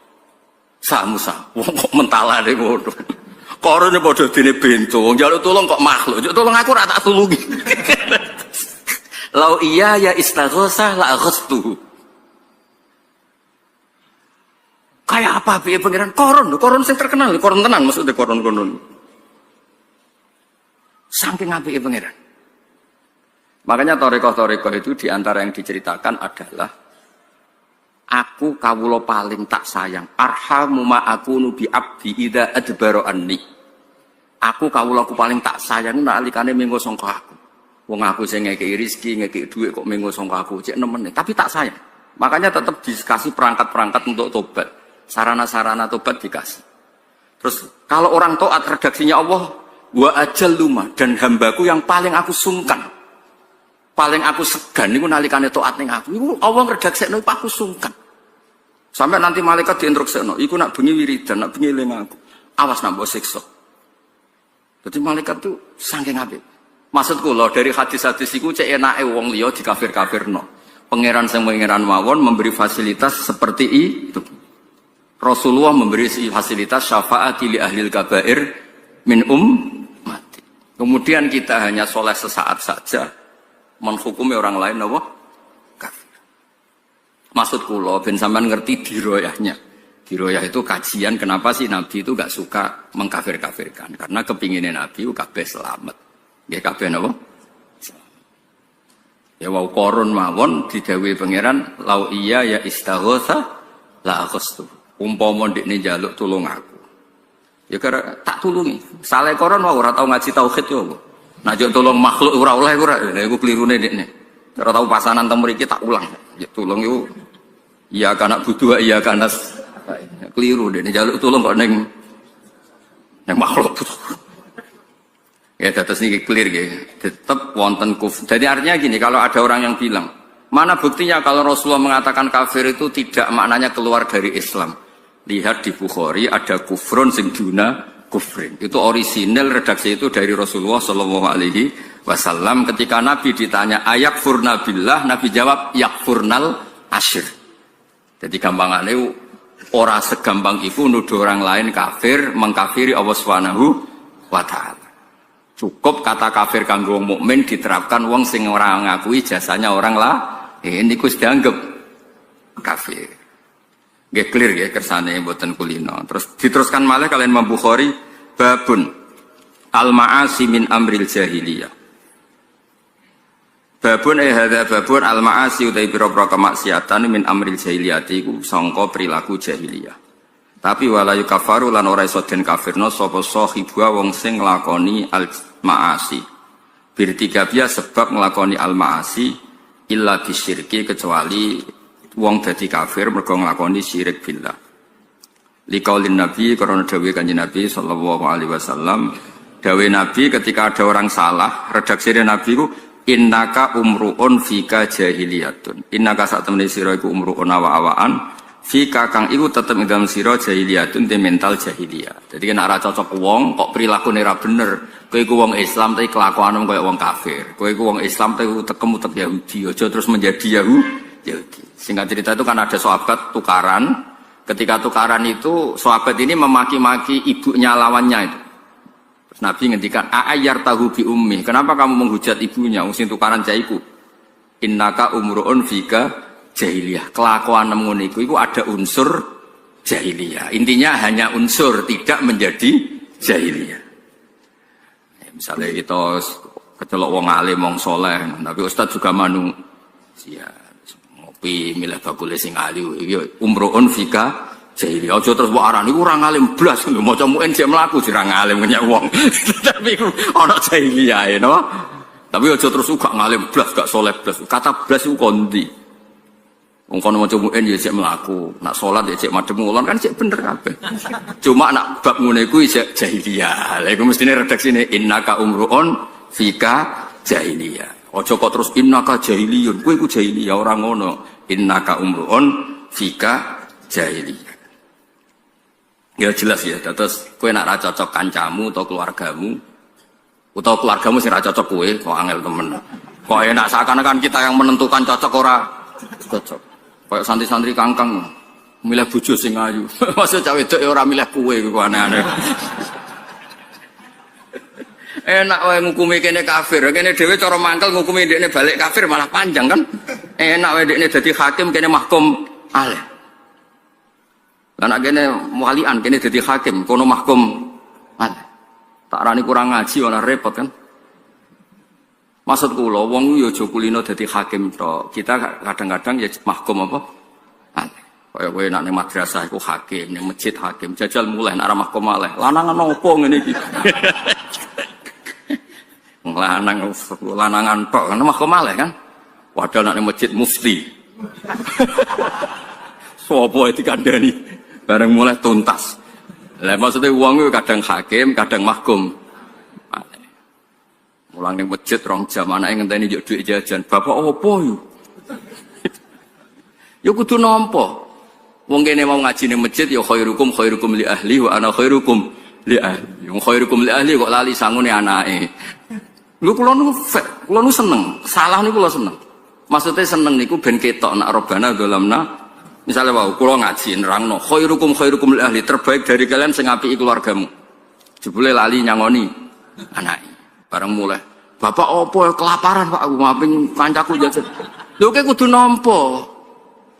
S2: Musa, wong kok mentalane ngono. Korone padha dene bento, wong njaluk tulung kok makhluk. Njuk tulung aku ora tak tulungi. Lau iya ya istaghatsa la aghastu. Kayak apa piye pangeran koron sing terkenal, koron tenan maksudnya koron. Saking apike pangeran. Makanya torikoh itu diantara yang diceritakan adalah aku kawula paling tak sayang. Arhamu ma akunu bi abdi idza adbara anni. Aku kawulaku paling tak sayang nalikane mengko sangka aku. Wong aku sing ngekeki rezeki, ngekeki dhuwit kok mengko sangka aku cek nemen. Tapi tak sayang. Makanya tetap dikasih perangkat-perangkat untuk tobat. Sarana-sarana tobat dikasih. Terus kalau orang taat redaksinya Allah, wa ajalluma dan hambaku yang paling aku sungkan. Paling aku segan niku nalikane taat ning aku. Iku Allah ngredaksekno aku sungkan. Sampai nanti malaikat diinstruksekno, iku nak bengi wiridan, nak bengi eling aku. Awas nak mbok siksa. Jadi malaikat tuh saking apik. Maksudku loh dari hadis-hadis iku cek enake wong liya dikafir-kafirno. Pangeran sing pangeran mawon memberi fasilitas seperti itu. Rasulullah memberi fasilitas syafaat li ahlil kabair min mati. Kemudian kita hanya soleh sesaat saja menghukumi orang lain apa? Kafir. Maksud kula ben sampean ngerti diroyahnya. Diroyah itu kajian kenapa sih Nabi itu gak suka mengkafir-kafirkan. Karena kepinginnya Nabi itu kabeh selamat. Nggih kabeh napa? Ya wau korun mawon didhawuhi pangeran lau iya ya istaghatsa la aghastu. Umpama ndekne njaluk tulung aku. Ya kira tak tulungi. Saleh koron wae ora tau ngaji tauhid yo. Nek njuk tulung makhluk ora oleh ora. Lha iku klirune ndekne. Ora tau pasanan teng mriki tak ulang. Ya tulung iku iya kana butuh iya kana keliru ndekne njaluk tulung kok ning makhluk. Ya terus ini clear ya, tetap wonten kufur. Jadi artinya gini, kalau ada orang yang bilang, mana buktinya kalau Rasulullah mengatakan kafir itu tidak maknanya keluar dari Islam. Lihat di Bukhari ada kufrun sing duna kufrin. Itu orisinal redaksi itu dari Rasulullah Shallallahu Alaihi Wasallam. Ketika Nabi ditanya ayak furna billah, Nabi jawab yakfurnal asyir. Jadi gampangannya ora segampang itu nuduh orang lain kafir, mengkafiri Allah Subhanahu wa Ta'ala. Cukup kata kafir kanggo wong mukmin diterapkan wong sing ora ngakui jasanya orang lah. Ini kus dianggap kafir. Nggih clear nggih kersane mboten kulino. Terus diteruskan malih kalian Imam Bukhari babun al-ma'asi min amril jahiliyah. Babun hadza babun al-ma'asi utai pira-pira kemaksiatan min amril jahiliyah iku sangka perilaku jahiliyah. Tapi walayu kafaru lan ora iso den kafirno sapa sahibwa wong sing nglakoni al-ma'asi. Birtiga biya sebab nglakoni al-ma'asi illa bisyirki kecuali wong dadi kafir mergo nglakoni syirik billah. Liqaulin Nabi karena dawuh Kanjeng Nabi sallallahu alaihi wasallam, dawuh Nabi ketika ada orang salah, redaksi Nabi ku innaka umruun fika jahiliyatun. Innaka sak temene sira iku umruun awa-awaan fika kang iku tetep ing dalem sira jahiliyatun te mental jahiliyah. Jadi kan ora cocok wong kok prilakune ora bener. Kowe iku wong Islam tapi kelakuanmu kaya wong kafir. Kowe iku wong Islam tapi utek-utek Yahudi. Aja terus menjadi Yahudi. Singkat cerita itu kan ada sahabat tukaran. Ketika tukaran itu sahabat ini memaki-maki ibunya lawannya itu. Terus Nabi ngendikan a'ayyar tahu bi ummi. Kenapa kamu menghujat ibunya? Wong sing tukaran jaiku. Innaka umruun fika jahiliyah. Kelakuan ngono iku ada unsur
S3: jahiliyah. Intinya hanya unsur, tidak menjadi jahiliyah. Misalnya kita kecelok wong alim, wong soleh, tapi ustaz juga manusia. Ngopi, milih bakule sing alim, umroon fika jahiliyah. Aja terus mbok arani ora alim blas, maca muin jek mlaku dirang alim nyek wong. Tapi ana jahiliyah, no? Tapi aja terus uga ngalim blas, gak soleh blas. Kata blas iku kondi. Wong kono maca muin ya jek mlaku, nak salat ya jek madhep ngulon kan jek bener kabeh. Cuma nak bab ngene iku jek jahiliyah. Lha iku mestine redaksine innaka umruun fika jahiliyah. Aja kok terus innaka jahiliyun. Kowe iku jahiliyah ora ngono. Innaka umruun fika jahiliyah. Ya jelas ya, terus kowe nak ra cocok kancamu atau keluargamu utawa keluargamu sing ra cocok kowe, kok angel temen. Kok enak seakan-akan kita yang menentukan cocok ora cocok. Kayak santri-santri kangkang milih bojo sing ayu. Maksud cah wedok ora milih kowe iku aneh-aneh. Enak wae ngukumi kene kafir, kene dhewe cara mangkel ngukumi ndekne balik kafir malah panjang kan. Enak wae ndekne dadi hakim kene mahkum aleh. Lah nek kene walian kene dadi hakim kono mahkum aleh. Tak arani kurang ngaji ora repot kan. Maksud kula wong yo aja kulino dadi hakim tok. Kita kadang-kadang ya mahkum apa? Aleh. Kaya kowe nek ning madrasah iku hakim, ning masjid hakim, jajal mulai nek arah mahkum aleh. Lanangan opo ngene iki? Lanangan tok kan mahkum aleh kan. Padahal nek ning masjid mufti. Sopo iki dikandani bareng mulai tuntas. Lah maksudnya wong iku kadang hakim, kadang mahkum. Mulang ning masjid rong jam anake ngenteni njuk dhuwit jajan. Bapak opo yo? Yo kudu nampa. Wong kene mau ngaji ning masjid ya khairukum khairukum li ahli wa ana khairukum li ahli. Wong khairukum li ahli kok lali sangune anake. Lho kula nu seneng. Salah niku kula seneng. Maksudnya seneng niku ben ketok nak robana dolamna. Misalnya wau kula ngaji nerangno khairukum khairukum li ahli, terbaik dari kalian sing apiki keluargamu. Jebule lali nyangoni anake. Bareng mulai, bapak opo kelaparan pak, aku ngaping kancaku jajan. Lho kayak kudu nampa.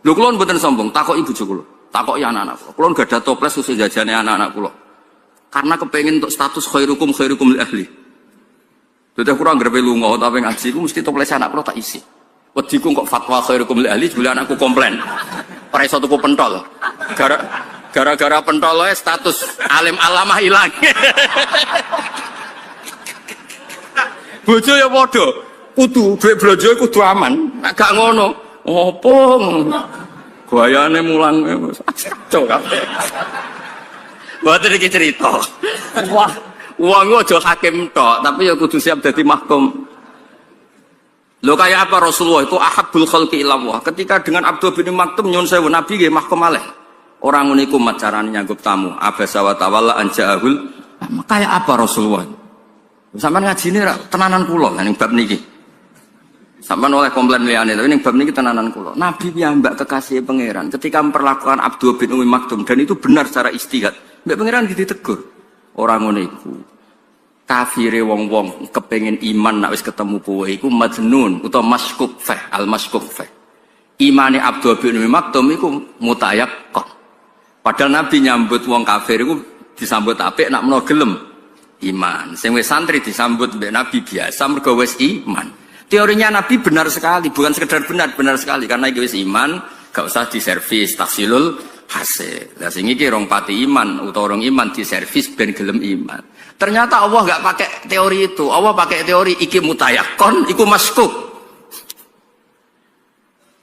S3: Lho kulon mboten sombong, takok ibu kula, takok ya anak-anak kula. Kulon gak ada toples khusus jajane anak-anak kula. Karena kepengin untuk status khairukum khairukum li ahli. Dadi kurang grepe lunga tapi ngaji ku mesti toples anak kula tak isi. Wediku kok fatwa khairukum li ahli, jebule anakku komplain. Ora iso tuku pentol. Gara-gara pentol status alim alamah ilang. Bojo ya padha, kudu dhuwit blonjo kudu aman. Nek gak ngono, opo? Gayane mulang kacau kabeh. Mboten iki cerita. Wah, wong aja hakim tok, tapi ya kudu siap dadi mahkum. Lho kaya apa Rasulullah itu ahabbul khalqi ilallah. Ketika dengan Abdul bin Maktum nyun sewu Nabi nggih mahkum aleh. Ora ngono iku carane nyanggup tamu. Abasa wa tawalla anja'ahul. Kaya apa Rasulullah? Sampeyan ngajine ra tenanan kula ning bab niki. Sampeyan oleh komplain liyane tapi ning bab niki tenanan kula. Nabi piyambak kekasih pangeran ketika memperlakukan Abdul bin Maktum dan itu benar secara ijtihad. Mbek pangeran ditegur. Ora ngono iku. Kafire wong-wong kepengin iman nek wis ketemu kowe iku majnun utawa maskuk fa al maskuk fa. Imane Abdul bin Maktum iku mutayaqqan. Padahal Nabi nyambut wong kafir iku disambut apik nek menawa gelem iman. Sing wis santri disambut mbek Nabi biasa mergo wis iman. Teorinya Nabi benar sekali, bukan sekedar benar sekali karena iki wis iman, gak usah diservis tahsilul hasil. Lah sing iki rong pati iman utawa rong iman diservis ben gelem iman. Ternyata Allah gak pakai teori itu. Allah pakai teori iki mutayaqqan, iku maskuk.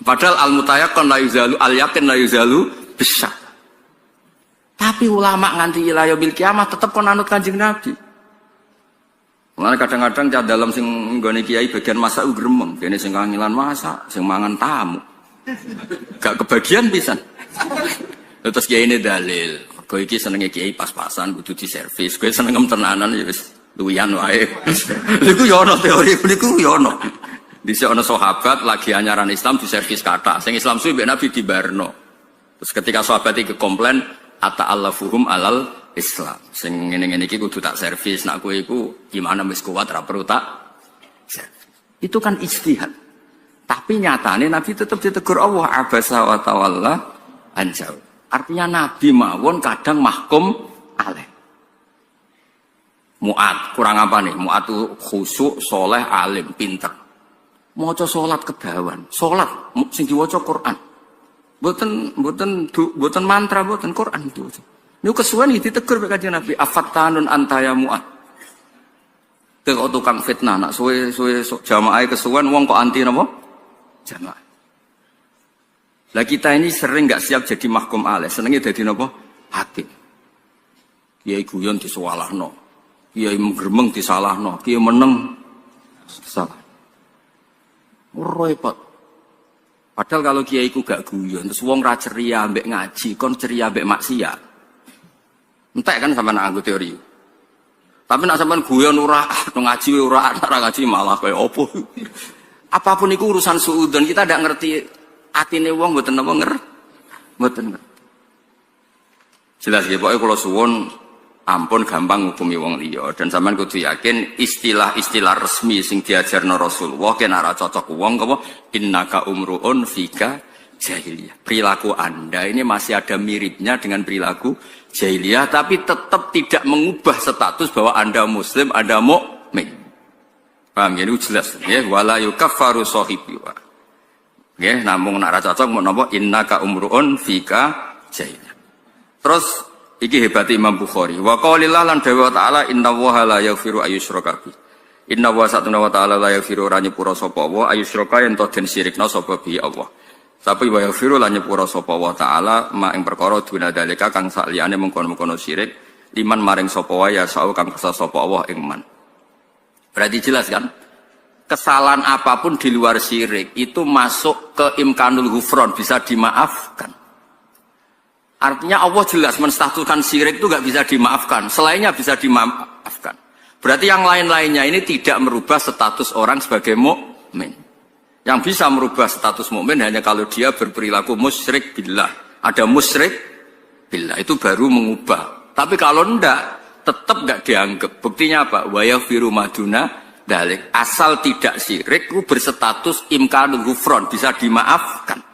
S3: Padahal al mutayaqqan la yuzalu, al yakin la yuzalu bisa. Tapi ulama nganti ila yaumil kiamah tetep kon anut Kanjeng Nabi. Mulane kadang-kadang cah dalam sing nggone kiai bagian masak gremeng, kene sing kangilan masak, sing mangan tamu. Gak kebagian pisan. Terus kiai ini dalil, kowe iki senenge kiai pas-pasan kudu diservis, kowe seneng tenanan ya wis luwian wae. Niku ya ana teori niku ya ana. Dhisik ana sahabat lagi anyaran Islam diservis kathah, sing Islam suwi mbek Nabi dibarno. Terus ketika sahabat iki komplain ata'allafuhum alal Islam. Sing ngene-ngene iki kudu tak servis, nak kowe iku gimana wis kuat ra perlu tak servis. Itu kan ijtihad. Tapi nyatane Nabi tetap ditegur Allah abasa wa tawalla anjau. Artinya nabi mawon kadang mahkum alaih. Mu'ad, kurang apa nih? Mu'ad itu khusyuk, soleh, alim, pinter. Maca salat kedawan, salat sing diwaca Quran. Mboten mantra, mboten Quran itu. Niku kesuwen iki ditegur mek Kanjeng Nabi, afattanun anta ya Mu'ad. Kok tukang fitnah nak suwe jamaah kesuwen wong kok anti napa? Jamaah. Lah kita ini sering enggak siap jadi mahkum alaih, senenge dadi napa? Hakim. Kiai guyon disuwalahno. Kiai mgremeng disalahno, kiai meneng salah. Repot. Padahal kalau kiai ku gak guyon, terus wong ra ceria ambek ngaji, kon ceria ambek maksiat. Entek kan sampean nganggo teori. Tapi nak sampean guyon ora, ngaji ora ngaji malah kaya opo. Apapun itu urusan suudzon, kita ndak ngerti atine wong mboten napa mboten. Jelas ya, pokoknya kalau suwon ampun gampang ngukumi wong liya dan sampean kudu yakin istilah-istilah resmi sing diajarno Rasulullah kena ora cocok wong apa innaka umruun fika jahiliyah. Perilaku Anda ini masih ada miripnya dengan perilaku jahiliyah tapi tetap tidak mengubah status bahwa Anda muslim, Anda mukmin. Paham ya, ini jelas ya, wala yukaffaru sahibi. Ya, namung nek ora cocok menapa innaka umruun fika jahiliyah. Terus iki hebati Imam Bukhari. Wa qaulillah lan dawa ta'ala innallaha la yaghfiru ayyushraka bi. Innallaha satuna wa ta'ala la yaghfiru ora nyepura sapa wa ayyushraka yen to den sirikna sapa bi Allah. Tapi wa yaghfiru lan nyepura sapa wa ta'ala ma ing perkara duna dalika kang sakliyane mengkono-mengkono sirik liman maring sapa wa ya sau kang kersa sapa Allah ing man. Berarti jelas kan? Kesalahan apapun di luar syirik itu masuk ke imkanul ghufran, bisa dimaafkan. Artinya Allah jelas menstatuskan syirik itu gak bisa dimaafkan. Selainnya bisa dimaafkan. Berarti yang lain-lainnya ini tidak merubah status orang sebagai mukmin. Yang bisa merubah status mukmin hanya kalau dia berperilaku musyrik billah. Ada musyrik billah itu baru mengubah. Tapi kalau enggak, tetap gak dianggap. Buktinya apa? Wa yaghfiru maduna dalik. Asal tidak syirik itu berstatus imkanul ghufran, bisa dimaafkan.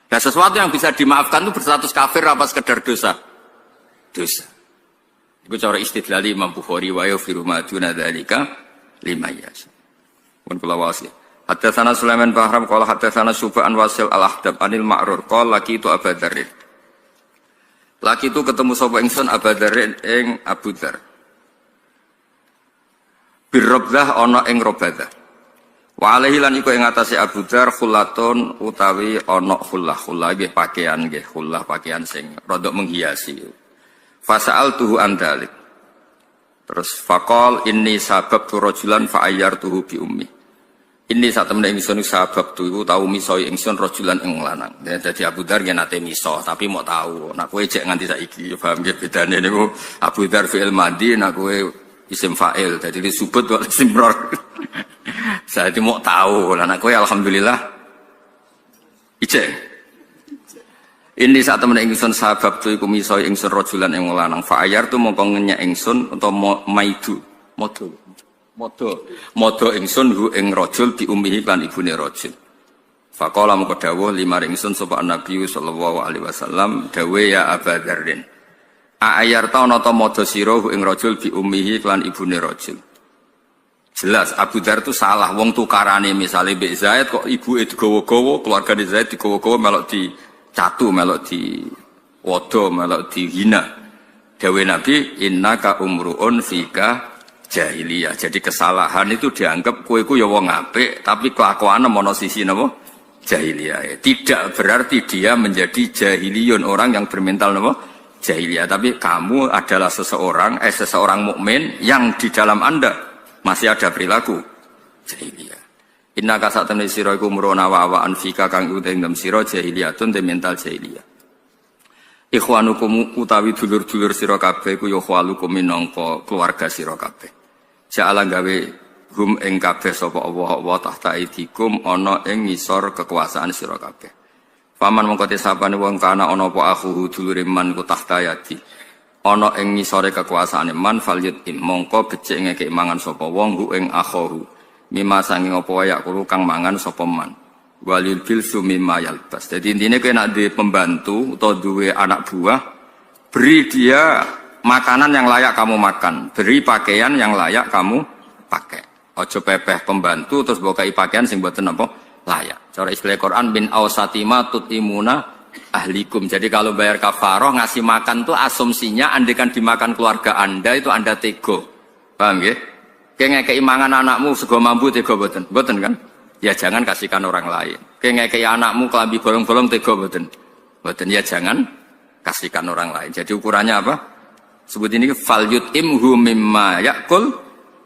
S3: Nah, sesuatu yang bisa dimaafkan itu berstatus kafir apa sekedar dosa? Dosa. Itu cara istidlali Imam Bukhari wa yaghfiru ma duna dzalika liman yasha. Pun kula wasi. Haddatsana Sulaiman Bahram qala haddatsana Syu'bah an Wasil al-Ahdab anil Ma'rur qala laki itu Abu Dzar. Laki itu ketemu sapa ingsun Abu Dzar ing Abu Dzar. Birrabdah ana ing Rabadah. Wa alaihi lan iku ing atase Abu Dzar khullatun utawi ana khullah nggih pakaian nggih khullah pakaian sing rada menghiasi. Fasa'altuhu an dzalik. Terus faqal inni sababtu rajulan fa ayyartuhu bi ummi. Inni sak temene ingsun sabab tu iku tau misoi ingsun rajulan ing lanang. Dadi Abu Dzar yen nate miso tapi mau tahu nek kowe cek nganti saiki ya paham nggih bedane niku Abu Dzar fi'il madhi nek kowe isim fa'il dadi disebut kok isim ror. Saya itu mau tahu, anak kowe alhamdulillah ijek. Ini saat temen ingsun sahabat tu iku miso ingsun rajulan ing lanang fa ayar tu mongko ngenyek ingsun utawa maidu modo ingsun hu ing rajul bi ummihi lan ibune rajul. Faqala mongko dawuh limar ingsun sapa Nabi sallallahu alaihi wasallam dawe ya Abu Dzarrin. A ayar ta ana ta modo sira hu ing rajul bi ummihi lan ibune rajul. Jelas Abu Dzar itu salah wong tukarane misalnya Mbak Zaid kok ibuke digawa-gawa, keluarga Zaid digawa-gawa melok dicatu, melok di wodo, melok dihina. Dawe Nabi innaka umruun fika jahiliyah. Jadi kesalahan itu dianggap kowe iku ya wong apik, tapi kelakuane ana sisi napa? Jahiliyah. Tidak berarti dia menjadi jahiliyun, orang yang bermental napa? Jahiliyah. Tapi kamu adalah seseorang mukmin yang di dalam Anda masih ada perilaku jahiliyah. Inna kasatane sira iku murona wa awaan fika kang ing dalem sira jahiliyatun te mental jahiliyah. Ikhwanukum utawi dulur-dulur sira kabeh iku ya khwalukum minangka keluarga sira kabeh. Ja'ala gawe hum ing kabeh sapa Allah tahta idikum ana ing ngisor kekuasaan sira kabeh. Paman mongko tesapane wong kana ana apa akhuhu dulure man ku tahta yadi. Ana ing ngisore kekuasaane man falyut mongko becik ngekek mangan sapa wong hu ing akhahu mimma sanging apa wayak kulo kang mangan sapa man walil bilsu mimma yalbas. Jadi intinya kowe nek duwe pembantu atau duwe anak buah, beri dia makanan yang layak kamu makan, beri pakaian yang layak kamu pakai. Ojo pepeh pembantu terus bokai pakaian sing mboten apa layak. Cara istilah Quran bin ausatima tutimuna ahlikum. Jadi kalau bayar kafaroh ngasih makan tuh asumsinya andekan dimakan keluarga Anda itu Anda tego. Paham nggih? Kayak ngekei mangan anakmu sego mambu tego mboten? Mboten kan? Ya jangan kasihkan orang lain. Kayak ngekei anakmu kelambi bolong-bolong tego mboten? Mboten. Ya jangan kasihkan orang lain. Jadi ukurannya apa? Sebut ini fal yutimhu mimma yakul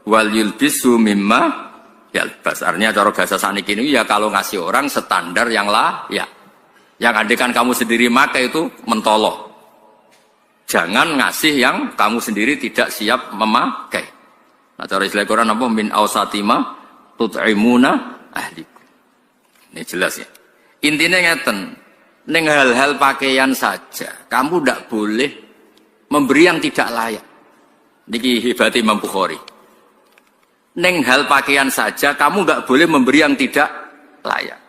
S3: wal yulbisu mimma yalbas. Artinya cara bahasa saniki ini ya kalau ngasih orang standar yang layak. Yang andekan kamu sendiri makai itu mentolok. Jangan ngasih yang kamu sendiri tidak siap memakai. Nah, cara istilah Quran apa? Min ausatima tut'imuna ahlikum. Ini jelas ya. Intinya ngeten, ning hal-hal pakaian saja, kamu tidak boleh memberi yang tidak layak. Niki hebat Imam Bukhari. Ning hal pakaian saja, kamu nggak boleh memberi yang tidak layak.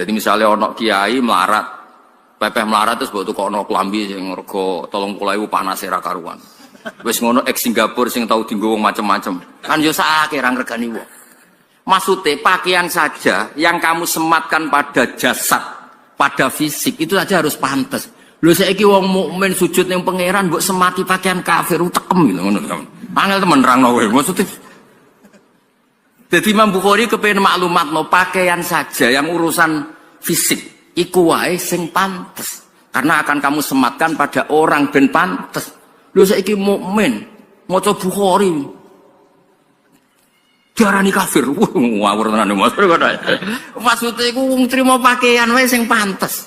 S3: Jadi misalnya ono kiai melarat, pepeh melarat terus buat ono kelambi sing rego 30.000 panas era karuan. Wis ngono ex Singapura sing tau dienggo wong macem-macem. Kan yo sakake ra ngregani wong. Maksudnya pakaian saja yang kamu sematkan pada jasad, pada fisik itu saja harus pantas. Lho saiki wong mukmin sujud ning pangeran mbok semati pakaian kafir utekem gitu ngono. Angel temen nerangno kowe. Maksudnya jadi Imam Bukhari kepengen maklumat no pakaian saja yang urusan fisik iku wae sing pantes karena akan kamu sematkan pada orang ben pantes. Lho saiki mukmin maca Bukhari diarani kafir. Ngawur tenan Mas. Maksudnya iku wong trimo pakaian wae sing pantes.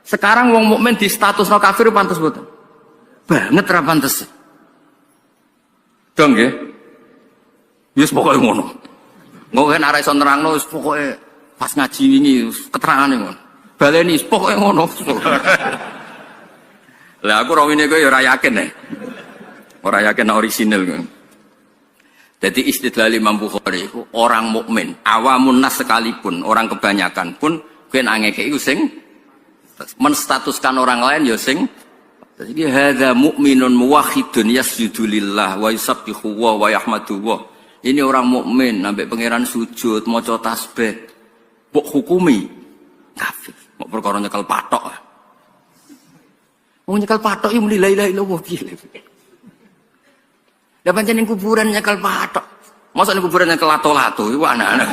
S3: Sekarang wong mukmin di statusno kafir pantes mboten? Banget ra pantes. Dong nggih. Wis pokoke ngono. Ngono nek arek iso nerangno wis pokoke pas ngaji wingi keterangane ngono. Baleni pokoke ngono. Lah aku rawine kowe ya ora yakin nek. Ora yakin orisinal kan. Jadi istidlal Imam Bukhari itu orang mukmin, awamun nas sekalipun, orang kebanyakan pun kowe nak ngeke iku sing menstatuskan orang lain ya sing jadi hadza mukminun muwahhidun yasjudu lillah wa yusabbihu wa yahmadu wa. Ini orang mukmin sampai pangeran sujud maca tasbih. Mbok hukumi kafir. Mbok perkara nyekel patok. Wong nyekel patok iki muni la ilaha illallah piye. Lah pancen ning kuburan nyekel patok. Masa ning kuburan nyekel lato-lato iku anak-anak.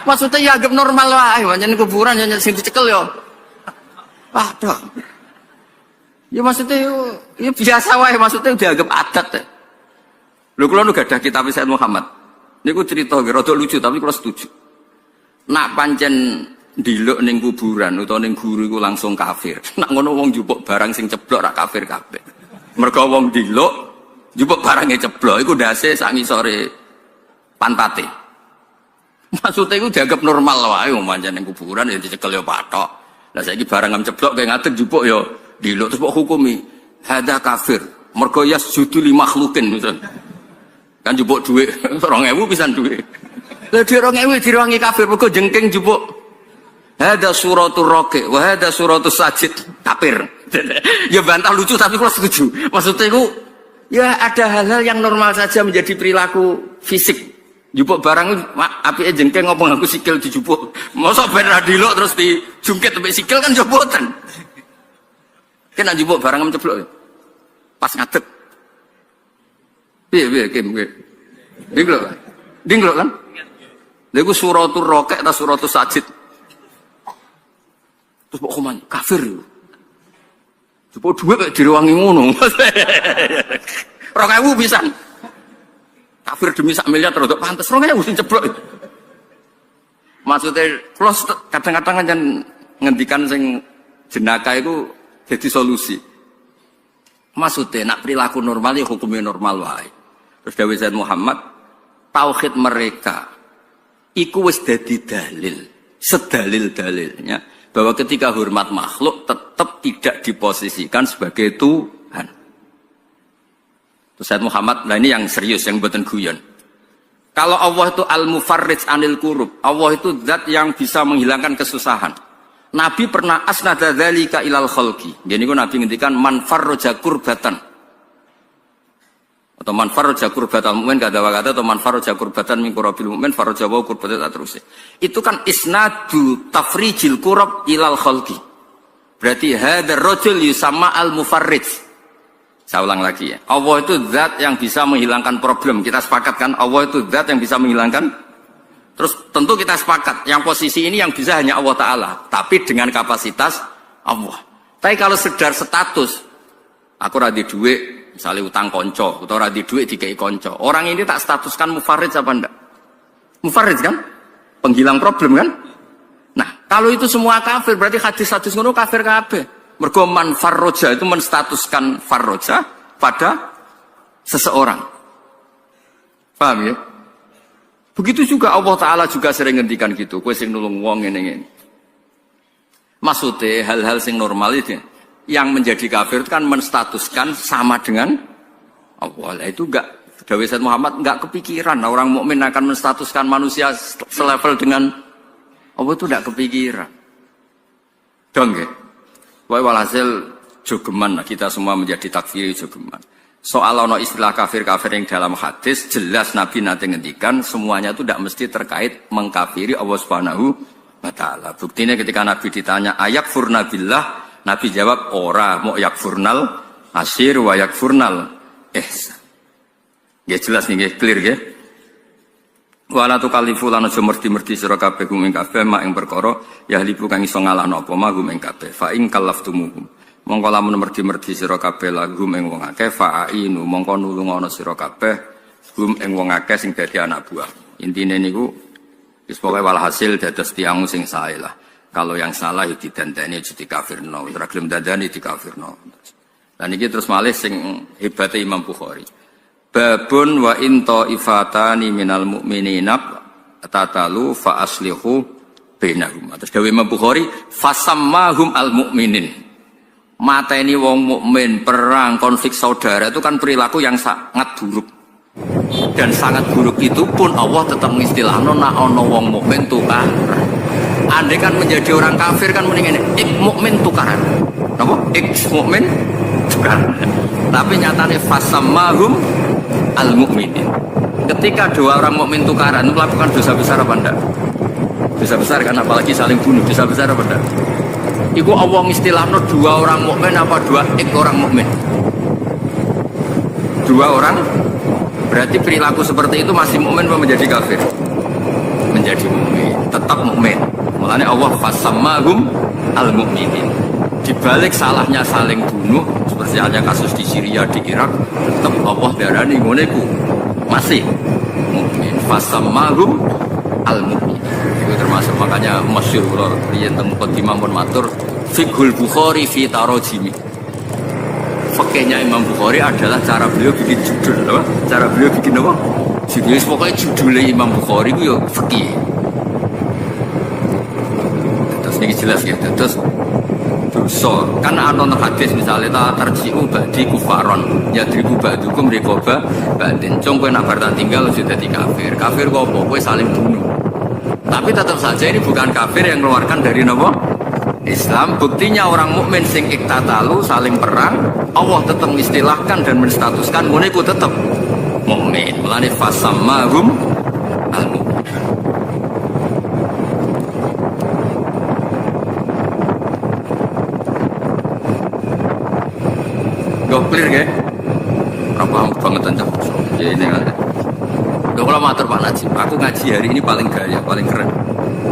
S3: Maksudnya ya anggap normal wae, pancen ning kuburan ya sing dicekel ya. Patok. Ya maksudnya ya biasa wae, maksudnya dianggap adat ya. Lho kula nu gadah kitab Sayyid Muhammad. Niku cerita rada lucu tapi kula setuju. Nak pancen ndiluk ning kuburan utawa ning guru iku langsung kafir. Nak ngono wong njupuk barang sing ceblok ra kafir kabeh. Mergo wong ndiluk njupuk barange ceblok iku ndase sak ngisore pantate. Maksudnya iku dianggap normal wae wong pancen ning kuburan ya dicekel ya patok. Lah saiki barang ngam ceblok kaya ngadeg njupuk ya ndiluk terus kok hukumi hadza kafir. Mergo yasjudu li makhlukin misal. Kan jupuk duit 2.000 pisan duit. Lah di 2.000 direwangi kafir mergo jengking jupuk. Hada suratul raqi wa hada suratus sajid kafir. Ya bantah lucu tapi kula setuju. Maksudnya itu ya ada hal-hal yang normal saja menjadi perilaku fisik. Jupuk barang apike jengking ngopo nganggo sikil dijupuk. Mosok ben ra dilok terus dijungkit sampai sikil kan yo mboten. Kena jupuk barang menceblok. Pas ngadeg. Piye Kim kowe? Dinglok kan? Lha iku suratul raqi ta suratus sajid. Terus kok koman kafir. Coba dhuwit kok direwangi ngono. 2.000 pisan. Kafir demi sak miliar terus pantes 2.000 sing ceblok. Maksudnya kula kadang-kadang kan ngendikan sing jenaka iku jadi solusi. Maksudnya nak perilaku normal ya hukumnya normal wae. Terus dawuh Sayyid Muhammad, tauhid mereka iku wis dadi dalil, sedalil-dalilnya bahwa ketika hormat makhluk tetap tidak diposisikan sebagai Tuhan. Terus Sayyid Muhammad, nah ini yang serius, yang mboten guyon. Kalau Allah itu al-mufarrij anil kurub, Allah itu zat yang bisa menghilangkan kesusahan. Nabi pernah asnada dzalika ilal khalqi. Jadi niku Nabi ngendikan man farraja kurbatan. Atau man farraja kurbatal mukmin kada wa kata atau man farraja kurbatan min kurabil mukmin farraja wa kurbatan terus. Itu kan isnadu tafrijil kurab ilal khalqi. Berarti hadzal rajul yusamma al-mufarrij. Saya ulang lagi ya. Allah itu zat yang bisa menghilangkan problem. Kita sepakat kan? Allah itu zat yang bisa menghilangkan. Terus tentu kita sepakat. Yang posisi ini yang bisa hanya Allah Ta'ala. Tapi dengan kapasitas Allah. Tapi kalau sekedar status. Aku radi duit. Misalnya utang konco. Atau radi duit dikei konco. Orang ini tak statuskan mufarrij apa enggak? Mufarrij kan? Penghilang problem kan? Nah kalau itu semua kafir. Berarti hadis-hadis ngono kafir kabeh. Mergo man farroja itu menstatuskan farroja pada seseorang. Paham ya? Begitu juga Allah Ta'ala juga sering ngendikan gitu. Kowe sing nulung wong ngene-ngene. Maksudnya hal-hal sing normal itu yang menjadi kafir itu kan menstatuskan sama dengan Allah. Itu enggak, dawuh Sayyid Muhammad enggak kepikiran orang mukmin akan menstatuskan manusia selevel dengan Allah, itu enggak kepikiran. Dong ya? Walhasil jogeman kita semua menjadi takfiri jogeman. Soal ono istilah kafir-kafir yang dalam hadis jelas Nabi nanti ngendikan semuanya itu tidak mesti terkait mengkafiri Allah Subhanahu wa taala. Buktinya ketika Nabi ditanya ayak furna billah, Nabi jawab ora mau yakfurnal asyir wa yakfurnal ihsan. Ya jelas nih, clear ya. Wala tukallifu lan aja merti-merti sira kabeh gumeng kabeh mak ing perkara ya libu kang iso ngalahno apa ma gumeng kabeh fa ing kallaftumuhum mongko lamun merti-merti sira kabeh lagum ing wong akeh fa'inu mongko nulungono sira kabeh gum ing wong akeh sing dadi anak buah. Intine niku wis pokoke walhasil dados tiyang sing sae lah. Kalau yang salah ya didandani jadi kafirno, ora gelem dandani dikafirno. Lan iki terus malih sing hebate Imam Bukhari. Babun wa into ifatani minal mu'minina tatalu fa aslihu bainahum. Terus dawuh Imam Bukhari fasammahum al mu'minin. Mateni wong mukmin perang konflik saudara itu kan perilaku yang sangat buruk. Dan sangat buruk itu pun Allah tetap mengistilahno nak ana wong mukmin tukar. Andai kan menjadi orang kafir kan mending ik mukmin tukaran. Napa? Ik mukmin tukaran. Tapi nyatane fasammahum al-mu'minin. Ketika dua orang mukmin tukaran melakukan dosa besar apa enggak? Dosa besar kan, apalagi saling bunuh. Dosa besar apa enggak? Iku Allah istilahnya dua orang mukmin apa dua orang mukmin? Dua orang. Berarti perilaku seperti itu masih mukmin atau menjadi kafir? Menjadi mukmin, tetap mukmin. Mulanya Allah fasammahum al-mu'minin. Di balik salahnya saling bunuh seperti halnya kasus di Syria, di Irak, tetap Allah darani ngoneku masih mukmin. Fasammahum al-mu'min. Itu termasuk makanya masyhur kula riyen teng mukadimah pun matur fiqhul Bukhari fi tarajimi. Fakihnya Imam Bukhari adalah cara beliau bikin judul, apa? Cara beliau bikin apa? Jadi pokoknya judulnya Imam Bukhari itu ya fikih. Terus ini jelas ya, terus dosa kan ana hadis misalnya ta terjiu badi kufaron ya dribu badukum riqaba badin cung kowe nak bar tinggal sudah dadi kafir. Kafir kok apa kowe saling bunuh. Tapi tetap saja ini bukan kafir yang mengeluarkan dari napa? Islam. Buktinya orang mukmin sing iktatalu saling perang, Allah tetap mengistilahkan dan menstatuskan ngene iku tetap mukmin. Mulane fasammahum al-mu'min. Gak clear ya? Paham banget aja. Ya ini kan. Gak kalau matur Pak Najib, aku ngaji hari ini paling gaya, paling keren.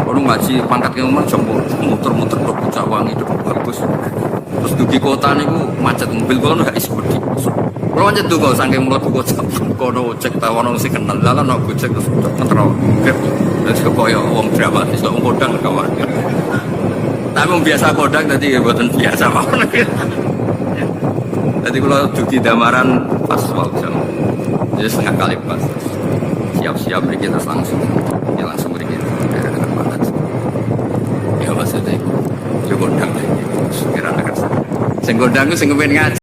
S3: Kalau ngaji pangkat yang umum jempol, muter-muter dok Pucak Wangi, dok bagus. Terus di kota nih macet mobil kalau nggak isbudi. Kalau macet tuh kalau saking mulut gue kalau cek tahu si kenal, lalu nak gue cek terus ngetro, dan sekoyo uang dramatis, nggak kodang kawan. Tapi biasa kodang tadi buatan biasa banget. Jadi kalau duki damaran pas waktu jam, jadi setengah kali pas. Siap-siap beri kita langsung, ya langsung beri kita daerah dekat banget. Ya maksudnya itu, ya gondang lagi, sekiranya dekat. Sing gondang itu sing kepen ngaji.